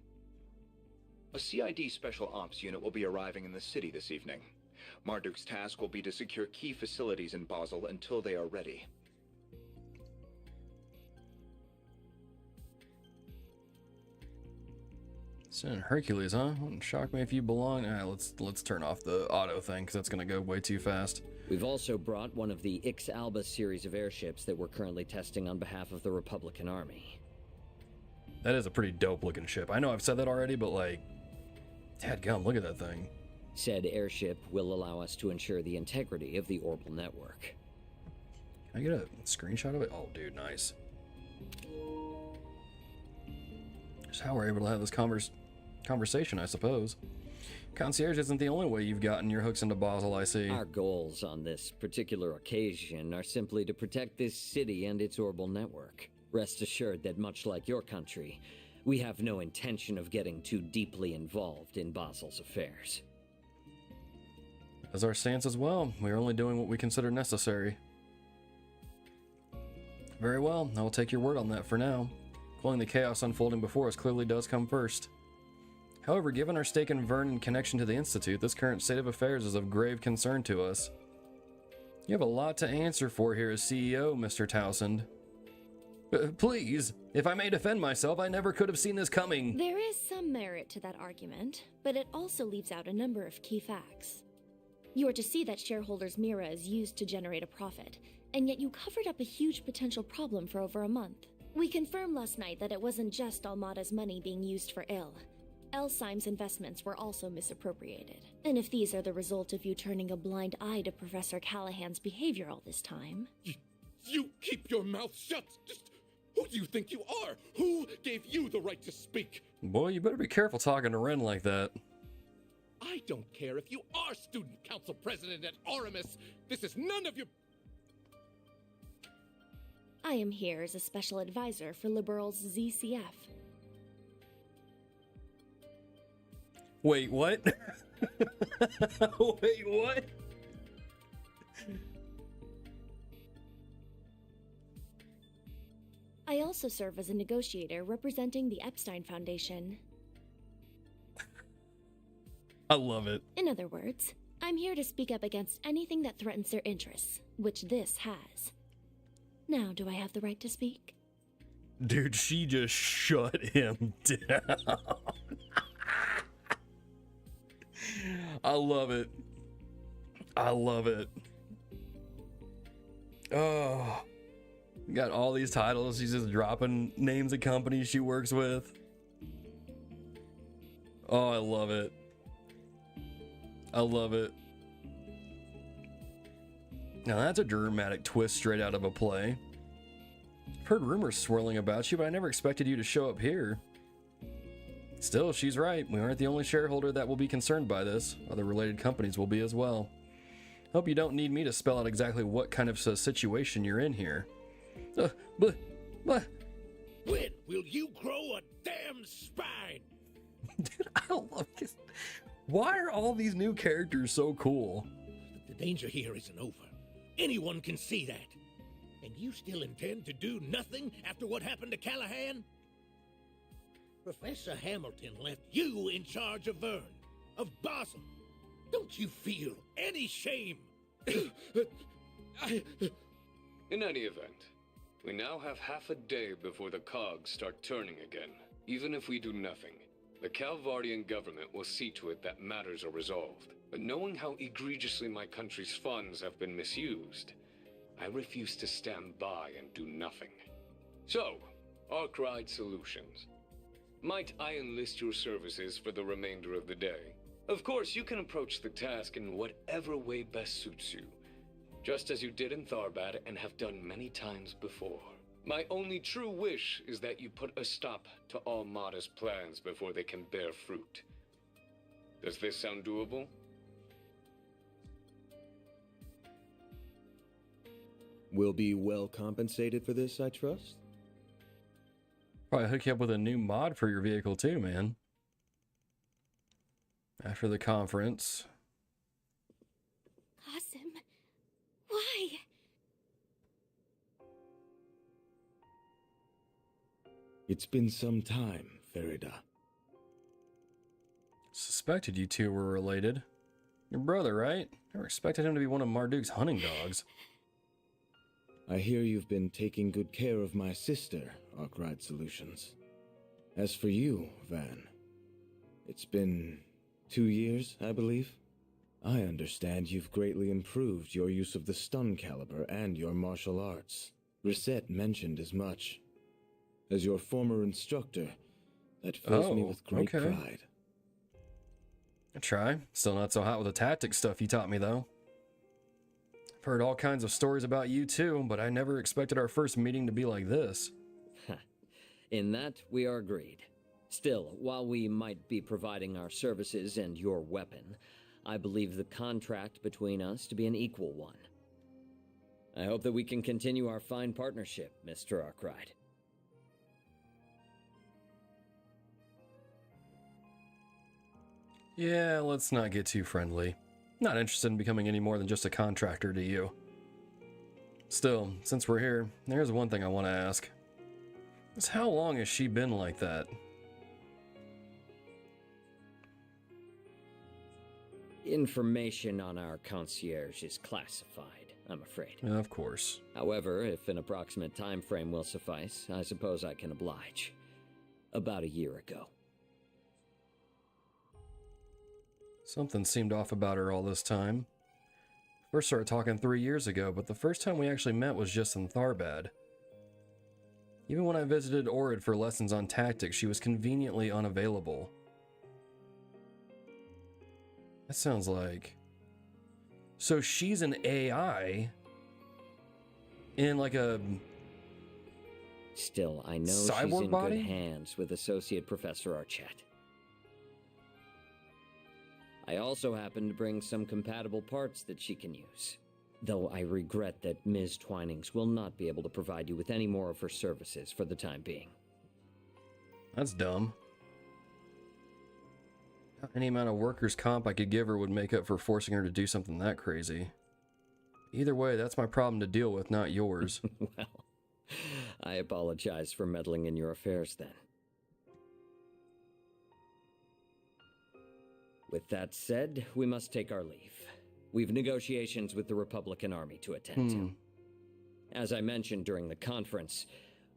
A CID Special Ops unit will be arriving in the city this evening. Marduk's task will be to secure key facilities in Basel until they are ready. Send Hercules, huh? Wouldn't shock me if you belong. Let's turn off the auto thing because that's gonna go way too fast. We've also brought one of the Ix Alba series of airships that we're currently testing on behalf of the Republican Army. That is a pretty dope looking ship. I know I've said that already, but like, dadgum, look at that thing. Said airship will allow us to ensure the integrity of the orbital network. Can I get a screenshot of it? Oh, dude, nice. Just how we're able to have this conversation, I suppose. Concierge isn't the only way you've gotten your hooks into Basel, I see. Our goals on this particular occasion are simply to protect this city and its orbital network. Rest assured that much like your country, we have no intention of getting too deeply involved in Basel's affairs. As our stance as well, we are only doing what we consider necessary. Very well, I will take your word on that for now. Calling the chaos unfolding before us clearly does come first. However, given our stake in Vern and connection to the Institute, this current state of affairs is of grave concern to us. You have a lot to answer for here as CEO, Mr. Townsend. Please, if I may defend myself, I never could have seen this coming. There is some merit to that argument, but it also leaves out a number of key facts. You are to see that shareholders' Mira is used to generate a profit, and yet you covered up a huge potential problem for over a month. We confirmed last night that it wasn't just Almata's money being used for ill. Elsheim's investments were also misappropriated. And if these are the result of you turning a blind eye to Professor Callaghan's behavior all this time... You keep your mouth shut! Just who do you think you are? Who gave you the right to speak? Boy, you better be careful talking to Ren like that. I don't care if you are student council president at Aramis. This is none of your... I am here as a special advisor for Liberal's ZCF. Wait, what? Wait, what? I also serve as a negotiator representing the Epstein Foundation. I love it. In other words, I'm here to speak up against anything that threatens their interests, which this has. Now, do I have the right to speak? Dude, she just shut him down. I love it. I love it. Oh. Got all these titles. She's just dropping names of companies she works with. Oh, I love it. I love it. Now that's a dramatic twist straight out of a play. I've heard rumors swirling about you, but I never expected you to show up here. Still, she's right. We aren't the only shareholder that will be concerned by this. Other related companies will be as well. Hope you don't need me to spell out exactly what kind of situation you're in here. When will you grow a damn spine? Dude, I love this. Why are all these new characters so cool? The danger here isn't over. Anyone can see that. And you still intend to do nothing after what happened to Callaghan? Professor Hamilton left you in charge of Vern, of Basel. Don't you feel any shame? In any event, we now have half a day before the cogs start turning again. Even if we do nothing, the Calvardian government will see to it that matters are resolved. But knowing how egregiously my country's funds have been misused, I refuse to stand by and do nothing. So, Arkride Solutions. Might I enlist your services for the remainder of the day? Of course, you can approach the task in whatever way best suits you, just as you did in Tharbad and have done many times before. My only true wish is that you put a stop to Almata's plans before they can bear fruit. Does this sound doable? We'll be well compensated for this, I trust? Probably hook you up with a new mod for your vehicle too, man. After the conference. Qasim, why? It's been some time, Farida. Suspected you two were related. Your brother, right? Never expected him to be one of Marduk's hunting dogs. I hear you've been taking good care of my sister, Arkride Solutions. As for you, Van, it's been 2 years, I believe? I understand you've greatly improved your use of the stun caliber and your martial arts. Reset mentioned as much. As your former instructor, that fills me with great pride. I try. Still not so hot with the tactics stuff you taught me, though. I've heard all kinds of stories about you, too, but I never expected our first meeting to be like this. In that, we are agreed. Still, while we might be providing our services and your weapon, I believe the contract between us to be an equal one. I hope that we can continue our fine partnership, Mr. Arkride. Yeah, let's not get too friendly. Not interested in becoming any more than just a contractor to you. Still, since we're here, there's one thing I want to ask. Is how long has she been like that? Information on our concierge is classified, I'm afraid. Of course. However, if an approximate time frame will suffice, I suppose I can oblige. About a year ago. Something seemed off about her all this time. First started talking 3 years ago, but the first time we actually met was just in Tharbad. Even when I visited Orid for lessons on tactics, she was conveniently unavailable. That sounds like... So she's an AI in like a... Still, I know cyborg she's in body? good hands with Associate Professor Archette. I also happen to bring some compatible parts that she can use. Though I regret that Ms. Twinings will not be able to provide you with any more of her services for the time being. That's dumb. Any amount of workers' comp I could give her would make up for forcing her to do something that crazy. Either way, that's my problem to deal with, not yours. Well, I apologize for meddling in your affairs then. With that said, we must take our leave. We've negotiations with the Republican Army to attend to. As I mentioned during the conference,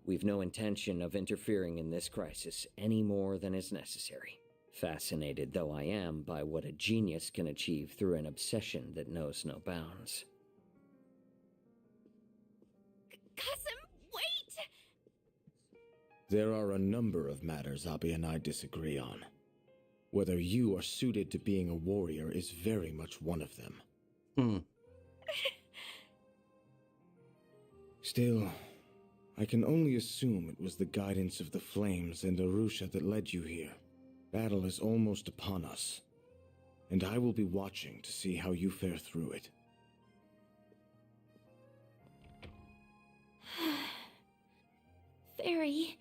we've no intention of interfering in this crisis any more than is necessary. Fascinated though I am by what a genius can achieve through an obsession that knows no bounds. Cousin, wait! There are a number of matters Abi and I disagree on. Whether you are suited to being a warrior is very much one of them. Still, I can only assume it was the guidance of the flames and Arusha that led you here. Battle is almost upon us, and I will be watching to see how you fare through it. Fairy.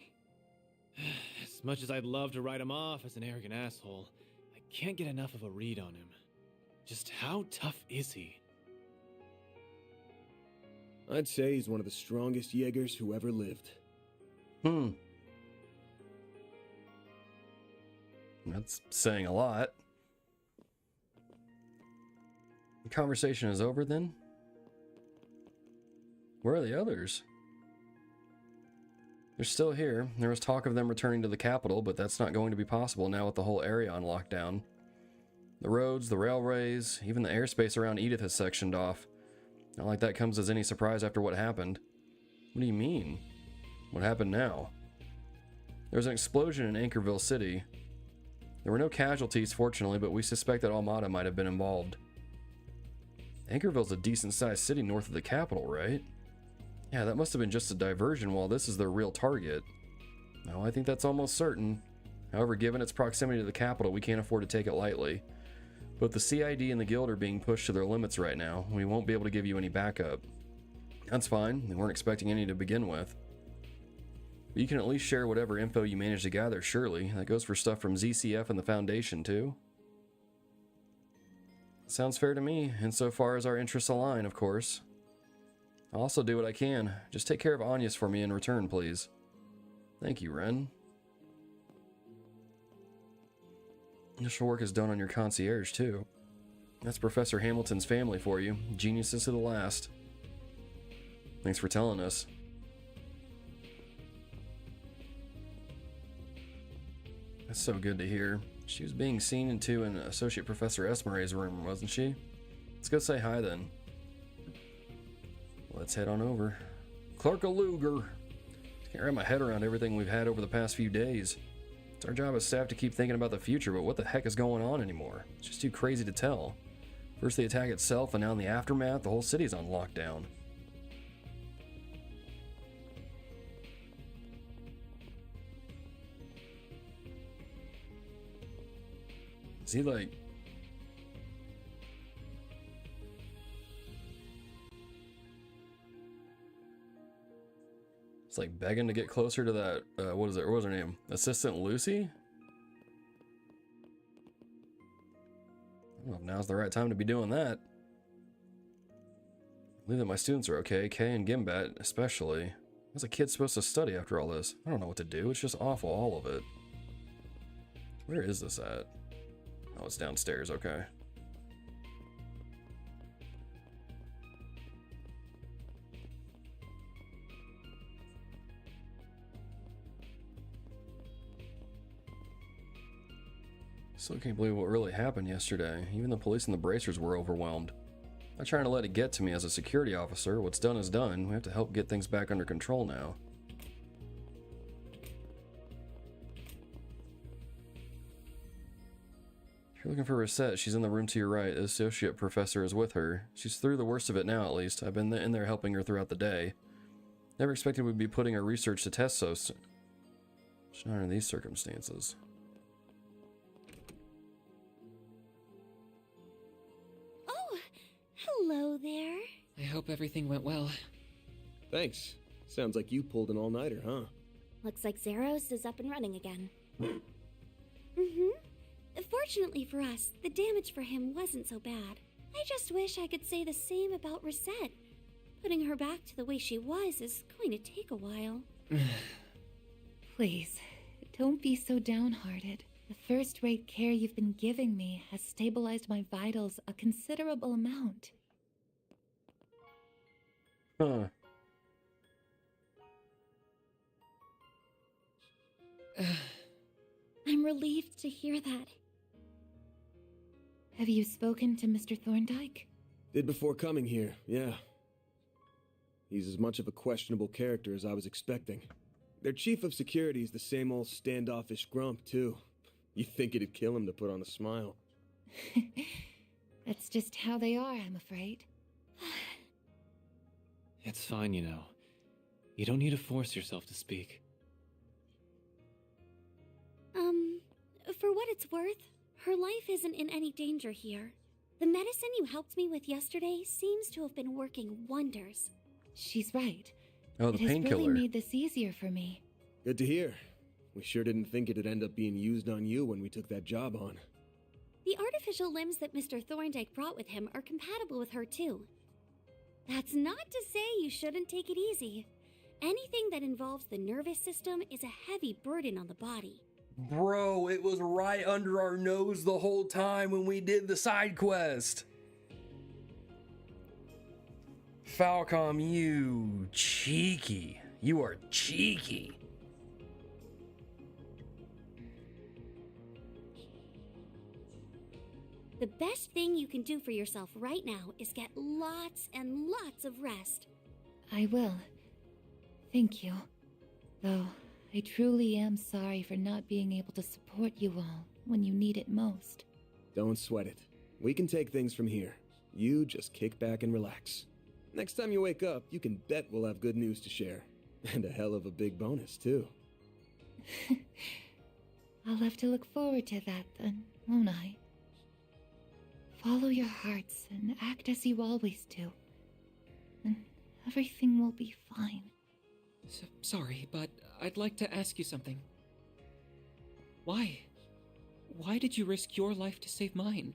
As much as I'd love to write him off as an arrogant asshole, I can't get enough of a read on him. Just how tough is he? I'd say he's one of the strongest Jaegers who ever lived. That's saying a lot. The conversation is over then? Where are the others? They're still here. There was talk of them returning to the capital, but that's not going to be possible now with the whole area on lockdown. The roads, the railways, even the airspace around Edith has sectioned off. Not like that comes as any surprise after what happened. What do you mean? What happened now? There was an explosion in Anchorville City. There were no casualties, fortunately, but we suspect that Almata might have been involved. Anchorville's a decent-sized city north of the capital, right? Yeah, that must have been just a diversion while this is their real target. No, I think that's almost certain. However, given its proximity to the capital, we can't afford to take it lightly. Both the CID and the Guild are being pushed to their limits right now. We won't be able to give you any backup. That's fine. We weren't expecting any to begin with. But you can at least share whatever info you manage to gather, surely. That goes for stuff from ZCF and the Foundation, too. Sounds fair to me, insofar as our interests align, of course. I'll also do what I can. Just take care of Agnes for me in return, please. Thank you, Ren. Initial work is done on your concierge, too. That's Professor Hamilton's family for you. Geniuses to the last. Thanks for telling us. That's so good to hear. She was being seen into in Associate Professor Esmeray's room, wasn't she? Let's go say hi then. Let's head on over. Clerk Luger. Can't wrap my head around everything we've had over the past few days. It's our job as staff to keep thinking about the future, but what the heck is going on anymore? It's just too crazy to tell. First the attack itself, and now in the aftermath, the whole city's on lockdown. Is he like... It's like begging to get closer to that, what was her name? Assistant Lucy? I don't know if now's the right time to be doing that. I believe that my students are okay, Kay and Gimbat especially. How's a kid supposed to study after all this? I don't know what to do, it's just awful, all of it. Where is this at? Oh, it's downstairs, okay. Still can't believe what really happened yesterday. Even the police and the bracers were overwhelmed. I'm not trying to let it get to me as a security officer. What's done is done. We have to help get things back under control now. If you're looking for Reset, she's in the room to your right. The associate professor is with her. She's through the worst of it now, at least. I've been in there helping her throughout the day. Never expected we'd be putting her research to test so soon. Not in these circumstances. Oh, hello there. I hope everything went well. Thanks. Sounds like you pulled an all-nighter, huh? Looks like Zeros is up and running again. Fortunately for us, the damage for him wasn't so bad. I just wish I could say the same about Reset. Putting her back to the way she was is going to take a while. Please, don't be so downhearted. The first-rate care you've been giving me has stabilized my vitals a considerable amount. Huh. I'm relieved to hear that. Have you spoken to Mr. Thorndyke? Did before coming here, yeah. He's as much of a questionable character as I was expecting. Their chief of security is the same old standoffish grump, too. You'd think it'd kill him to put on a smile. That's just how they are, I'm afraid. It's fine, you know. You don't need to force yourself to speak. For what it's worth, her life isn't in any danger here. The medicine you helped me with yesterday seems to have been working wonders. She's right. Oh, the painkiller. It has really made this easier for me. Good to hear. We sure didn't think it'd end up being used on you when we took that job on. The artificial limbs that Mr. Thorndyke brought with him are compatible with her, too. That's not to say you shouldn't take it easy. Anything that involves the nervous system is a heavy burden on the body. Bro, it was right under our nose the whole time when we did the side quest. Falcom, you cheeky. You are cheeky. The best thing you can do for yourself right now is get lots and lots of rest. I will. Thank you. Though, I truly am sorry for not being able to support you all when you need it most. Don't sweat it. We can take things from here. You just kick back and relax. Next time you wake up, you can bet we'll have good news to share. And a hell of a big bonus, too. I'll have to look forward to that then, won't I? Follow your hearts and act as you always do. And everything will be fine. Sorry, but I'd like to ask you something. Why? Why did you risk your life to save mine?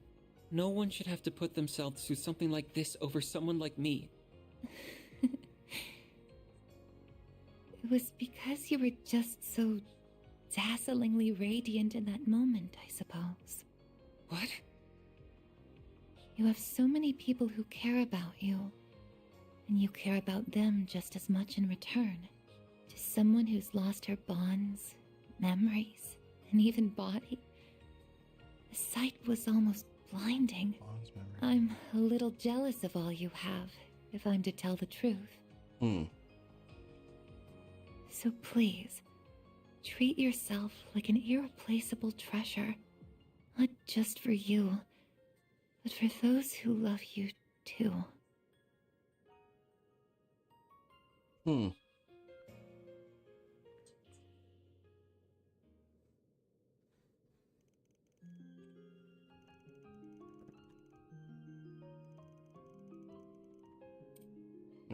No one should have to put themselves through something like this over someone like me. It was because you were just so dazzlingly radiant in that moment, I suppose. What? You have so many people who care about you, and you care about them just as much in return. To someone who's lost her bonds, memories, and even body, the sight was almost blinding. I'm a little jealous of all you have, if I'm to tell the truth. So please, treat yourself like an irreplaceable treasure. Not just for you, but for those who love you too.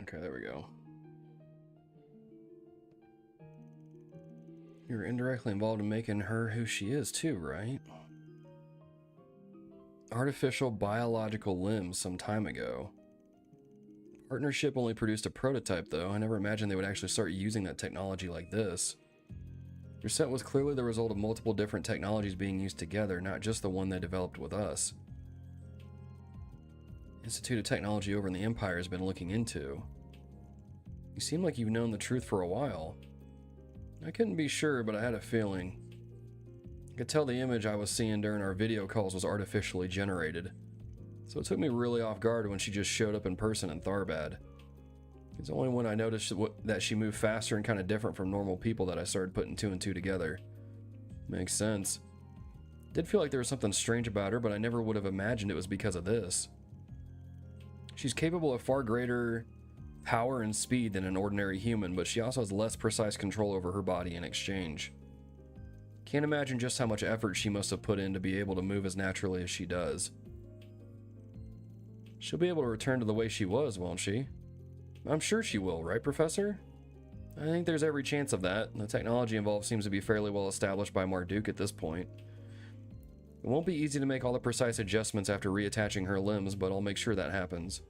Okay, there we go. You're indirectly involved in making her who she is too, right? Artificial biological limbs some time ago. Partnership only produced a prototype though. I never imagined they would actually start using that technology like this. Your set was clearly the result of multiple different technologies being used together, not just the one they developed with us. Institute of Technology over in the Empire has been looking into. You seem like you've known the truth for a while. I couldn't be sure, but I had a feeling. I could tell the image I was seeing during our video calls was artificially generated. So it took me really off guard when she just showed up in person in Tharbad. It's only when I noticed that she moved faster and kind of different from normal people that I started putting two and two together. Makes sense. Did feel like there was something strange about her, but I never would have imagined it was because of this. She's capable of far greater power and speed than an ordinary human, but she also has less precise control over her body in exchange. Can't imagine just how much effort she must have put in to be able to move as naturally as she does. She'll be able to return to the way she was, won't she? I'm sure she will, right, Professor? I think there's every chance of that. The technology involved seems to be fairly well established by Marduk at this point. It won't be easy to make all the precise adjustments after reattaching her limbs, but I'll make sure that happens.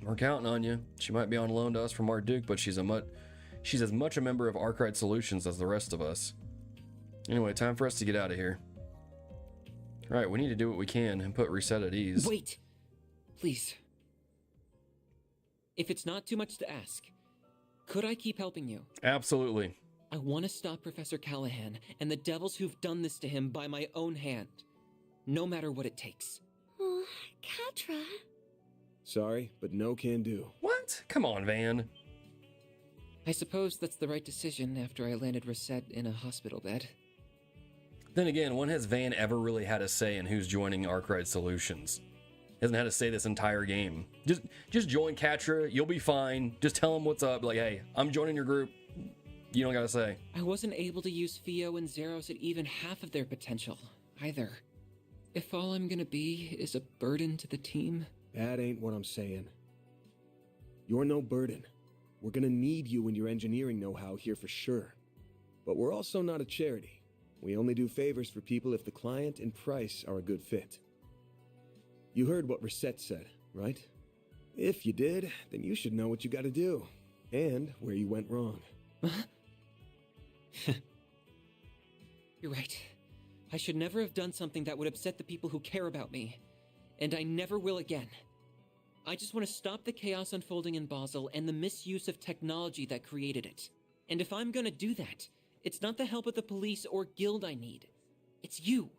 We're counting on you. She might be on loan to us from Marduk, but she's as much a member of Arkride Solutions as the rest of us. Anyway, time for us to get out of here. Right, we need to do what we can and put Reset at ease. Wait! Please. If it's not too much to ask, could I keep helping you? Absolutely. I want to stop Professor Callaghan and the devils who've done this to him by my own hand. No matter what it takes. Oh, Quatre. Sorry, but no can do. What? Come on, Van. I suppose that's the right decision after I landed Reset in a hospital bed. Then again, when has Van ever really had a say in who's joining Arkride Solutions? Hasn't had to say this entire game. Just join Quatre, you'll be fine. Just tell him what's up. Like, hey, I'm joining your group. You don't gotta say. I wasn't able to use Fio and Zeros at even half of their potential, either. If all I'm gonna be is a burden to the team... That ain't what I'm saying. You're no burden. We're gonna need you and your engineering know-how here for sure. But we're also not a charity. We only do favors for people if the client and price are a good fit. You heard what Reset said, right? If you did, then you should know what you gotta do. And where you went wrong. You're right. I should never have done something that would upset the people who care about me. And I never will again. I just want to stop the chaos unfolding in Basel and the misuse of technology that created it. And if I'm gonna do that, it's not the help of the police or guild I need. It's you.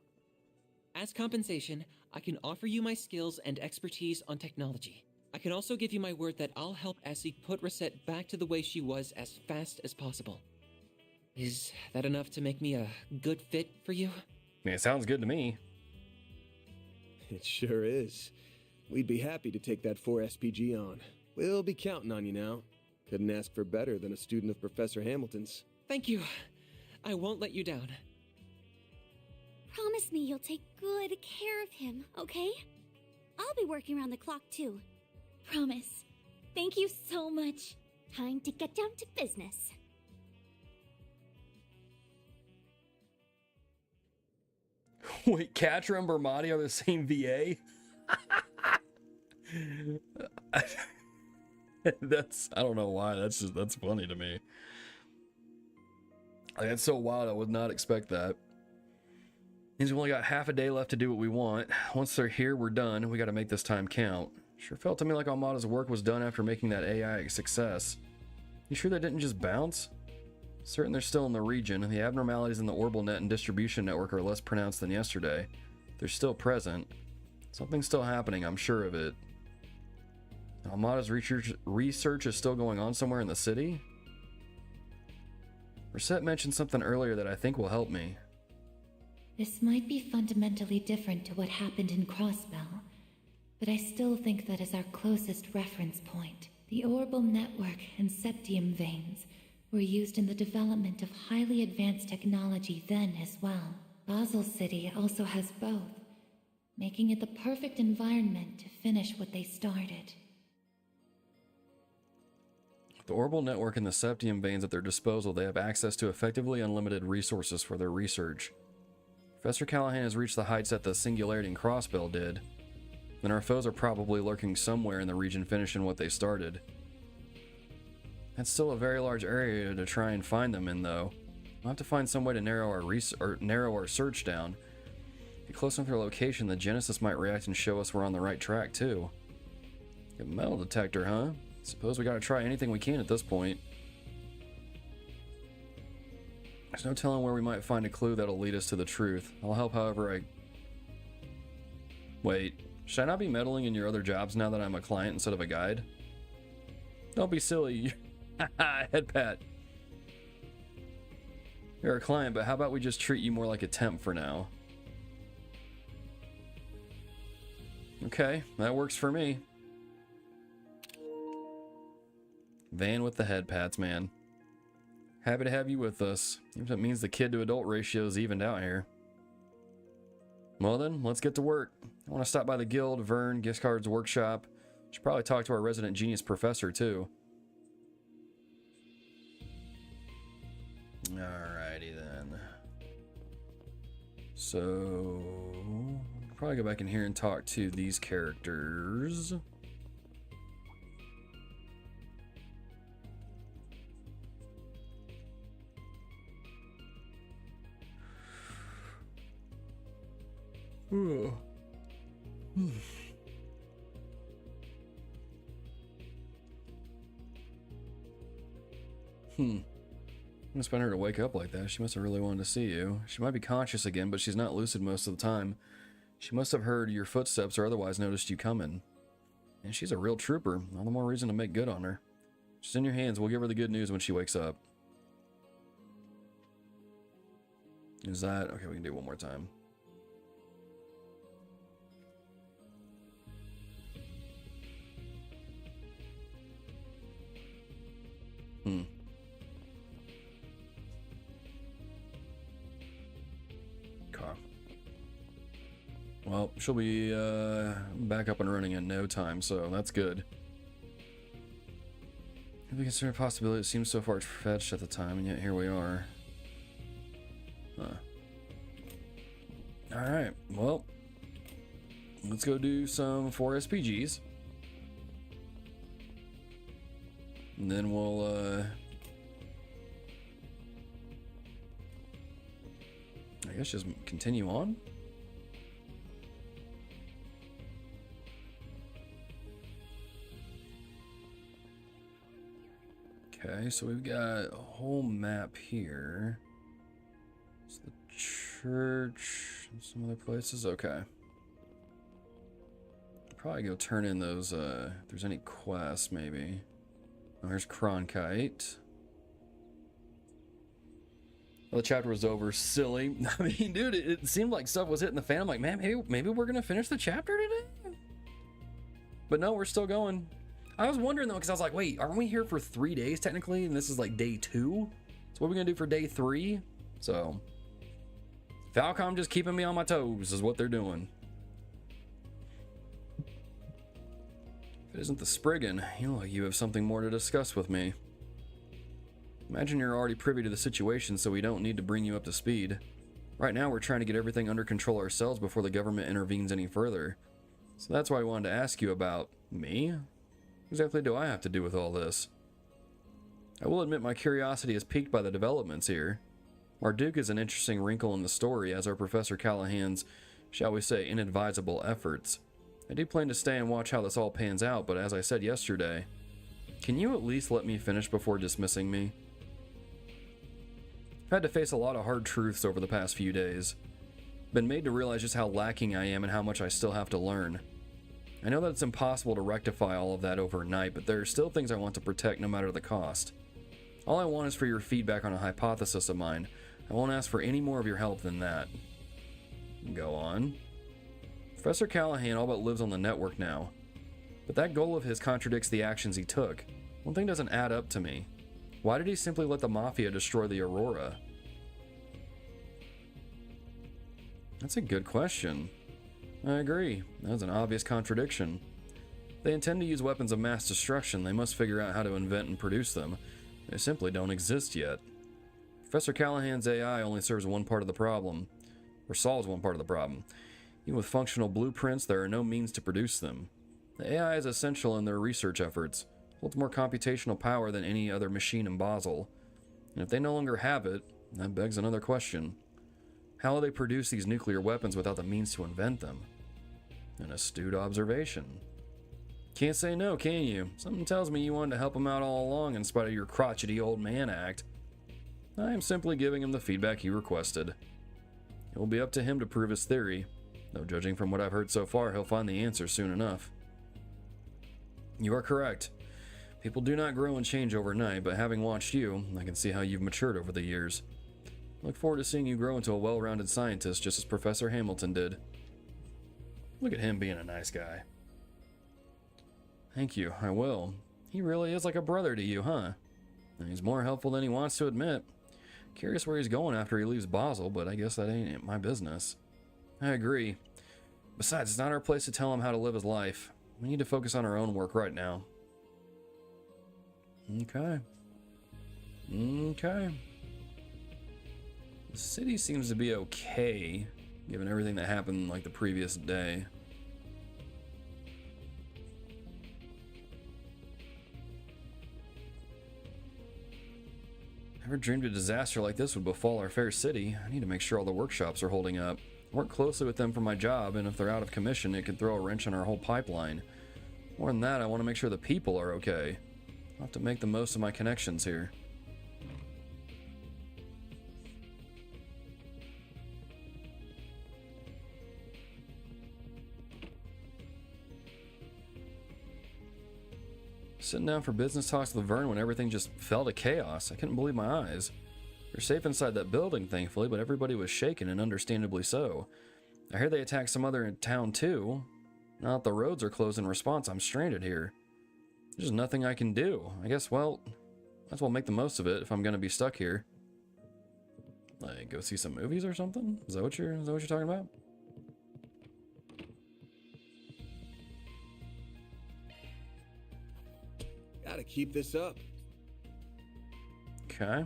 As compensation, I can offer you my skills and expertise on technology. I can also give you my word that I'll help Essie put Reset back to the way she was as fast as possible. Is that enough to make me a good fit for you? I mean, it sounds good to me. It sure is. We'd be happy to take that 4 SPG on. We'll be counting on you now. Couldn't ask for better than a student of Professor Hamilton's. Thank you. I won't let you down. Promise me you'll take good care of him, okay? I'll be working around the clock too. Promise. Thank you so much. Time to get down to business. Wait, Quatre and Bermati are the same VA? I don't know why, that's funny to me. Like, that's so wild, I would not expect that. Means we've only got half a day left to do what we want. Once they're here, we're done. We gotta make this time count. Sure felt to me like Almata's work was done after making that AI a success. You sure they didn't just bounce? Certain they're still in the region. The abnormalities in the orbital net and distribution network are less pronounced than yesterday. They're still present. Something's still happening, I'm sure of it. Almata's research is still going on somewhere in the city? Reset mentioned something earlier that I think will help me. This might be fundamentally different to what happened in Crossbell, but I still think that is our closest reference point. The orbital network and septium veins were used in the development of highly advanced technology then as well. Basel City also has both, making it the perfect environment to finish what they started. The orbital network and the septium veins at their disposal, they have access to effectively unlimited resources for their research. Professor Callaghan has reached the heights that the Singularity and Crossbell did, and our foes are probably lurking somewhere in the region finishing what they started. That's still a very large area to try and find them in, though. We'll have to find some way to narrow our search down. Get close enough to their location, the Genesis might react and show us we're on the right track, too. Get a metal detector, huh? Suppose we gotta try anything we can at this point. There's no telling where we might find a clue that'll lead us to the truth. I'll help however I... Wait, should I not be meddling in your other jobs now that I'm a client instead of a guide? Don't be silly. Head pat. You're a client, but how about we just treat you more like a temp for now? Okay, that works for me. Van with the head pats, man. Happy to have you with us. Even if it means the kid to adult ratio is evened out here. Well then, let's get to work. I want to stop by the guild, Vern, gift cards, workshop. Should probably talk to our resident genius professor too. Alrighty then. So, probably go back in here and talk to these characters. I'm spend her to wake up like that. She must have really wanted to see you. She might be conscious again, but she's not lucid most of the time. She must have heard your footsteps or otherwise noticed you coming. And she's a real trooper. All the more reason to make good on her. She's in your hands. We'll give her the good news when she wakes up. Is that... Okay, we can do it one more time. Well, she'll be back up and running in no time, so that's good. If we consider a possibility, it seems so far-fetched at the time, and yet here we are. Huh. Alright, well, let's go do some 4 SPGs. And then we'll, I guess just continue on. Okay, so we've got a whole map here. It's the church and some other places. Okay. Probably go turn in those, if there's any quests, maybe. Oh, here's Cronkite. Well, the chapter was over. Silly. I mean, dude, it seemed like stuff was hitting the fan. I'm like, man, maybe we're gonna finish the chapter today? But no, we're still going. I was wondering though, because I was like, wait, aren't we here for 3 days technically? And this is like day 2? So what are we gonna do for day 3? So, Falcom just keeping me on my toes is what they're doing. If it isn't the Spriggan, you have something more to discuss with me. Imagine you're already privy to the situation, so we don't need to bring you up to speed. Right now, we're trying to get everything under control ourselves before the government intervenes any further. So that's why I wanted to ask you about me. What exactly do I have to do with all this? I will admit my curiosity is piqued by the developments here. Marduk is an interesting wrinkle in the story, as are Professor Callaghan's, shall we say, inadvisable efforts. I do plan to stay and watch how this all pans out, but as I said yesterday, can you at least let me finish before dismissing me? I've had to face a lot of hard truths over the past few days. Been made to realize just how lacking I am and how much I still have to learn. I know that it's impossible to rectify all of that overnight, but there are still things I want to protect no matter the cost. All I want is for your feedback on a hypothesis of mine. I won't ask for any more of your help than that. Go on. Professor Callaghan all but lives on the network now. But that goal of his contradicts the actions he took. One thing doesn't add up to me. Why did he simply let the Mafia destroy the Aurora? That's a good question. I agree. That's an obvious contradiction. If they intend to use weapons of mass destruction, they must figure out how to invent and produce them. They simply don't exist yet. Professor Callaghan's AI only serves one part of the problem, or solves one part of the problem. Even with functional blueprints, there are no means to produce them. The AI is essential in their research efforts, holds more computational power than any other machine in Basel. And if they no longer have it, that begs another question. How will they produce these nuclear weapons without the means to invent them? An astute observation. Can't say no, can you? Something tells me you wanted to help them out all along in spite of your crotchety old man act. I am simply giving him the feedback he requested. It will be up to him to prove his theory, though judging from what I've heard so far, he'll find the answer soon enough. You are correct. People do not grow and change overnight, but having watched you, I can see how you've matured over the years. I look forward to seeing you grow into a well-rounded scientist, just as Professor Hamilton did. Look at him being a nice guy. Thank you, I will. He really is like a brother to you, huh? He's more helpful than he wants to admit. Curious where he's going after he leaves Basel, but I guess that ain't my business. I agree. Besides, it's not our place to tell him how to live his life. We need to focus on our own work right now. Okay. Okay. The city seems to be okay, given everything that happened like the previous day. Never dreamed a disaster like this would befall our fair city. I need to make sure all the workshops are holding up. I work closely with them for my job, and if they're out of commission, it could throw a wrench on our whole pipeline. More than that, I want to make sure the people are okay. I'll have to make the most of my connections here. Sitting down for business talks with Vern when everything just fell to chaos. I couldn't believe my eyes. We're safe inside that building, thankfully, but everybody was shaken, and understandably so. I hear they attacked some other in town, too. Now that the roads are closed in response, I'm stranded here. There's nothing I can do. I guess, well, might as well make the most of it if I'm gonna be stuck here. Like, go see some movies or something? Is that what you're talking about? Gotta keep this up. Okay.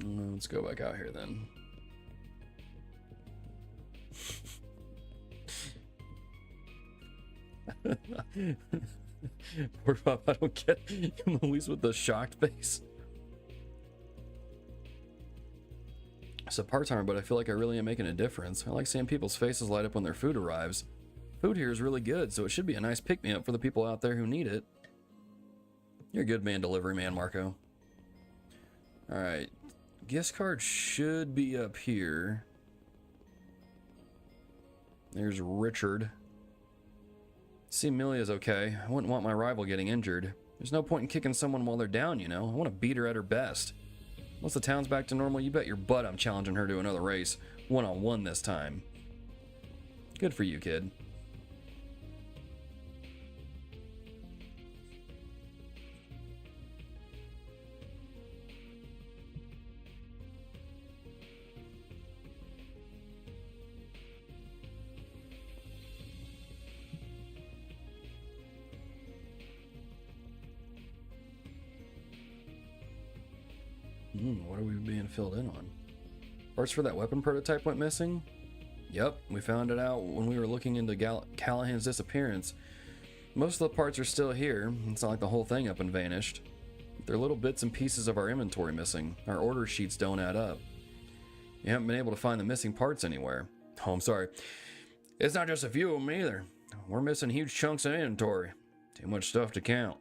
Let's go back out here then. Poor Bob, I don't get him, at least with the shocked face. It's a part-timer, but I feel like I really am making a difference. I like seeing people's faces light up when their food arrives. Food here is really good, so it should be a nice pick-me-up for the people out there who need it. You're a good man, delivery man, Marco. Alright. Guest card should be up here. There's Richard. See, Amelia's okay. I wouldn't want my rival getting injured. There's no point in kicking someone while they're down, you know? I want to beat her at her best. Once the town's back to normal, you bet your butt I'm challenging her to another race. One-on-one this time. Good for you, kid. What are we being filled in on? Parts for that weapon prototype went missing? Yep, we found it out when we were looking into Callaghan's disappearance. Most of the parts are still here. It's not like the whole thing up and vanished. There are little bits and pieces of our inventory missing. Our order sheets don't add up. You haven't been able to find the missing parts anywhere. Oh, I'm sorry. It's not just a few of them either. We're missing huge chunks of inventory. Too much stuff to count.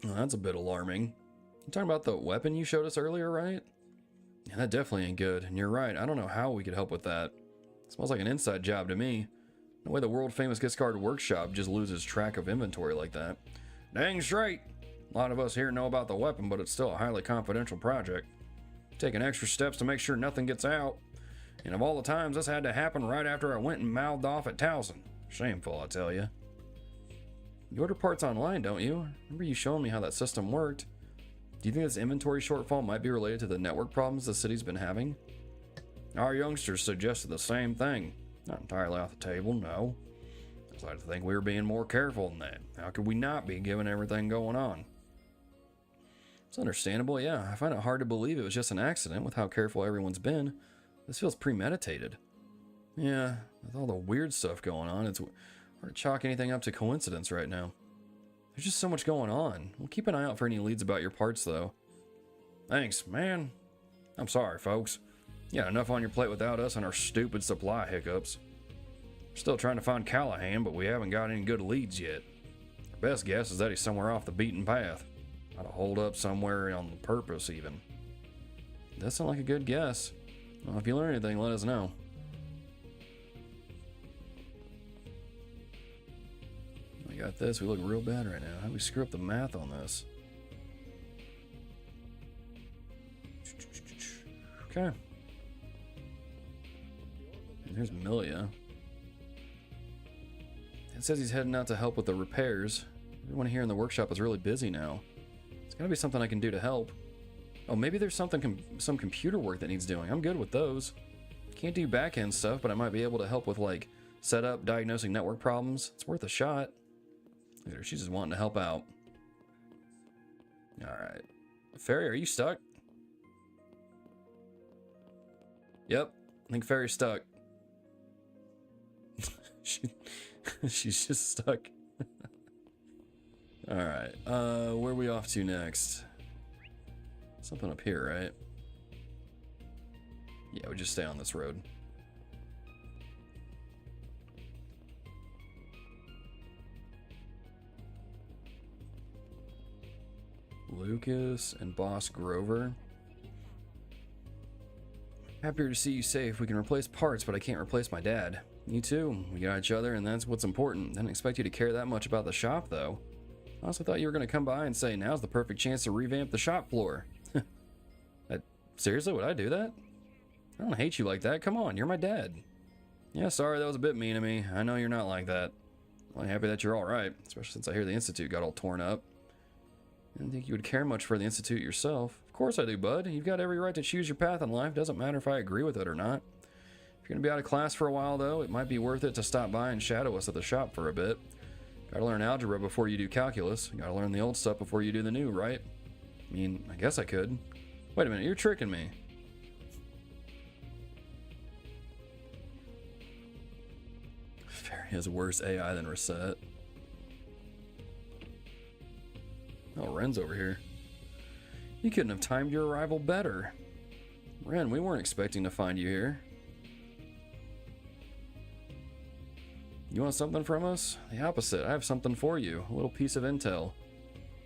Well, that's a bit alarming. You're talking about the weapon you showed us earlier, right? Yeah, that definitely ain't good. And you're right, I don't know how we could help with that. It smells like an inside job to me. No way the world-famous gift card workshop just loses track of inventory like that. Dang straight! A lot of us here know about the weapon, but it's still a highly confidential project. Taking extra steps to make sure nothing gets out. And of all the times this had to happen right after I went and mouthed off at Towson. Shameful, I tell you. You order parts online, don't you? Remember you showing me how that system worked? Do you think this inventory shortfall might be related to the network problems the city's been having? Our youngsters suggested the same thing. Not entirely off the table, no. I'd like to think we were being more careful than that. How could we not be, given everything going on? It's understandable, yeah. I find it hard to believe it was just an accident with how careful everyone's been. This feels premeditated. Yeah, with all the weird stuff going on, it's hard to chalk anything up to coincidence right now. There's just so much going on. We'll keep an eye out for any leads about your parts, though. Thanks, man. I'm sorry, folks. You got enough on your plate without us and our stupid supply hiccups. We're still trying to find Callaghan, but we haven't got any good leads yet. Our best guess is that he's somewhere off the beaten path. Try to hold up somewhere on purpose, even. That sounds like a good guess. Well, if you learn anything, let us know. We got this. We look real bad right now. How do we screw up the math on this? Okay. And here's Milia. It says he's heading out to help with the repairs. Everyone here in the workshop is really busy now. It's gotta be something I can do to help. Oh, maybe there's something, some computer work that needs doing. I'm good with those. Can't do back-end stuff, but I might be able to help with, like, setup, diagnosing network problems. It's worth a shot. Look at her, she's just wanting to help out. Alright. Fairy, are you stuck? Yep, I think Fairy's stuck. She's just stuck. Alright, where are we off to next? Something up here, right? Yeah, we just stay on this road. Lucas and Boss Grover. Happier to see you safe. We can replace parts, but I can't replace my dad. You too. We got each other, and that's what's important. Didn't expect you to care that much about the shop, though. I also thought you were going to come by and say, now's the perfect chance to revamp the shop floor. Seriously, would I do that? I don't hate you like that. Come on, you're my dad. Yeah, sorry, that was a bit mean of me. I know you're not like that. I'm happy that you're alright, especially since I hear the Institute got all torn up. I didn't think you would care much for the Institute yourself. Of course I do, bud. You've got every right to choose your path in life. Doesn't matter if I agree with it or not. If you're going to be out of class for a while, though, it might be worth it to stop by and shadow us at the shop for a bit. Gotta learn algebra before you do calculus. Gotta learn the old stuff before you do the new, right? I mean, I guess I could. Wait a minute, you're tricking me. Fairy has worse AI than Reset. Oh, Ren's over here. You couldn't have timed your arrival better. Ren, we weren't expecting to find you here. You want something from us? The opposite. I have something for you. A little piece of intel.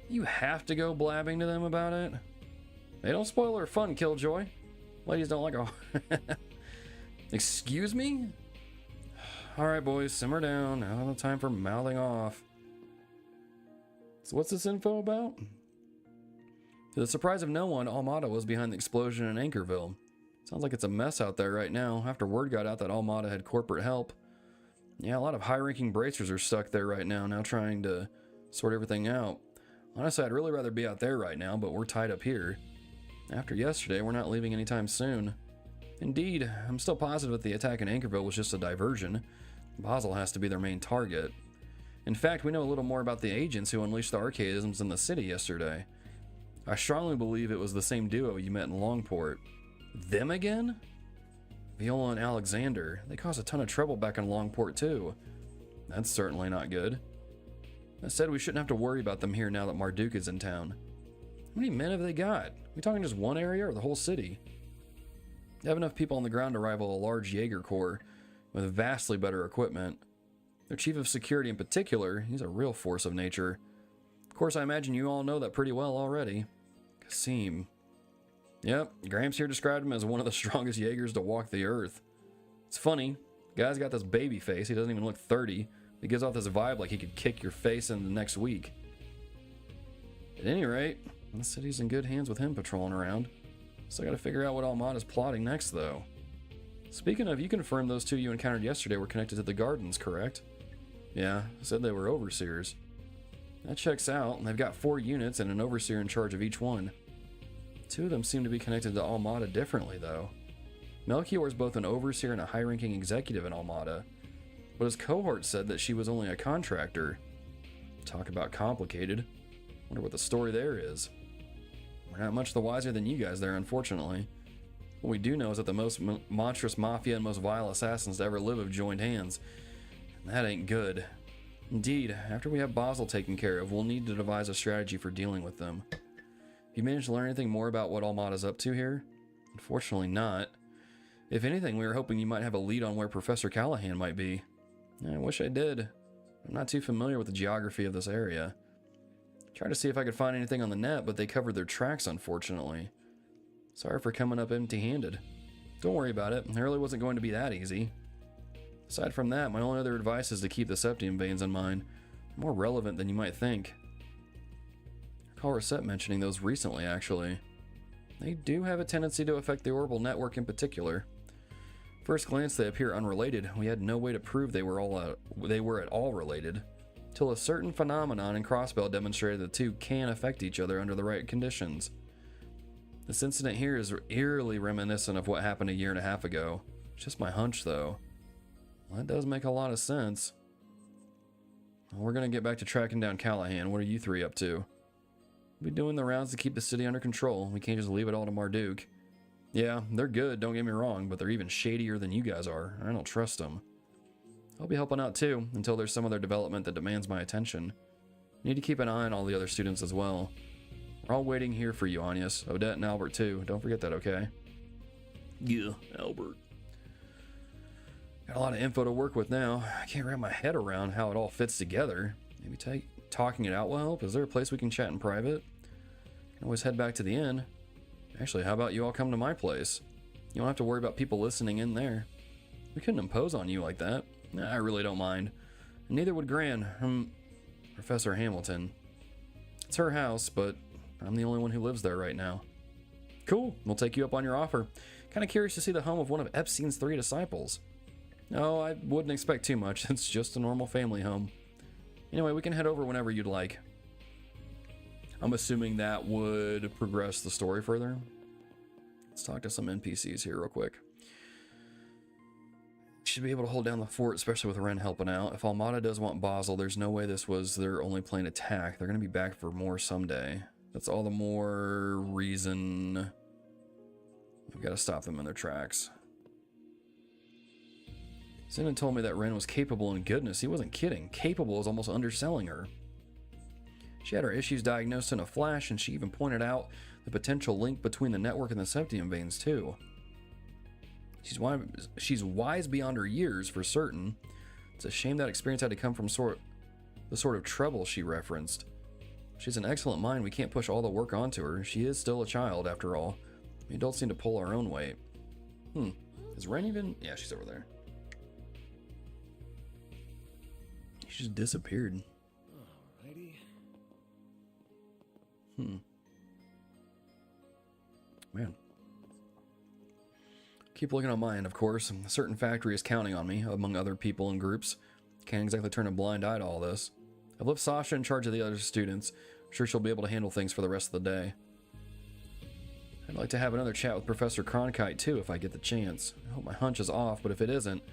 You have to go blabbing to them about it? Hey, don't spoil our fun, Killjoy. Ladies don't like a... Excuse me? Alright, boys, simmer down. Now the time for mouthing off. So what's this info about? To the surprise of no one, Almata was behind the explosion in Anchorville. Sounds like it's a mess out there right now, after word got out that Almata had corporate help. Yeah, a lot of high-ranking bracers are stuck there right now trying to sort everything out. Honestly, I'd really rather be out there right now, but we're tied up here. After yesterday, we're not leaving anytime soon. Indeed, I'm still positive that the attack in Anchorville was just a diversion. Basel has to be their main target. In fact, we know a little more about the agents who unleashed the archaisms in the city yesterday. I strongly believe it was the same duo you met in Longport. Them again? Viola and Alexander. They caused a ton of trouble back in Longport too. That's certainly not good. That said, we shouldn't have to worry about them here now that Marduk is in town. How many men have they got? We talking just one area or the whole city? They have enough people on the ground to rival a large Jaeger corps with vastly better equipment. Their chief of security in particular, he's a real force of nature. Of course, I imagine you all know that pretty well already. Kasim. Yep, Gramps here described him as one of the strongest Jaegers to walk the earth. It's funny, the guy's got this baby face, he doesn't even look 30. He gives off this vibe like he could kick your face in the next week. At any rate, the city's in good hands with him patrolling around. Still gotta figure out what Almata's plotting next, though. Speaking of, you confirmed those two you encountered yesterday were connected to the gardens, correct? Yeah, I said they were overseers. That checks out, and they've got 4 units and an overseer in charge of each one. 2 of them seem to be connected to Almata differently, though. Melchior is both an overseer and a high-ranking executive in Almata, but his cohort said that she was only a contractor. Talk about complicated. Wonder what the story there is. We're not much the wiser than you guys there, unfortunately. What we do know is that the most monstrous mafia and most vile assassins to ever live have joined hands. And that ain't good. Indeed, after we have Basel taken care of, we'll need to devise a strategy for dealing with them. Have you managed to learn anything more about what Almata's up to here? Unfortunately not. If anything, we were hoping you might have a lead on where Professor Callaghan might be. I wish I did. I'm not too familiar with the geography of this area. Tried to see if I could find anything on the net, but they covered their tracks, unfortunately. Sorry for coming up empty-handed. Don't worry about it. It really wasn't going to be that easy. Aside from that, my only other advice is to keep the septium veins in mind. More relevant than you might think. I recall Rosette mentioning those recently, actually. They do have a tendency to affect the orbital network in particular. First glance, they appear unrelated. We had no way to prove they were at all related, till a certain phenomenon in Crossbell demonstrated the two can affect each other under the right conditions. This incident here is eerily reminiscent of what happened a year and a half ago. It's just my hunch, though. Well, that does make a lot of sense. Well, we're gonna get back to tracking down Callaghan. What are you three up to? We'll be doing the rounds to keep the city under control. We can't just leave it all to Marduk. Yeah, they're good, don't get me wrong, but they're even shadier than you guys are. I don't trust them. I'll be helping out too, until there's some other development that demands my attention. Need to keep an eye on all the other students as well. We're all waiting here for you, Agnes. Odette and Albert too. Don't forget that, okay? Yeah, Albert. Got a lot of info to work with now. I can't wrap my head around how it all fits together. Maybe talking it out will help. Is there a place we can chat in private? Can always head back to the inn. Actually, how about you all come to my place? You don't have to worry about people listening in there. We couldn't impose on you like that. Nah, I really don't mind. And neither would Gran, Professor Hamilton. It's her house, but I'm the only one who lives there right now. Cool, we'll take you up on your offer. Kind of curious to see the home of one of Epstein's 3 disciples. No, I wouldn't expect too much. It's just a normal family home. Anyway, we can head over whenever you'd like. I'm assuming that would progress the story further. Let's talk to some NPCs here real quick. Should be able to hold down the fort, especially with Ren helping out. If Almata does want Basel, there's no way this was their only planned attack. They're going to be back for more someday. That's all the more reason we've got to stop them in their tracks. Zenon told me that Ren was capable in goodness. He wasn't kidding. Capable is almost underselling her. She had her issues diagnosed in a flash, and she even pointed out the potential link between the network and the septium veins, too. She's wise beyond her years, for certain. It's a shame that experience had to come from the sort of trouble she referenced. She's an excellent mind. We can't push all the work onto her. She is still a child, after all. We adults seem to pull our own weight. Is Ren even? Yeah, she's over there. She just disappeared. Man. Keep looking on my end, of course. A certain factory is counting on me, among other people and groups. Can't exactly turn a blind eye to all this. I've left Sasha in charge of the other students. I'm sure she'll be able to handle things for the rest of the day. I'd like to have another chat with Professor Cronkite, too, if I get the chance. I hope my hunch is off, but if it isn't,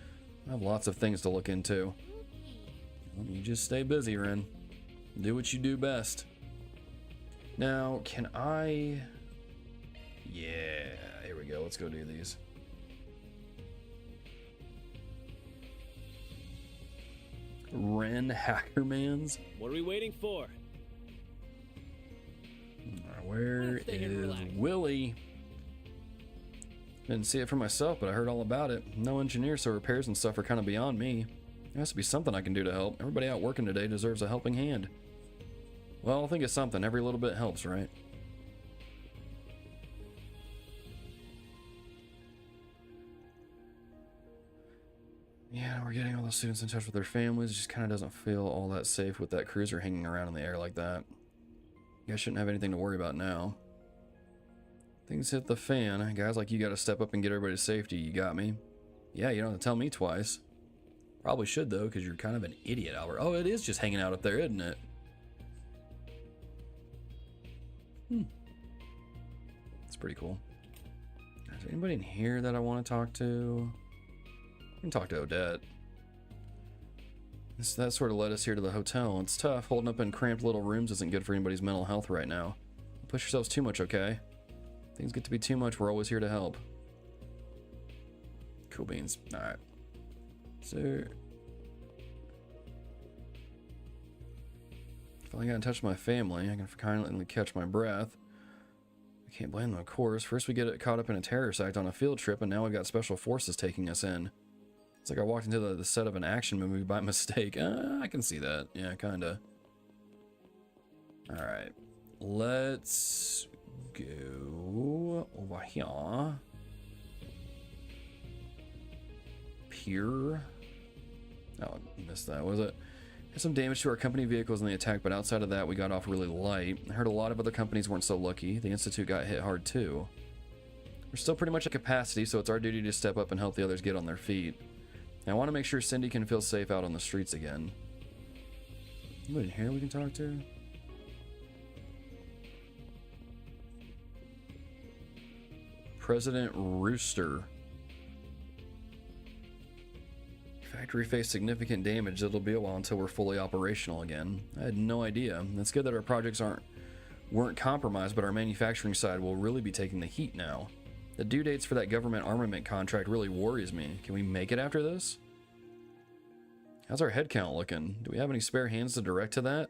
I have lots of things to look into. Well, you just stay busy, Ren. Do what you do best. Now, can I... Yeah, here we go. Let's go do these. Ren Hackermans. What are we waiting for? Where is Willie? Didn't see it for myself, but I heard all about it. No engineer, so repairs and stuff are kind of beyond me. There has to be something I can do to help. Everybody out working today deserves a helping hand. Well, I'll think of something. Every little bit helps, right? Yeah, we're getting all the students in touch with their families. It just kind of doesn't feel all that safe with that cruiser hanging around in the air like that. You guys shouldn't have anything to worry about now. Things hit the fan. Guys like you gotta step up and get everybody to safety. You got me? Yeah, you don't have to tell me twice. Probably should, though, because you're kind of an idiot, Albert. Oh, it is just hanging out up there, isn't it? It's pretty cool. Is there anybody in here that I want to talk to? I can talk to Odette. That sort of led us here to the hotel. It's tough. Holding up in cramped little rooms isn't good for anybody's mental health right now. Don't push yourselves too much, okay? Things get to be too much. We're always here to help. Cool beans. Alright. So... Finally got in touch with my family. I can kindly catch my breath. I can't blame them, of course. First we get caught up in a terrorist act on a field trip, and now we've got special forces taking us in. It's like I walked into the set of an action movie by mistake. I can see that. Yeah, kinda. Alright. Let's go over here. Pier. Oh, I missed that. What was it? Had some damage to our company vehicles in the attack, but outside of that, we got off really light. I heard a lot of other companies weren't so lucky. The Institute got hit hard too. We're still pretty much at capacity, so it's our duty to step up and help the others get on their feet. And I want to make sure Cindy can feel safe out on the streets again. Anybody here we can talk to? President Rooster. Factory faced significant damage. It'll be a while until we're fully operational again. I had no idea. It's good that our projects weren't compromised, but our manufacturing side will really be taking the heat now. The due dates for that government armament contract really worries me. Can we make it after this? How's our headcount looking? Do we have any spare hands to direct to that?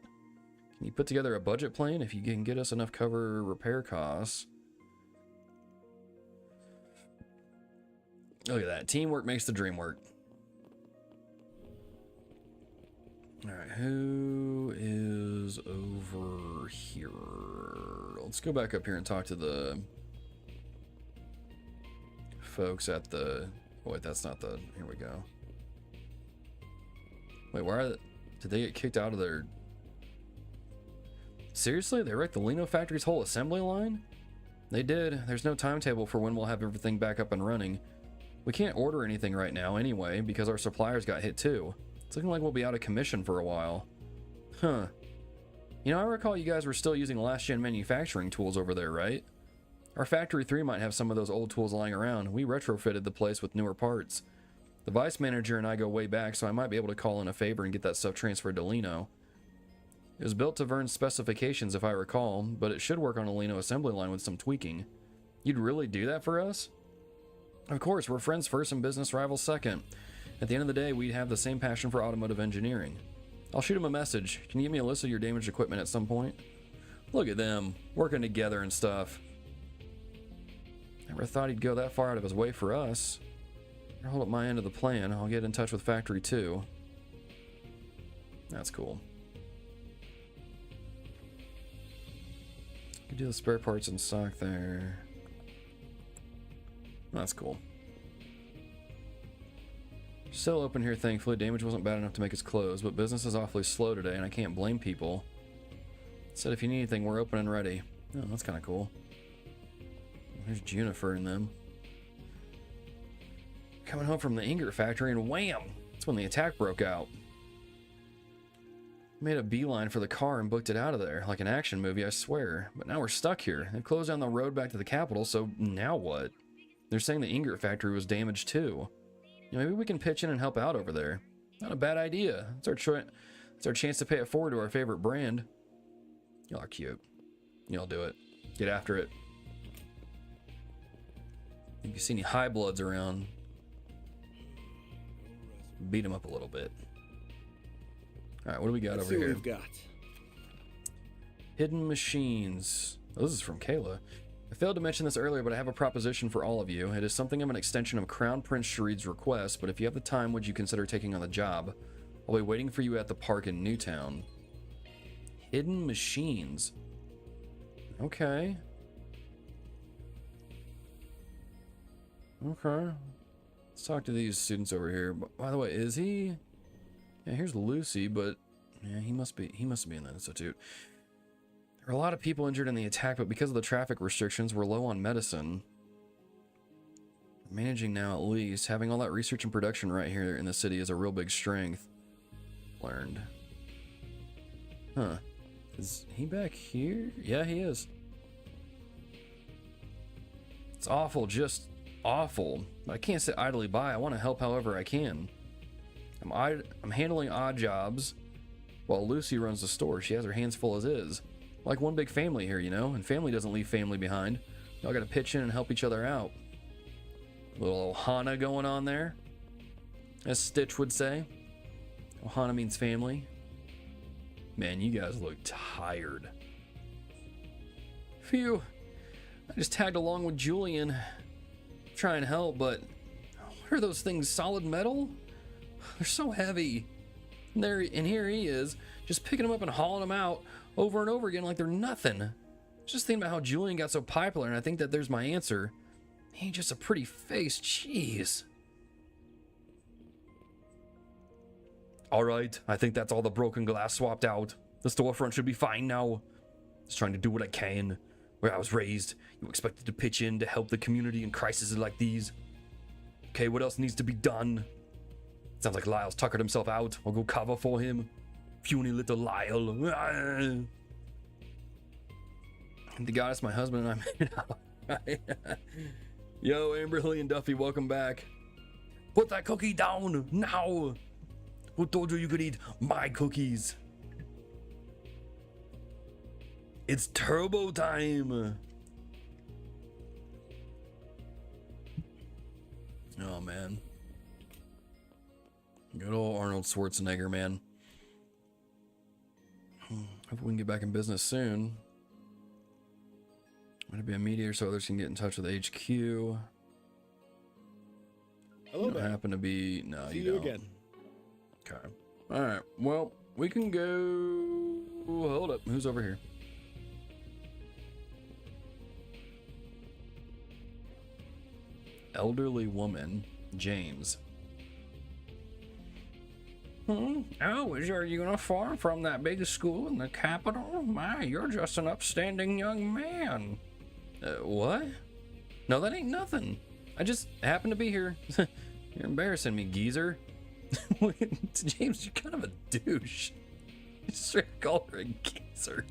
Can you put together a budget plan if you can get us enough cover repair costs? Look at that. Teamwork makes the dream work. Alright, who is over here? Let's go back up here and talk to the folks at the... Oh, wait, that's not the... Here we go. Wait, why are they... Did they get kicked out of their... Seriously? They wrecked the Lino factory's whole assembly line? They did. There's no timetable for when we'll have everything back up and running. We can't order anything right now anyway, because our suppliers got hit too. It's looking like we'll be out of commission for a while. Huh. You know, I recall you guys were still using last-gen manufacturing tools over there, right? Our Factory 3 might have some of those old tools lying around. We retrofitted the place with newer parts. The vice manager and I go way back, so I might be able to call in a favor and get that stuff transferred to Lino. It was built to Vern's specifications, if I recall, but it should work on a Lino assembly line with some tweaking. You'd really do that for us? Of course, we're friends first and business rivals second. At the end of the day, we'd have the same passion for automotive engineering. I'll shoot him a message. Can you give me a list of your damaged equipment at some point? Look at them, working together and stuff. Never thought he'd go that far out of his way for us. I'll hold up my end of the plan. I'll get in touch with Factory 2. That's cool. You do the spare parts in stock there. That's cool. Still open here, thankfully. Damage wasn't bad enough to make us close, but business is awfully slow today, and I can't blame people. Said if you need anything, we're open and ready. Oh, that's kind of cool. There's Junifer and them. Coming home from the ingot factory, and wham! That's when the attack broke out. Made a beeline for the car and booked it out of there, like an action movie, I swear. But now we're stuck here. They've closed down the road back to the capital, so now what? They're saying the ingot factory was damaged too. You know, maybe we can pitch in and help out over there. Not a bad idea. It's our chance to pay it forward to our favorite brand. Y'all are cute. Y'all do it. Get after it. If you see any high bloods around, beat them up a little bit. All right, what do we got over here? Let's see what we've got. Hidden machines. Oh, this is from Kayla. I failed to mention this earlier, but I have a proposition for all of you. It is something of an extension of Crown Prince Sharid's request, but if you have the time, would you consider taking on the job? I'll be waiting for you at the park in Newtown. Hidden machines. Okay. Okay. Let's talk to these students over here. By the way, is he... Yeah, here's Lucy, but... Yeah, he must be in the Institute. There are a lot of people injured in the attack, but because of the traffic restrictions, we're low on medicine. We're managing now, at least. Having all that research and production right here in the city is a real big strength. Learned. Huh. Is he back here? Yeah, he is. It's awful, just awful. But I can't sit idly by. I want to help however I can. I'm handling odd jobs while Lucy runs the store. She has her hands full as is. Like one big family here, you know, and family doesn't leave family behind. Y'all gotta pitch in and help each other out. A little Ohana going on there, as Stitch would say. Ohana means family. Man, you guys look tired. Phew. I just tagged along with Julian. Try and help, but what are those things, solid metal? They're so heavy. And here he is, just picking them up and hauling them out, over and over again like they're nothing. Just thinking about how Julian got so popular, and I think that there's my answer. He ain't just a pretty face, jeez. Alright, I think that's all the broken glass swapped out. The storefront should be fine now. Just trying to do what I can. Where I was raised, you expected to pitch in to help the community in crises like these. Okay, what else needs to be done? Sounds like Lyle's tuckered himself out. I'll go cover for him. Puny little Lyle. The goddess, my husband, and I made out. Yo, Amberly and Duffy, welcome back. Put that cookie down now. Who told you you could eat my cookies? It's turbo time. Oh man, good old Arnold Schwarzenegger, man. Hope we can get back in business soon. Might be a meteor so others can get in touch with HQ. Hello you there. Happen to be no, See you you don't. again. Okay. All right. Well, we can go. Hold up. Who's over here? Elderly woman, James. Oh, is your uniform from that big school in the capital? My, you're just an upstanding young man. What? No, that ain't nothing. I just happened to be here. You're embarrassing me, geezer. James, you're kind of a douche. You straight called her a geezer.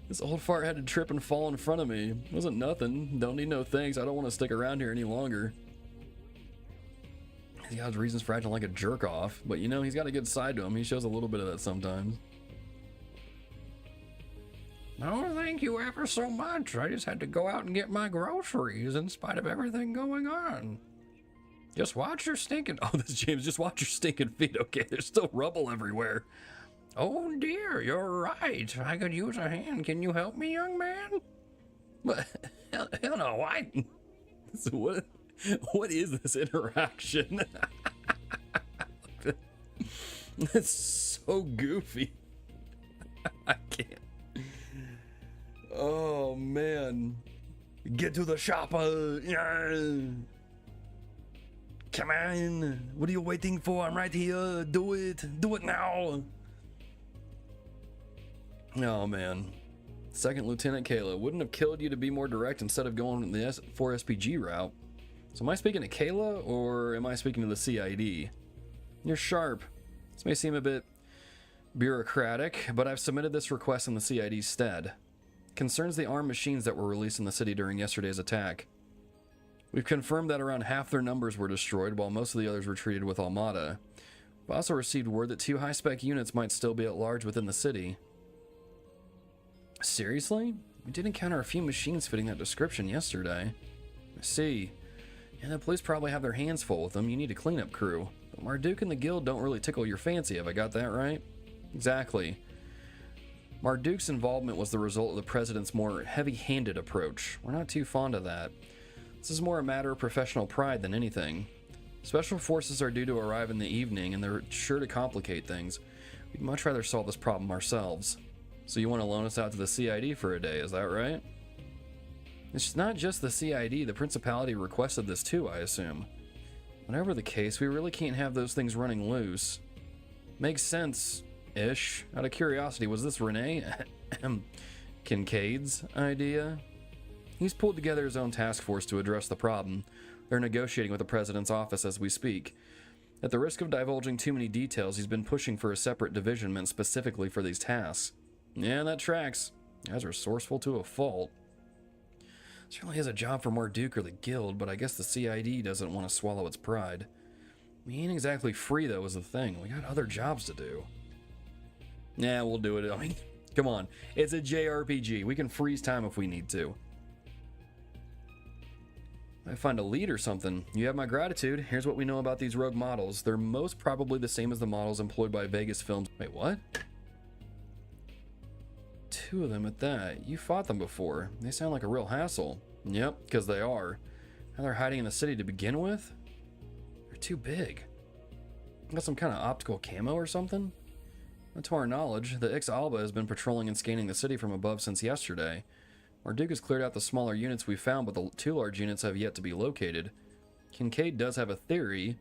This old fart had to trip and fall in front of me. It wasn't nothing. Don't need no thanks. I don't want to stick around here any longer. He's got reasons for acting like a jerk off, but you know, he's got a good side to him. He shows a little bit of that sometimes. Oh, thank you ever so much. I just had to go out and get my groceries in spite of everything going on. Just watch your stinking... Oh, this is James. Just watch your stinking feet, okay? There's still rubble everywhere. Oh, dear. You're right. I could use a hand. Can you help me, young man? But, hell no. Why? So what is this interaction? It's so goofy. I can't. Oh, man. Get to the shopper. Come on. What are you waiting for? I'm right here. Do it. Do it now. Oh, man. Second Lieutenant Kayla. Wouldn't have killed you to be more direct instead of going the 4 SPG route. So am I speaking to Kayla or am I speaking to the CID? You're sharp. This may seem a bit bureaucratic, but I've submitted this request in the CID's stead. Concerns the armed machines that were released in the city during yesterday's attack. We've confirmed that around half their numbers were destroyed, while most of the others were treated with Almata. We've also received word that 2 high-spec units might still be at large within the city. Seriously? We did encounter a few machines fitting that description yesterday. I see. Yeah, the police probably have their hands full with them. You need a cleanup crew. But Marduk and the guild don't really tickle your fancy, have I got that right? Exactly. Marduk's involvement was the result of the president's more heavy-handed approach. We're not too fond of that. This is more a matter of professional pride than anything. Special forces are due to arrive in the evening, and they're sure to complicate things. We'd much rather solve this problem ourselves. So you want to loan us out to the CID for a day, is that right? It's not just the CID, the Principality requested this too, I assume. Whatever the case, we really can't have those things running loose. Makes sense-ish. Out of curiosity, was this Renee Kincaid's idea? He's pulled together his own task force to address the problem. They're negotiating with the president's office as we speak. At the risk of divulging too many details, he's been pushing for a separate division meant specifically for these tasks. Yeah, that tracks. That's resourceful to a fault. Certainly is a job for Marduk or the guild, but I guess the CID doesn't want to swallow its pride. We ain't exactly free, though, is the thing. We got other jobs to do. Yeah, we'll do it. I mean, come on. It's a JRPG. We can freeze time if we need to. I find a lead or something. You have my gratitude. Here's what we know about these rogue models. They're most probably the same as the models employed by Vegas Films. Wait, what? 2 of them at that. You fought them before. They sound like a real hassle. Yep, because they are. Now they're hiding in the city to begin with? They're too big. Got some kind of optical camo or something? To our knowledge, the Ix-Alba has been patrolling and scanning the city from above since yesterday. Marduk has cleared out the smaller units we found, but the two large units have yet to be located. Kincaid does have a theory.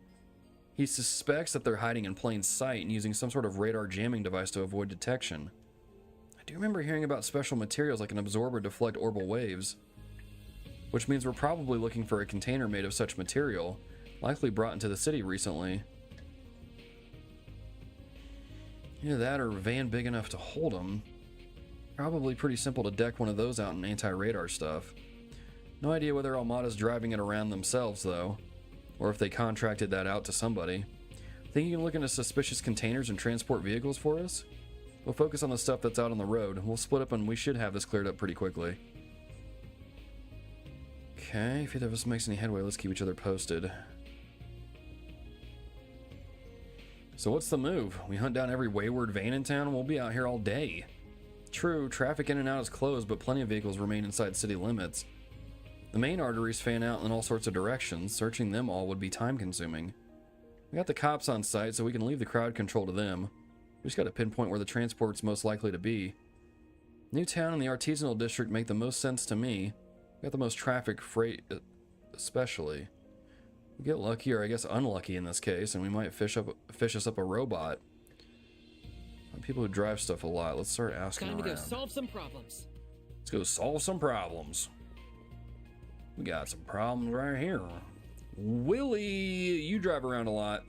He suspects that they're hiding in plain sight and using some sort of radar jamming device to avoid detection. I do remember hearing about special materials like an absorber to deflect orbital waves, which means we're probably looking for a container made of such material, likely brought into the city recently. Either that or a van big enough to hold them. Probably pretty simple to deck one of those out in anti-radar stuff. No idea whether Almata's driving it around themselves, though, or if they contracted that out to somebody. Think you can look into suspicious containers and transport vehicles for us? We'll focus on the stuff that's out on the road. We'll split up and we should have this cleared up pretty quickly. Okay, if either of us makes any headway, let's keep each other posted. So what's the move? We hunt down every wayward van in town and we'll be out here all day. True, traffic in and out is closed, but plenty of vehicles remain inside city limits. The main arteries fan out in all sorts of directions. Searching them all would be time consuming. We got the cops on site, so we can leave the crowd control to them. We just got to pinpoint where the transport's most likely to be. Newtown and the artisanal district make the most sense to me. We got the most traffic, freight especially. We get lucky, or I guess unlucky in this case, and we might fish us up a robot. People who drive stuff a lot. Let's start asking around. Time to go solve some problems. Let's go solve some problems. We got some problems right here. Willie, you drive around a lot.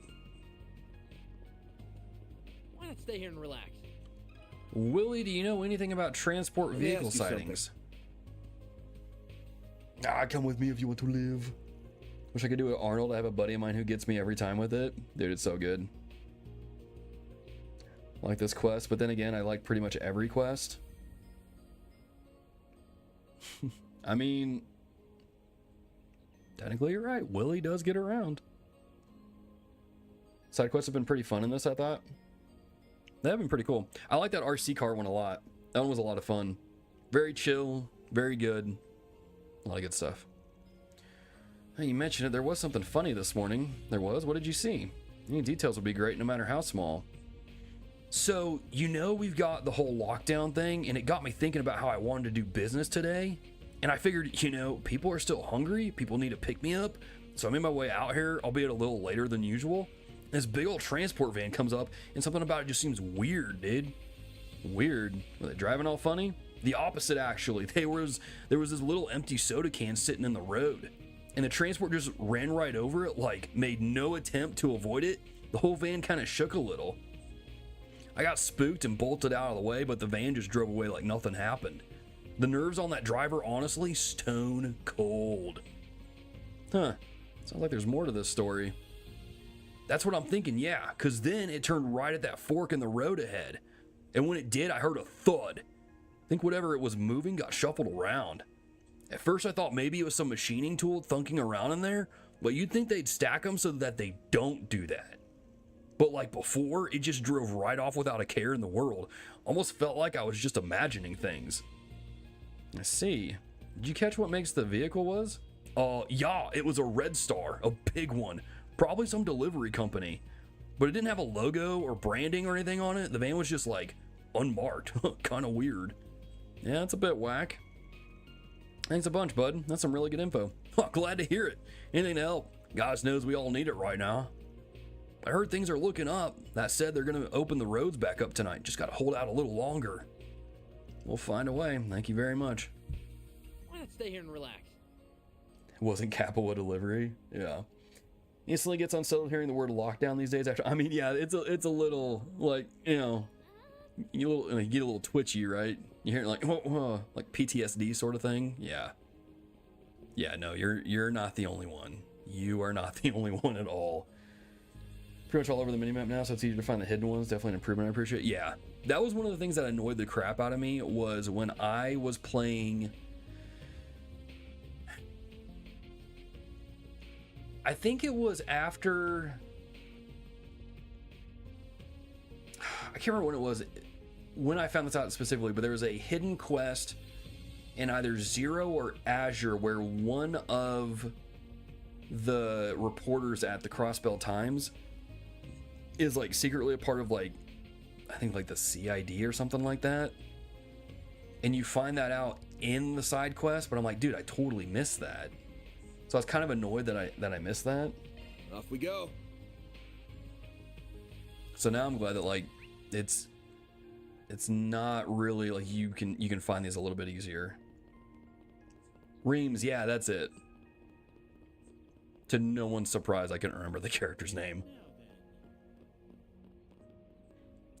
Why not stay here and relax? Willie, do you know anything about transport vehicle sightings? Come with me if you want to live. Wish I could do it, Arnold. I have a buddy of mine who gets me every time with it. Dude, it's so good. I like this quest, but then again, I like pretty much every quest. I mean, technically you're right. Willie does get around. Side quests have been pretty fun in this, I thought. They have been pretty cool. I like that RC car one a lot. That one was a lot of fun. Very chill, very good. A lot of good stuff. Hey, you mentioned it. There was something funny this morning. There was? What did you see? Any details would be great, no matter how small. So, you know, we've got the whole lockdown thing, and it got me thinking about how I wanted to do business today. And I figured, you know, people are still hungry. People need to pick me up. So I made my way out here, albeit a little later than usual. This big old transport van comes up, and something about it just seems weird, dude. Weird. Were they driving all funny? The opposite, actually. There was this little empty soda can sitting in the road, and the transport just ran right over it, like made no attempt to avoid it. The whole van kind of shook a little. I got spooked and bolted out of the way, but the van just drove away like nothing happened. The nerves on that driver, honestly, stone cold. Huh. Sounds like there's more to this story. That's what I'm thinking, yeah, because then it turned right at that fork in the road ahead. And when it did, I heard a thud. I think whatever it was moving got shuffled around. At first, I thought maybe it was some machining tool thunking around in there, but you'd think they'd stack them so that they don't do that. But like before, it just drove right off without a care in the world. Almost felt like I was just imagining things. I see. Did you catch what makes the vehicle was? Yeah, it was a Red Star, a big one. Probably some delivery company. But it didn't have a logo or branding or anything on it. The van was just like unmarked. Kind of weird. Yeah, it's a bit whack. Thanks a bunch, bud. That's some really good info. Glad to hear it. Anything to help. God knows we all need it right now. I heard things are looking up. That said, they're going to open the roads back up tonight. Just got to hold out a little longer. We'll find a way. Thank you very much. Why not stay here and relax? It wasn't Capua delivery. Yeah. Instantly gets unsettled hearing the word lockdown these days. After, I mean, yeah, it's a little like, you know, you get a little twitchy, right? You hear it like, like PTSD sort of thing. Yeah. Yeah, no, you're not the only one. You are not the only one at all. Pretty much all over the minimap now, so it's easier to find the hidden ones. Definitely an improvement. I appreciate it. Yeah, that was one of the things that annoyed the crap out of me was when I was playing. I think it was after. I can't remember when it was, when I found this out specifically, but there was a hidden quest in either Zero or Azure where one of the reporters at the Crossbell Times is like secretly a part of like I think like the CID or something like that. And you find that out in the side quest, but I'm like, dude, I totally missed that. So I was kind of annoyed that I missed that. Off we go. So now I'm glad that like it's not really like you can find these a little bit easier. Reams, yeah, that's it. To no one's surprise, I couldn't remember the character's name.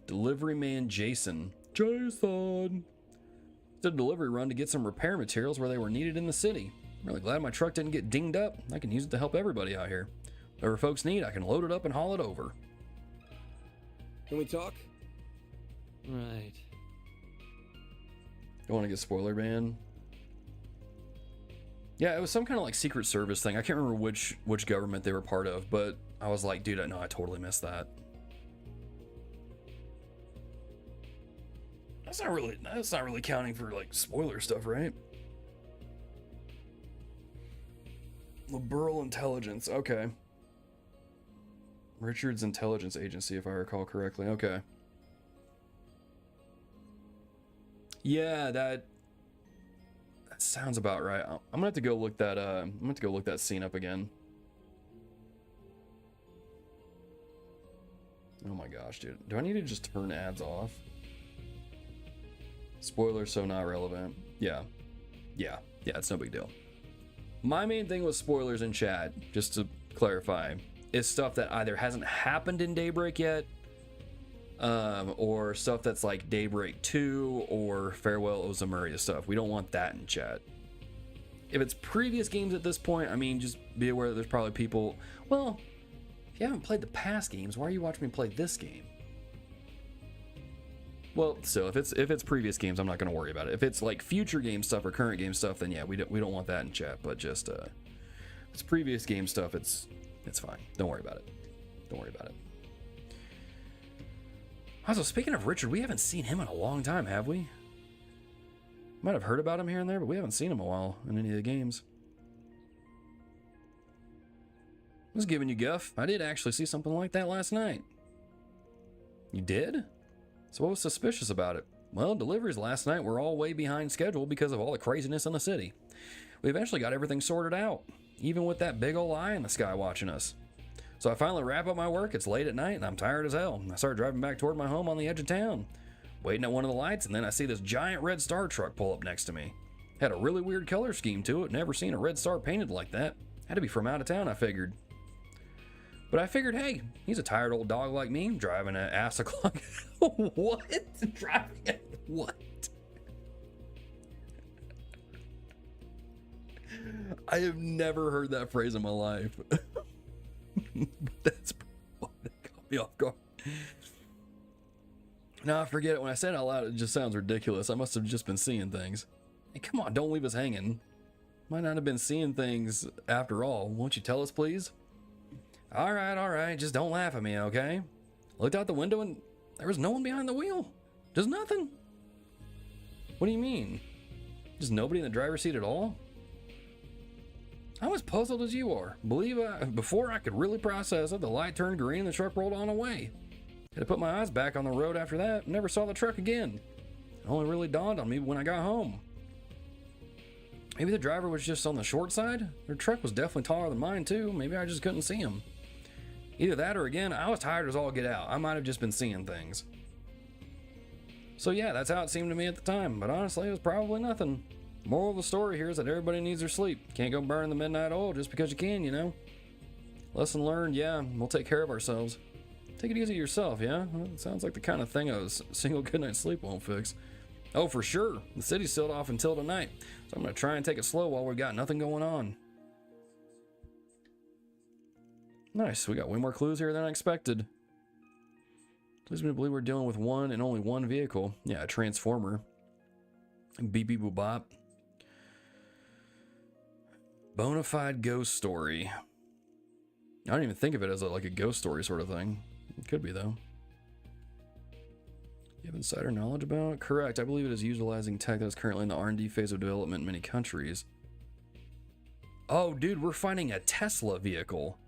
Delivery man Jason. Jason! Did a delivery run to get some repair materials where they were needed in the city. I'm really glad my truck didn't get dinged up. I can use it to help everybody out here. Whatever folks need, I can load it up and haul it over. Can we talk? Right. Don't want to get spoiler banned. Yeah, it was some kind of like Secret Service thing. I can't remember which government they were part of, but I was like, dude, I totally missed that. That's not really counting for like spoiler stuff, right? Liberal intelligence, okay. Richard's intelligence agency, if I recall correctly. Okay. Yeah, that sounds about right. I'm gonna have to go look that. I'm gonna have to go look that scene up again. Oh my gosh, dude! Do I need to just turn ads off? Spoilers, so not relevant. Yeah, it's no big deal. My main thing with spoilers in chat, just to clarify, is stuff that either hasn't happened in Daybreak yet, or stuff that's like Daybreak 2 or Farewell Ozamuria stuff. We don't want that in chat. If it's previous games at this point, I mean, just be aware that there's probably people, well, if you haven't played the past games, why are you watching me play this game? Well, still, if it's previous games, I'm not going to worry about it. If it's like future game stuff or current game stuff, then yeah, we don't want that in chat. But just if it's previous game stuff, it's fine. Don't worry about it. Don't worry about it. Also, speaking of Richard, we haven't seen him in a long time, have we? Might have heard about him here and there, but we haven't seen him a while in any of the games. I was giving you guff. I did actually see something like that last night. You did? So what was suspicious about it? Well, deliveries last night were all way behind schedule because of all the craziness in the city. We eventually got everything sorted out, even with that big old eye in the sky watching us. So I finally wrap up my work. It's late at night and I'm tired as hell. I started driving back toward my home on the edge of town, waiting at one of the lights, and then I see this giant red star truck pull up next to me. Had a really weird color scheme to it. Never seen a red star painted like that. Had to be from out of town, I figured. But I figured, hey, he's a tired old dog like me, driving at ass o'clock. What? Driving at what? I have never heard that phrase in my life. That's what caught me off guard. No, I forget it. When I said it out loud, it just sounds ridiculous. I must have just been seeing things. Hey, come on, don't leave us hanging. Might not have been seeing things after all. Won't you tell us, please? All right. Just don't laugh at me, okay? Looked out the window and there was no one behind the wheel. Just nothing. What do you mean? Just nobody in the driver's seat at all? I'm as puzzled as you are. Before I could really process it, the light turned green and the truck rolled on away. Had to put my eyes back on the road after that. Never saw the truck again. It only really dawned on me when I got home. Maybe the driver was just on the short side? Their truck was definitely taller than mine too. Maybe I just couldn't see him. Either that or again, I was tired as all get out. I might have just been seeing things. So yeah, that's how it seemed to me at the time, but honestly, it was probably nothing. Moral of the story here is that everybody needs their sleep. Can't go burn the midnight oil just because you can, you know? Lesson learned, yeah, we'll take care of ourselves. Take it easy yourself, yeah? Well, it sounds like the kind of thing a single good night's sleep won't fix. Oh, for sure. The city's sealed off until tonight, so I'm gonna try and take it slow while we've got nothing going on. Nice, we got way more clues here than I expected. Leads me to believe we're dealing with one and only one vehicle. Yeah, a transformer. Beep beep boop bop. Bonafide ghost story. I don't even think of it as like a ghost story sort of thing. It could be though. You have insider knowledge about it? Correct. I believe it is utilizing tech that is currently in the R&D phase of development in many countries. Oh, dude, we're finding a Tesla vehicle.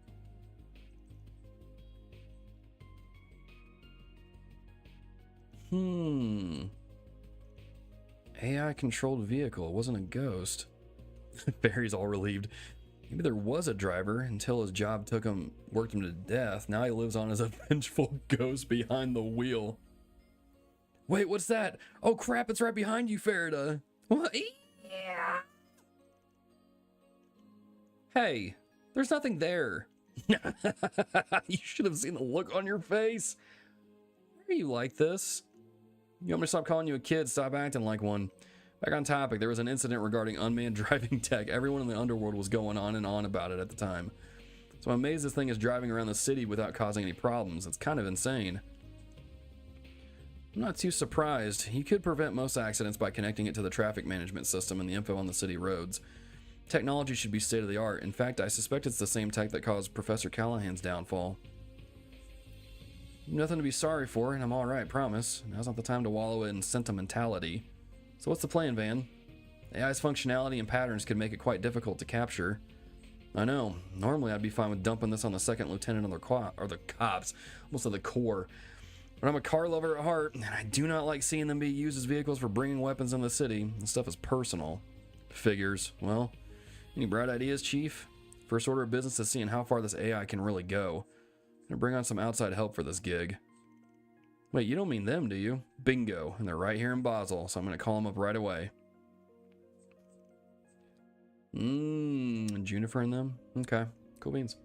AI controlled vehicle. It wasn't a ghost. Barry's all relieved. Maybe there was a driver until his job worked him to death. Now he lives on as a vengeful ghost behind the wheel. Wait, what's that? Oh crap, it's right behind you, Farida. What? Yeah. Hey, there's nothing there. You should have seen the look on your face. Why are you like this? You want me to stop calling you a kid? Stop acting like one. Back on topic, there was an incident regarding unmanned driving tech. Everyone in the underworld was going on and on about it at the time. So I'm amazed this thing is driving around the city without causing any problems. It's kind of insane. I'm not too surprised. You could prevent most accidents by connecting it to the traffic management system and the info on the city roads. Technology should be state of the art. In fact, I suspect it's the same tech that caused Professor Callaghan's downfall. Nothing to be sorry for, and I'm alright, promise. Now's not the time to wallow in sentimentality. So what's the plan, Van? AI's functionality and patterns could make it quite difficult to capture. I know. Normally I'd be fine with dumping this on the second lieutenant or the cops. Almost said the Corps. But I'm a car lover at heart, and I do not like seeing them be used as vehicles for bringing weapons in the city. This stuff is personal. Figures. Well, any bright ideas, Chief? First order of business is seeing how far this AI can really go. I'm gonna bring on some outside help for this gig. Wait, you don't mean them, do you? Bingo, and they're right here in Basel, so I'm gonna call them up right away. Juniper and them? Okay, cool beans.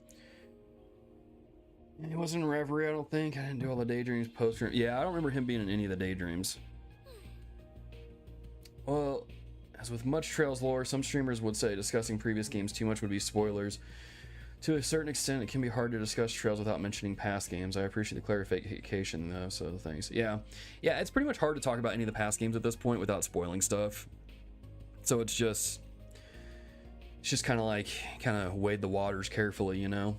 He wasn't in Reverie, I don't think. I didn't do all the daydreams post. Yeah, I don't remember him being in any of the daydreams. Well, as with much Trails lore, some streamers would say discussing previous games too much would be spoilers. To a certain extent, it can be hard to discuss Trails without mentioning past games. I appreciate the clarification, though, so thanks. Yeah, it's pretty much hard to talk about any of the past games at this point without spoiling stuff. So it's just kind of wade the waters carefully, you know?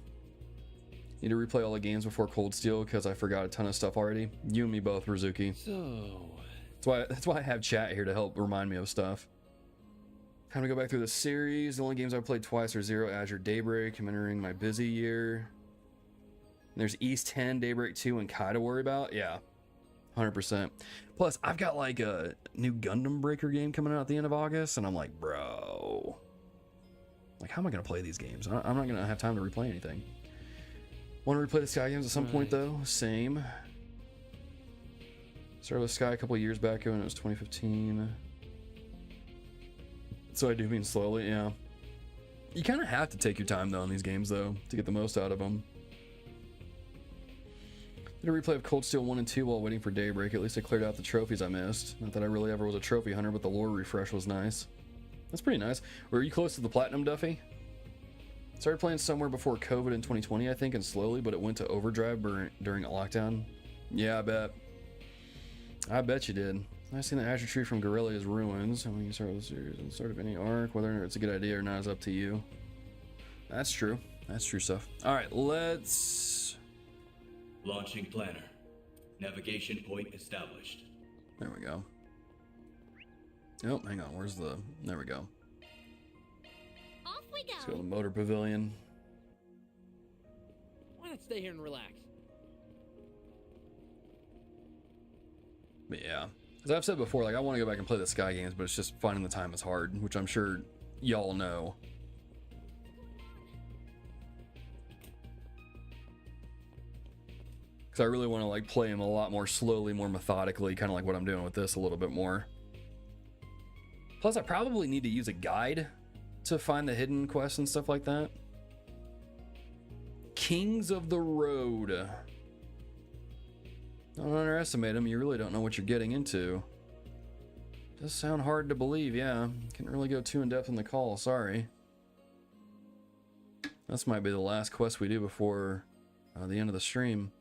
Need to replay all the games before Cold Steel because I forgot a ton of stuff already. You and me both, Rizuki. So... That's why I have chat here to help remind me of stuff. Time to go back through the series. The only games I've played twice are Zero, Azure, Daybreak. I'm entering my busy year. And there's East 10, Daybreak 2, and Kai to worry about. Yeah, 100%. Plus, I've got like a new Gundam Breaker game coming out at the end of August, and I'm like, bro, like, how am I gonna play these games? I'm not gonna have time to replay anything. Want to replay the Sky games at some point though? Same. Started with Sky a couple years back when it was 2015. So I do mean slowly, yeah. You kind of have to take your time though in these games though to get the most out of them. Did a replay of Cold Steel 1 and 2 while waiting for Daybreak. At least I cleared out the trophies I missed. Not that I really ever was a trophy hunter, but the lore refresh was nice. That's pretty nice. Were you close to the Platinum, Duffy? Started playing somewhere before COVID in 2020, I think, and slowly, but it went to overdrive during a lockdown. Yeah, I bet you did. I've seen the Azure Tree from Guerrilla's Ruins. And when you start the series and start of any arc, whether it's a good idea or not is up to you. That's true. That's true stuff. All right, let's... Launching planner. Navigation point established. There we go. Oh, hang on. Where's the... There we go. Off we go. Let's go to the motor pavilion. Why not stay here and relax? But yeah. As I've said before, like, I want to go back and play the Sky games, but it's just finding the time is hard, which I'm sure y'all know. Because I really want to, like, play them a lot more slowly, more methodically, kind of like what I'm doing with this a little bit more. Plus, I probably need to use a guide to find the hidden quests and stuff like that. Kings of the Road. Don't underestimate them. You really don't know what you're getting into. Does sound hard to believe, yeah. Can't really go too in-depth in the call, sorry. This might be the last quest we do before the end of the stream.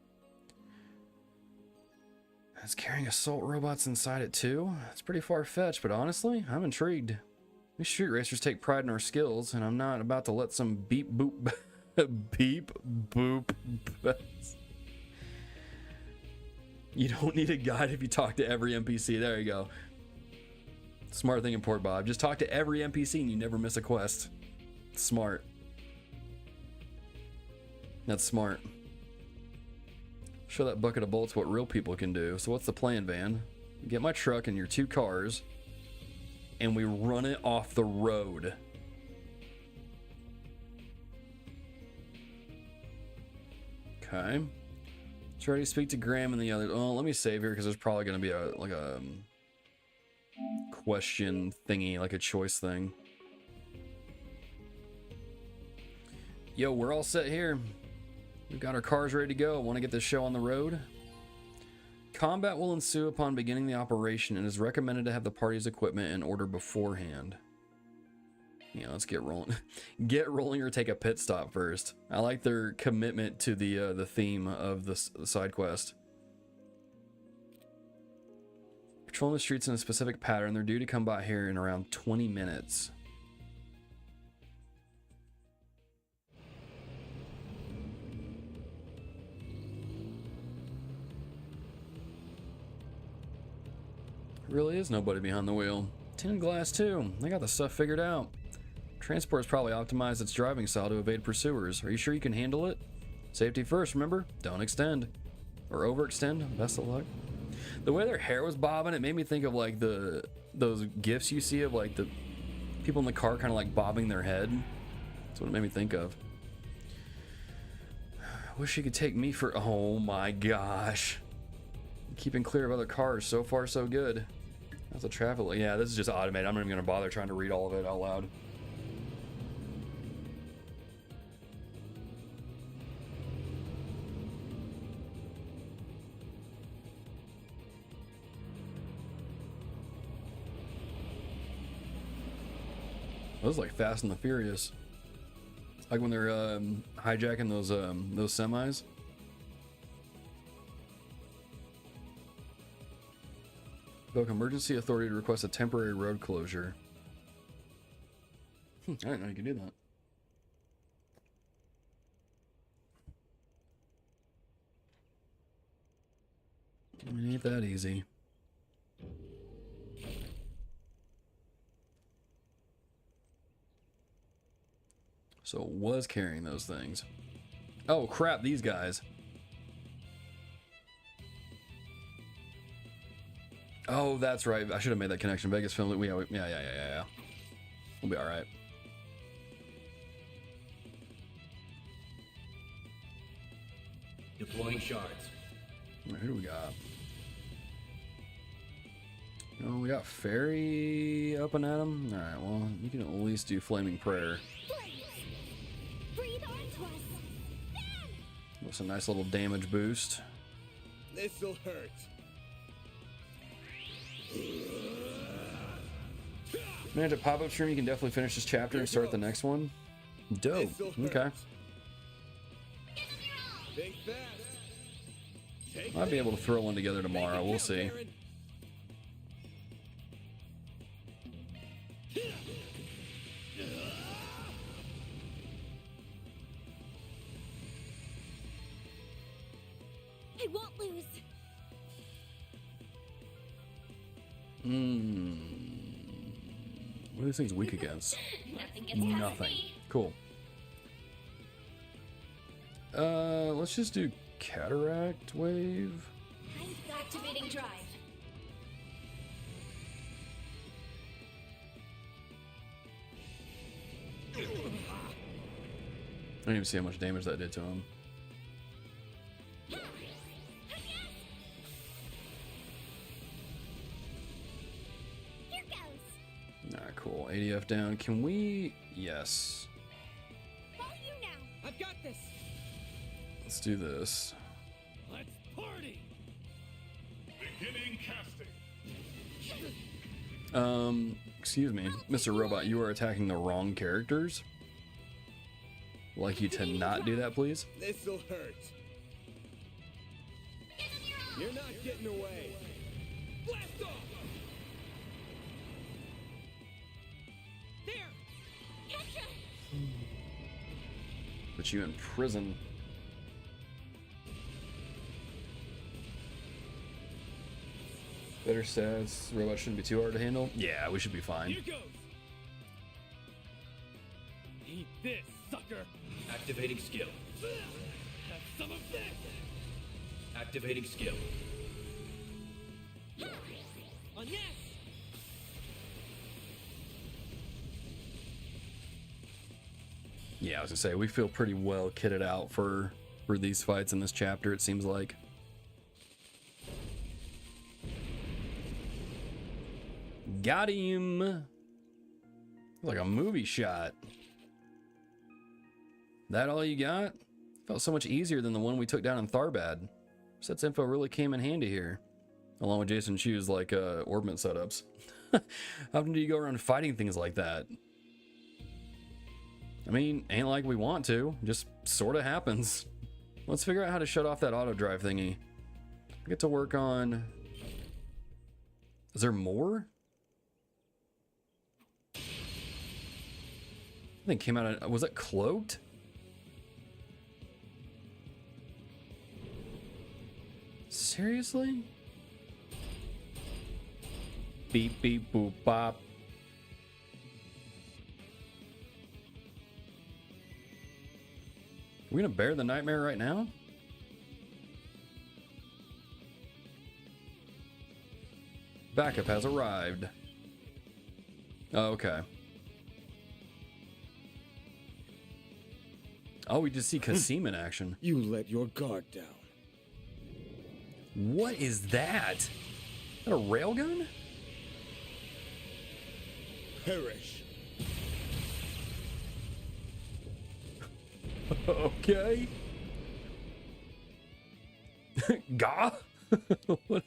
It's carrying assault robots inside it too? It's pretty far-fetched, but honestly, I'm intrigued. We street racers take pride in our skills, and I'm not about to let some beep boop beep boop. You don't need a guide if you talk to every NPC. There you go. Smart thing in Port Bob. Just talk to every NPC and you never miss a quest. Smart. That's smart. Show that bucket of bolts what real people can do. So what's the plan, Van? Get my truck and your 2 cars, and we run it off the road. Okay. Try to speak to Graham and the others. Oh, let me save here because there's probably going to be a question thingy, like a choice thing. Yo, we're all set here. We've got our cars ready to go. Want to get this show on the road? Combat will ensue upon beginning the operation and is recommended to have the party's equipment in order beforehand. Yeah, let's get rolling. Get rolling or take a pit stop first. I like their commitment to the theme of the side quest. Patrolling the streets in a specific pattern. They're due to come by here in around 20 minutes. Really is nobody behind the wheel. Tin glass too. They got the stuff figured out. Transport's probably optimized its driving style to evade pursuers. Are you sure you can handle it? Safety first, remember? Don't extend. Or overextend. Best of luck. The way their hair was bobbing, it made me think of like those gifs you see of like the people in the car kind of like bobbing their head. That's what it made me think of. Wish you could take me for... Oh my gosh. Keeping clear of other cars. So far, so good. That's a traffic light. Yeah, this is just automated. I'm not even going to bother trying to read all of it out loud. Those like Fast and the Furious. Like when they're hijacking those semis. Invoke emergency authority to request a temporary road closure. I didn't know you could do that. It ain't that easy. So it was carrying those things. Oh crap, these guys. Oh, that's right. I should have made that connection. Vegas film. Yeah. We'll be all right. Deploying shards. All right, who do we got? Oh, we got Fairy up and at him. All right, well, you can at least do Flaming Prayer. Breathe onto us. That's a nice little damage boost. This'll hurt. Man, at pop-up stream, you can definitely finish this chapter and start the next one. Dope. Okay. Might be able to throw one together tomorrow. We'll see. I won't lose. What are these things weak against? Nothing. Cool. Let's just do Cataract Wave. Activating drive. I didn't even see how much damage that did to him. Alright, cool. ADF down. Can we... Yes. I've got this. Let's do this. Let's party. Beginning casting. Excuse me. Mr. Robot, you are attacking the wrong characters. I'd like you to not do that, please. This'll hurt. You're not getting away. Blast off. There. Gotcha. Put you in prison. Better stats. Robot shouldn't be too hard to handle. Yeah, we should be fine. Here goes. Eat this, sucker. Activating skill. Have some of this. Activating skill. Agnes! Yeah, I was gonna say, we feel pretty well kitted out for these fights in this chapter, it seems like. Got him! Like a movie shot. That all you got? Felt so much easier than the one we took down in Tharbad. Sets info really came in handy here. Along with Jason Chu's like orbment setups. How often do you go around fighting things like that? I mean, ain't like we want to, just sort of happens. Let's figure out how to shut off that auto drive thingy. I get to work on... Is there more? I think it came out of... Was it cloaked? Seriously? Beep beep boop bop. Are we gonna bear the nightmare right now? Backup has arrived. Oh, okay. Oh, we just see Kasim in action. You let your guard down. What is that? Is that a railgun? Perish. Okay. Gah? What?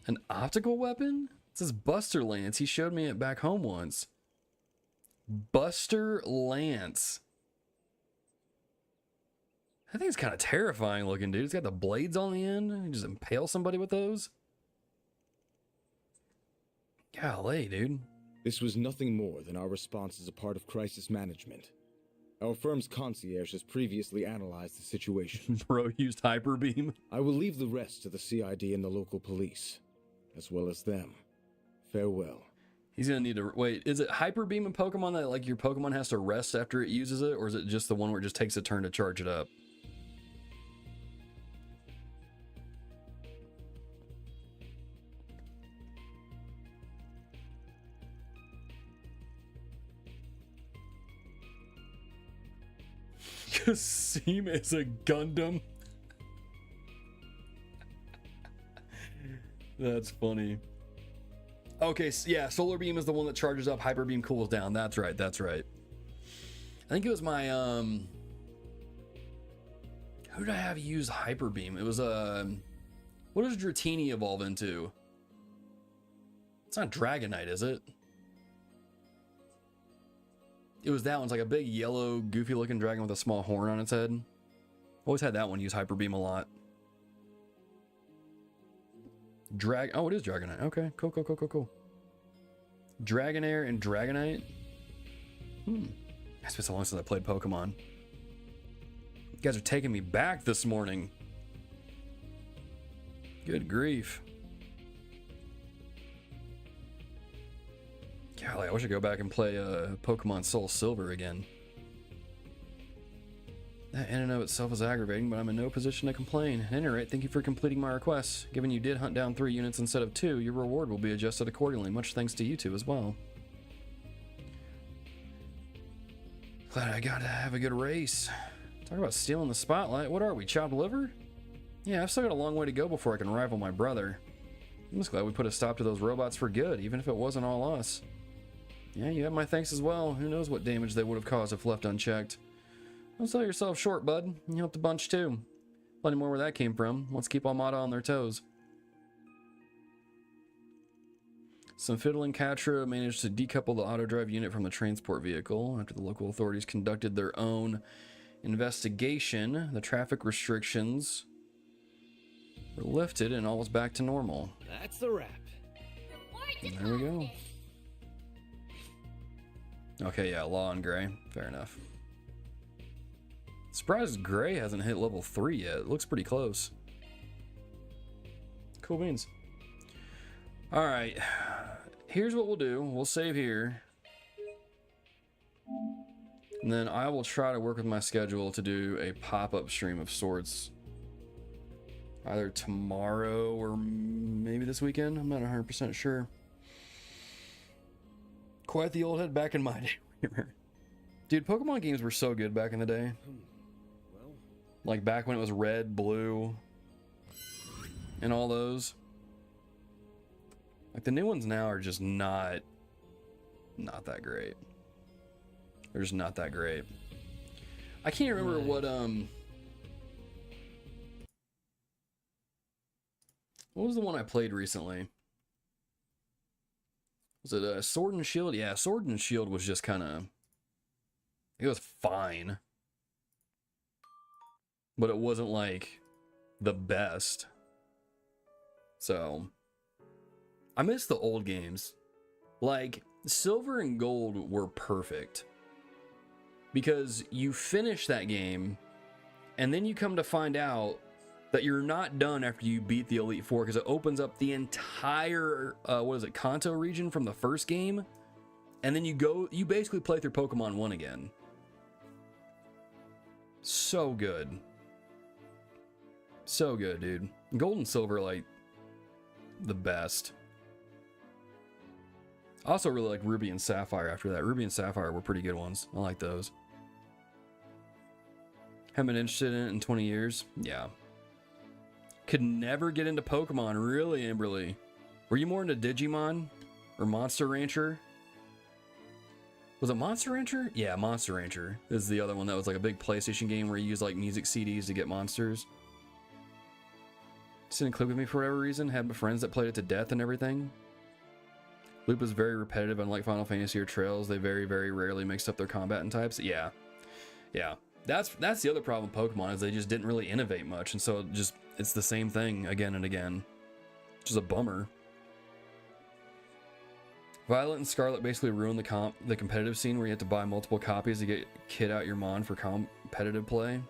An optical weapon? It says Buster Lance. He showed me it back home once. Buster Lance. I think it's kind of terrifying looking, dude. It's got the blades on the end. You just impale somebody with those. Golly, dude. This was nothing more than our response as a part of crisis management. Our firm's concierge has previously analyzed the situation. Bro used hyperbeam. I will leave the rest to the CID and the local police, as well as them. Farewell. He's gonna need to wait. Is it hyperbeam in Pokemon that like your Pokemon has to rest after it uses it, or is it just the one where it just takes a turn to charge it up? Kasim is a Gundam. That's funny. Okay, yeah, Solar Beam is the one that charges up, Hyper Beam cools down. That's right, that's right. I think it was my, who did I have use Hyper Beam? It was, what does Dratini evolve into? It's not Dragonite, is it? It was that one. It's like a big yellow goofy looking dragon with a small horn on its head. Always had that one use Hyper Beam a lot. Oh, it is Dragonite. Okay, cool. Dragonair and Dragonite. It's been so long since I played Pokemon. You guys are taking me back this morning. Good grief. Golly, I wish I could go back and play Pokemon Soul Silver again. That in and of itself is aggravating, but I'm in no position to complain. At any rate, thank you for completing my request. Given you did hunt down 3 units instead of 2, your reward will be adjusted accordingly. Much thanks to you two as well. Glad I got to have a good race. Talk about stealing the spotlight. What are we, chopped liver? Yeah, I've still got a long way to go before I can rival my brother. I'm just glad we put a stop to those robots for good, even if it wasn't all us. Yeah, you have my thanks as well. Who knows what damage they would have caused if left unchecked. Don't sell yourself short, bud. You helped a bunch too. Plenty more where that came from. Let's keep Almata on their toes. Some fiddling Quatre managed to decouple the auto drive unit from the transport vehicle. After the local authorities conducted their own investigation, the traffic restrictions were lifted and all was back to normal. That's a wrap. And there we go. Okay, yeah, Law and Gray. Fair enough. Surprised Gray hasn't hit level 3 yet. It looks pretty close. Cool beans. Alright. Here's what we'll do. We'll save here. And then I will try to work with my schedule to do a pop-up stream of sorts either tomorrow or maybe this weekend. I'm not 100% sure. Quite the old head back in my day. Dude, Pokemon games were so good back in the day. Like back when it was red, blue, and all those. Like the new ones now are just not that great. They're just not that great. I can't remember what was the one I played recently? Was it Sword and Shield? Yeah, Sword and Shield was just kind of, it was fine, but it wasn't like the best. So I miss the old games. Like Silver and Gold were perfect because you finish that game and then you come to find out that you're not done after you beat the Elite Four, because it opens up the entire Kanto region from the first game, and then you basically play through Pokemon 1 again. So good. So good, dude. Gold and Silver, like, the best. I also really like Ruby and Sapphire after that. Ruby and Sapphire were pretty good ones. I like those. Haven't been interested in it in 20 years. Yeah. Could never get into Pokemon, really, Amberly. Were you more into Digimon or Monster Rancher? Was it Monster Rancher? Yeah, Monster Rancher is the other one that was like a big PlayStation game where you use like music CDs to get monsters. Just didn't click with me for whatever reason. Had friends that played it to death and everything. Loop is very repetitive, unlike Final Fantasy or Trails. They very, very rarely mixed up their combat and types. Yeah. Yeah. That's the other problem with Pokemon, is they just didn't really innovate much, and so it's the same thing again and again. Which is a bummer. Violet and Scarlet basically ruined the competitive scene where you have to buy multiple copies to get kit out your mon for competitive play.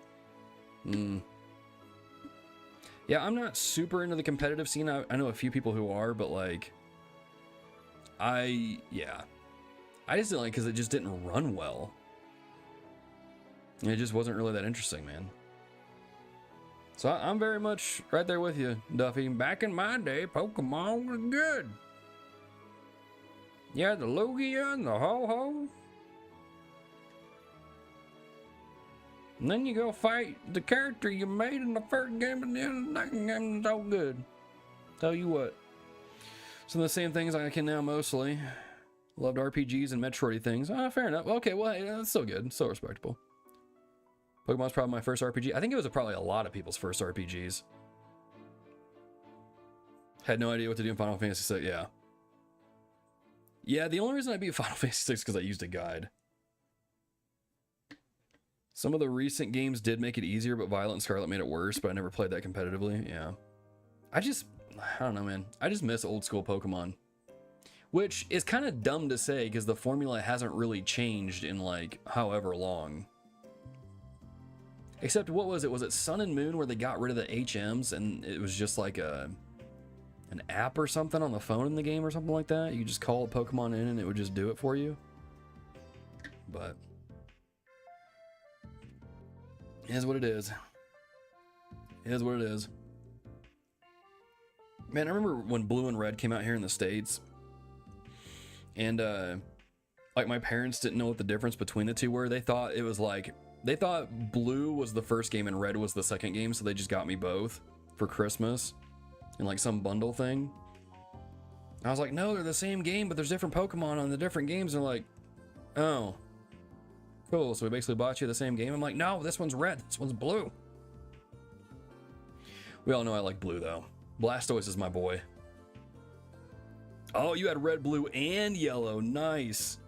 Yeah, I'm not super into the competitive scene. I know a few people who are, but like I just didn't like, because it just didn't run well. It just wasn't really that interesting, man. So I'm very much right there with you, Duffy. Back in my day, Pokemon was good. Yeah, the Lugia and the Ho-Ho. And then you go fight the character you made in the first game, and then the second game is so good. Tell you what. Some of the same things I can now mostly. Loved RPGs and Metroid things. Fair enough. Okay, well, hey, that's still good. Still respectable. Pokemon's probably my first RPG. I think it was probably a lot of people's first RPGs. Had no idea what to do in Final Fantasy VI. Yeah. Yeah, the only reason I beat Final Fantasy VI is because I used a guide. Some of the recent games did make it easier, but Violet and Scarlet made it worse, but I never played that competitively. Yeah. I don't know, man. I just miss old school Pokemon. Which is kind of dumb to say, because the formula hasn't really changed in like however long. Except, what was it? Was it Sun and Moon where they got rid of the HMs and it was just like an app or something on the phone in the game or something like that? You just call a Pokemon in and it would just do it for you. But it is what it is. It is what it is. Man, I remember when Blue and Red came out here in the States. And like my parents didn't know what the difference between the two were. They thought it was like, they thought Blue was the first game and Red was the second game, so they just got me both for Christmas in like some bundle thing. I was like, no, they're the same game, but there's different Pokemon on the different games. And they're like, oh, cool. So we basically bought you the same game. I'm like, no, this one's Red, this one's Blue. We all know I like Blue though. Blastoise is my boy. Oh, you had Red, Blue, and Yellow. Nice.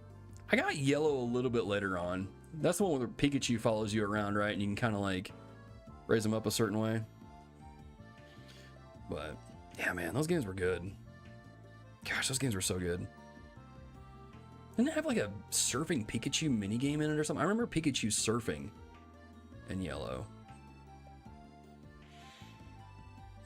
I got Yellow a little bit later on. That's the one where Pikachu follows you around, right? And you can kind of like raise them up a certain way. But yeah, man, those games were good. Gosh, those games were so good. Didn't it have like a surfing Pikachu minigame in it or something? I remember Pikachu surfing in Yellow.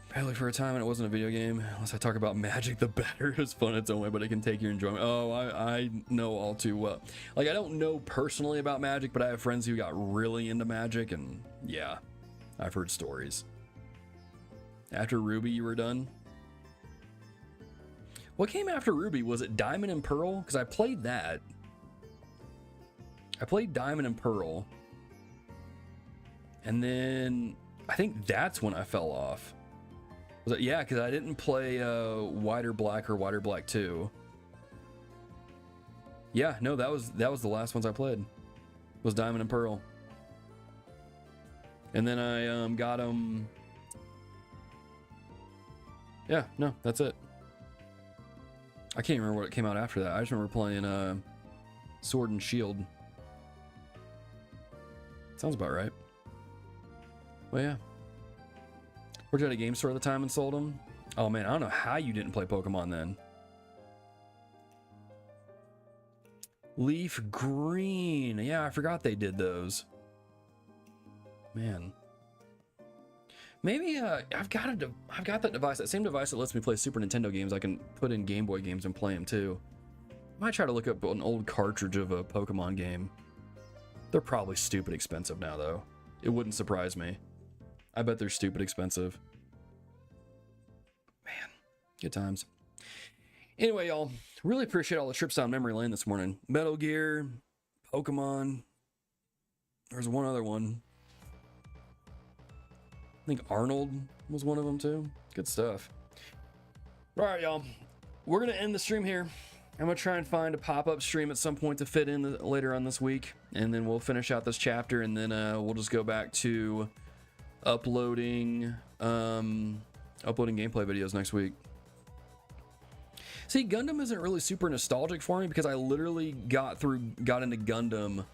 Apparently for a time, and it wasn't a video game. Unless I talk about Magic, the better. It's fun its own way, but it can take your enjoyment. Oh, I know all too well. Like, I don't know personally about Magic, but I have friends who got really into Magic, and yeah, I've heard stories. After Ruby, you were done? What came after Ruby? Was it Diamond and Pearl? Because I played that. I played Diamond and Pearl. And then I think that's when I fell off. Was it? Yeah, because I didn't play Whiter Black or Whiter Black 2. Yeah, no, that was the last ones I played. Was Diamond and Pearl. And then I got them. Yeah, no, that's it. I can't remember what came out after that. I just remember playing Sword and Shield. Sounds about right. Well, yeah. Worked at a game store at the time and sold them. Oh man, I don't know how you didn't play Pokemon then. Leaf Green. Yeah, I forgot they did those. Man. Maybe I've got that device, that same device that lets me play Super Nintendo games. I can put in Game Boy games and play them too. Might try to look up an old cartridge of a Pokemon game. They're probably stupid expensive now though. It wouldn't surprise me. I bet they're stupid expensive. Man, good times. Anyway, y'all, really appreciate all the trips down memory lane this morning. Metal Gear, Pokemon. There's one other one. I think Arnold was one of them too. Good stuff. All right, y'all. We're going to end the stream here. I'm going to try and find a pop-up stream at some point to fit in later on this week. And then we'll finish out this chapter. And then we'll just go back to uploading gameplay videos next week. See, Gundam isn't really super nostalgic for me because I literally got into Gundam.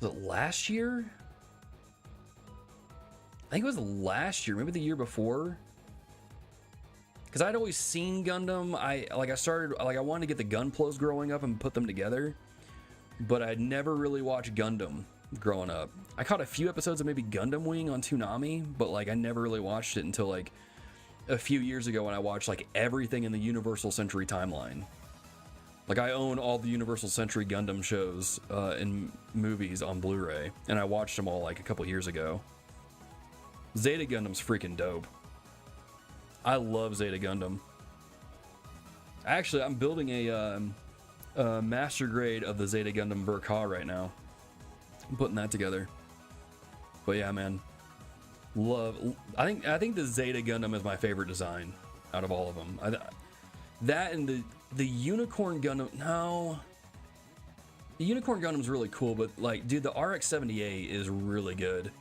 Was it last year? I think it was last year, maybe the year before. Because I'd always seen Gundam. I wanted to get the Gunplos growing up and put them together, but I'd never really watched Gundam growing up. I caught a few episodes of maybe Gundam Wing on Toonami, but like I never really watched it until like a few years ago when I watched like everything in the Universal Century timeline. Like I own all the Universal Century Gundam shows and movies on Blu-ray, and I watched them all like a couple years ago. Zeta Gundam's freaking dope. I love Zeta Gundam. Actually, I'm building a master grade of the Zeta Gundam Verka right now. I'm putting that together. But yeah, man, I think the Zeta Gundam is my favorite design out of all of them. That and the Unicorn Gundam. No, the Unicorn Gundam's really cool, but like, dude, the RX-78 is really good.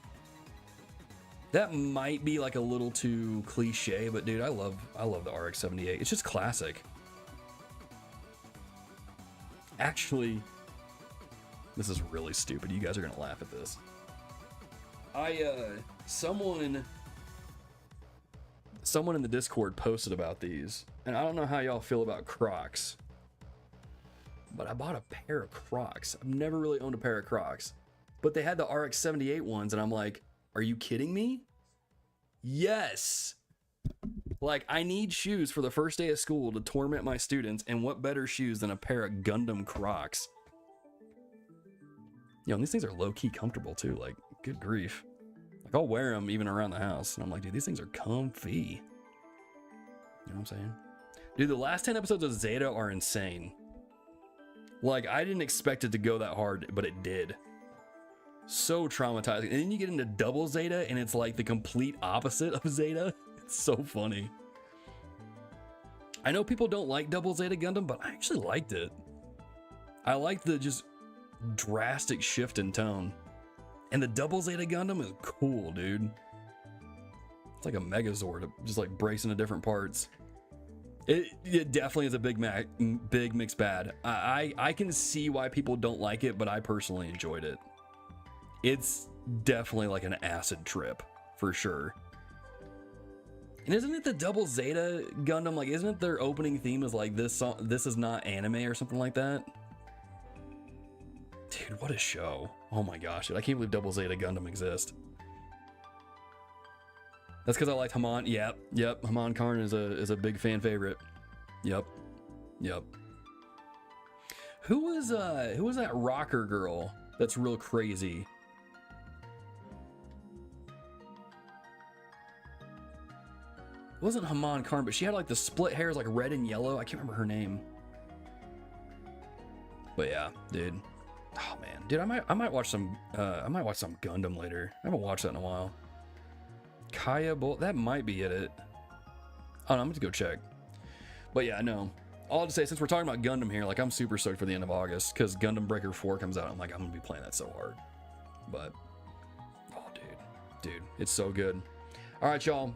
That might be like a little too cliche, but dude, I love the RX-78. It's just classic. Actually, this is really stupid. You guys are gonna laugh at this. Someone in the Discord posted about these, and I don't know how y'all feel about Crocs, but I bought a pair of Crocs. I've never really owned a pair of Crocs, but they had the RX-78 ones, and I'm like, are you kidding me? Yes. Like, I need shoes for the first day of school to torment my students, and what better shoes than a pair of Gundam Crocs? Yo, and these things are low-key comfortable too, like, good grief. Like, I'll wear them even around the house, and I'm like, dude, these things are comfy. You know what I'm saying? Dude, the last 10 episodes of Zeta are insane. Like, I didn't expect it to go that hard, but it did. So traumatizing. And then you get into Double Zeta, and it's like the complete opposite of Zeta. It's so funny. I know people don't like Double Zeta Gundam, but I actually liked it. I like the just drastic shift in tone. And the Double Zeta Gundam is cool, dude. It's like a Megazord, just like breaks into different parts. It definitely is a big mixed bad. I can see why people don't like it, but I personally enjoyed it. It's definitely like an acid trip, for sure. And isn't it the Double Zeta Gundam? Like, isn't it their opening theme is like this song, this is not anime or something like that? Dude, what a show. Oh my gosh, dude, I can't believe Double Zeta Gundam exists. That's because I liked Haman. Yep. Haman Karn is a big fan favorite. Yep. Who was that rocker girl that's real crazy? wasn't Haman Karn, but she had like the split hairs, like red and yellow. I can't remember her name. But yeah, dude. Oh man, dude, I might watch some Gundam later. I haven't watched that in a while. Kaya Bull, that might be it. Oh no, I'm gonna go check. But yeah, no. All to say, since we're talking about Gundam here, like I'm super stoked for the end of August because Gundam Breaker 4 comes out. I'm like, I'm gonna be playing that so hard. But oh dude, it's so good. All right, y'all.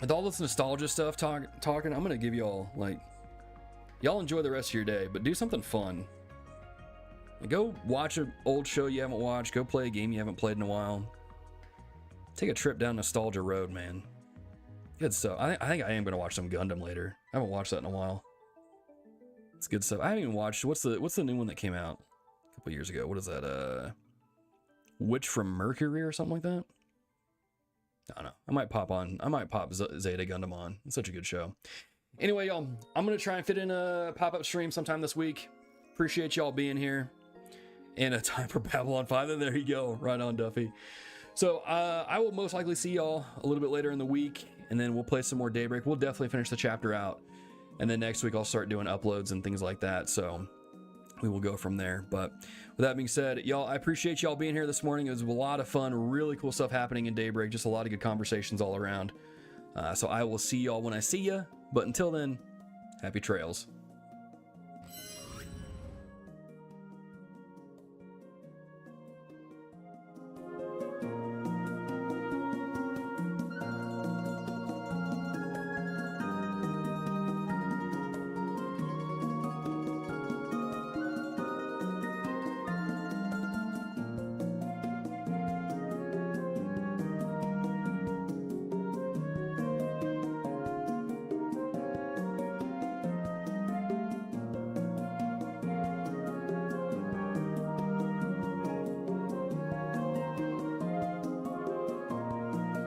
With all this nostalgia stuff talking, I'm gonna give y'all like, y'all enjoy the rest of your day, but do something fun. Go watch an old show you haven't watched. Go play a game you haven't played in a while. Take a trip down nostalgia road, man. Good stuff. I think I am gonna watch some Gundam later. I haven't watched that in a while. It's good stuff. I haven't even watched what's the new one that came out a couple years ago. What is that? Witch from Mercury or something like that? I don't know. I might pop Zeta Gundam on. It's such a good show. Anyway, y'all, I'm gonna try and fit in a pop-up stream sometime this week. Appreciate y'all being here. And a time for Babylon 5. And there you go. Right on, Duffy. So I will most likely see y'all a little bit later in the week, and then we'll play some more Daybreak. We'll definitely finish the chapter out, and then next week I'll start doing uploads and things like that. So we will go from there. But with that being said, y'all, I appreciate y'all being here this morning. It was a lot of fun, really cool stuff happening in Daybreak. Just a lot of good conversations all around. So I will see y'all when I see ya. But until then, happy trails.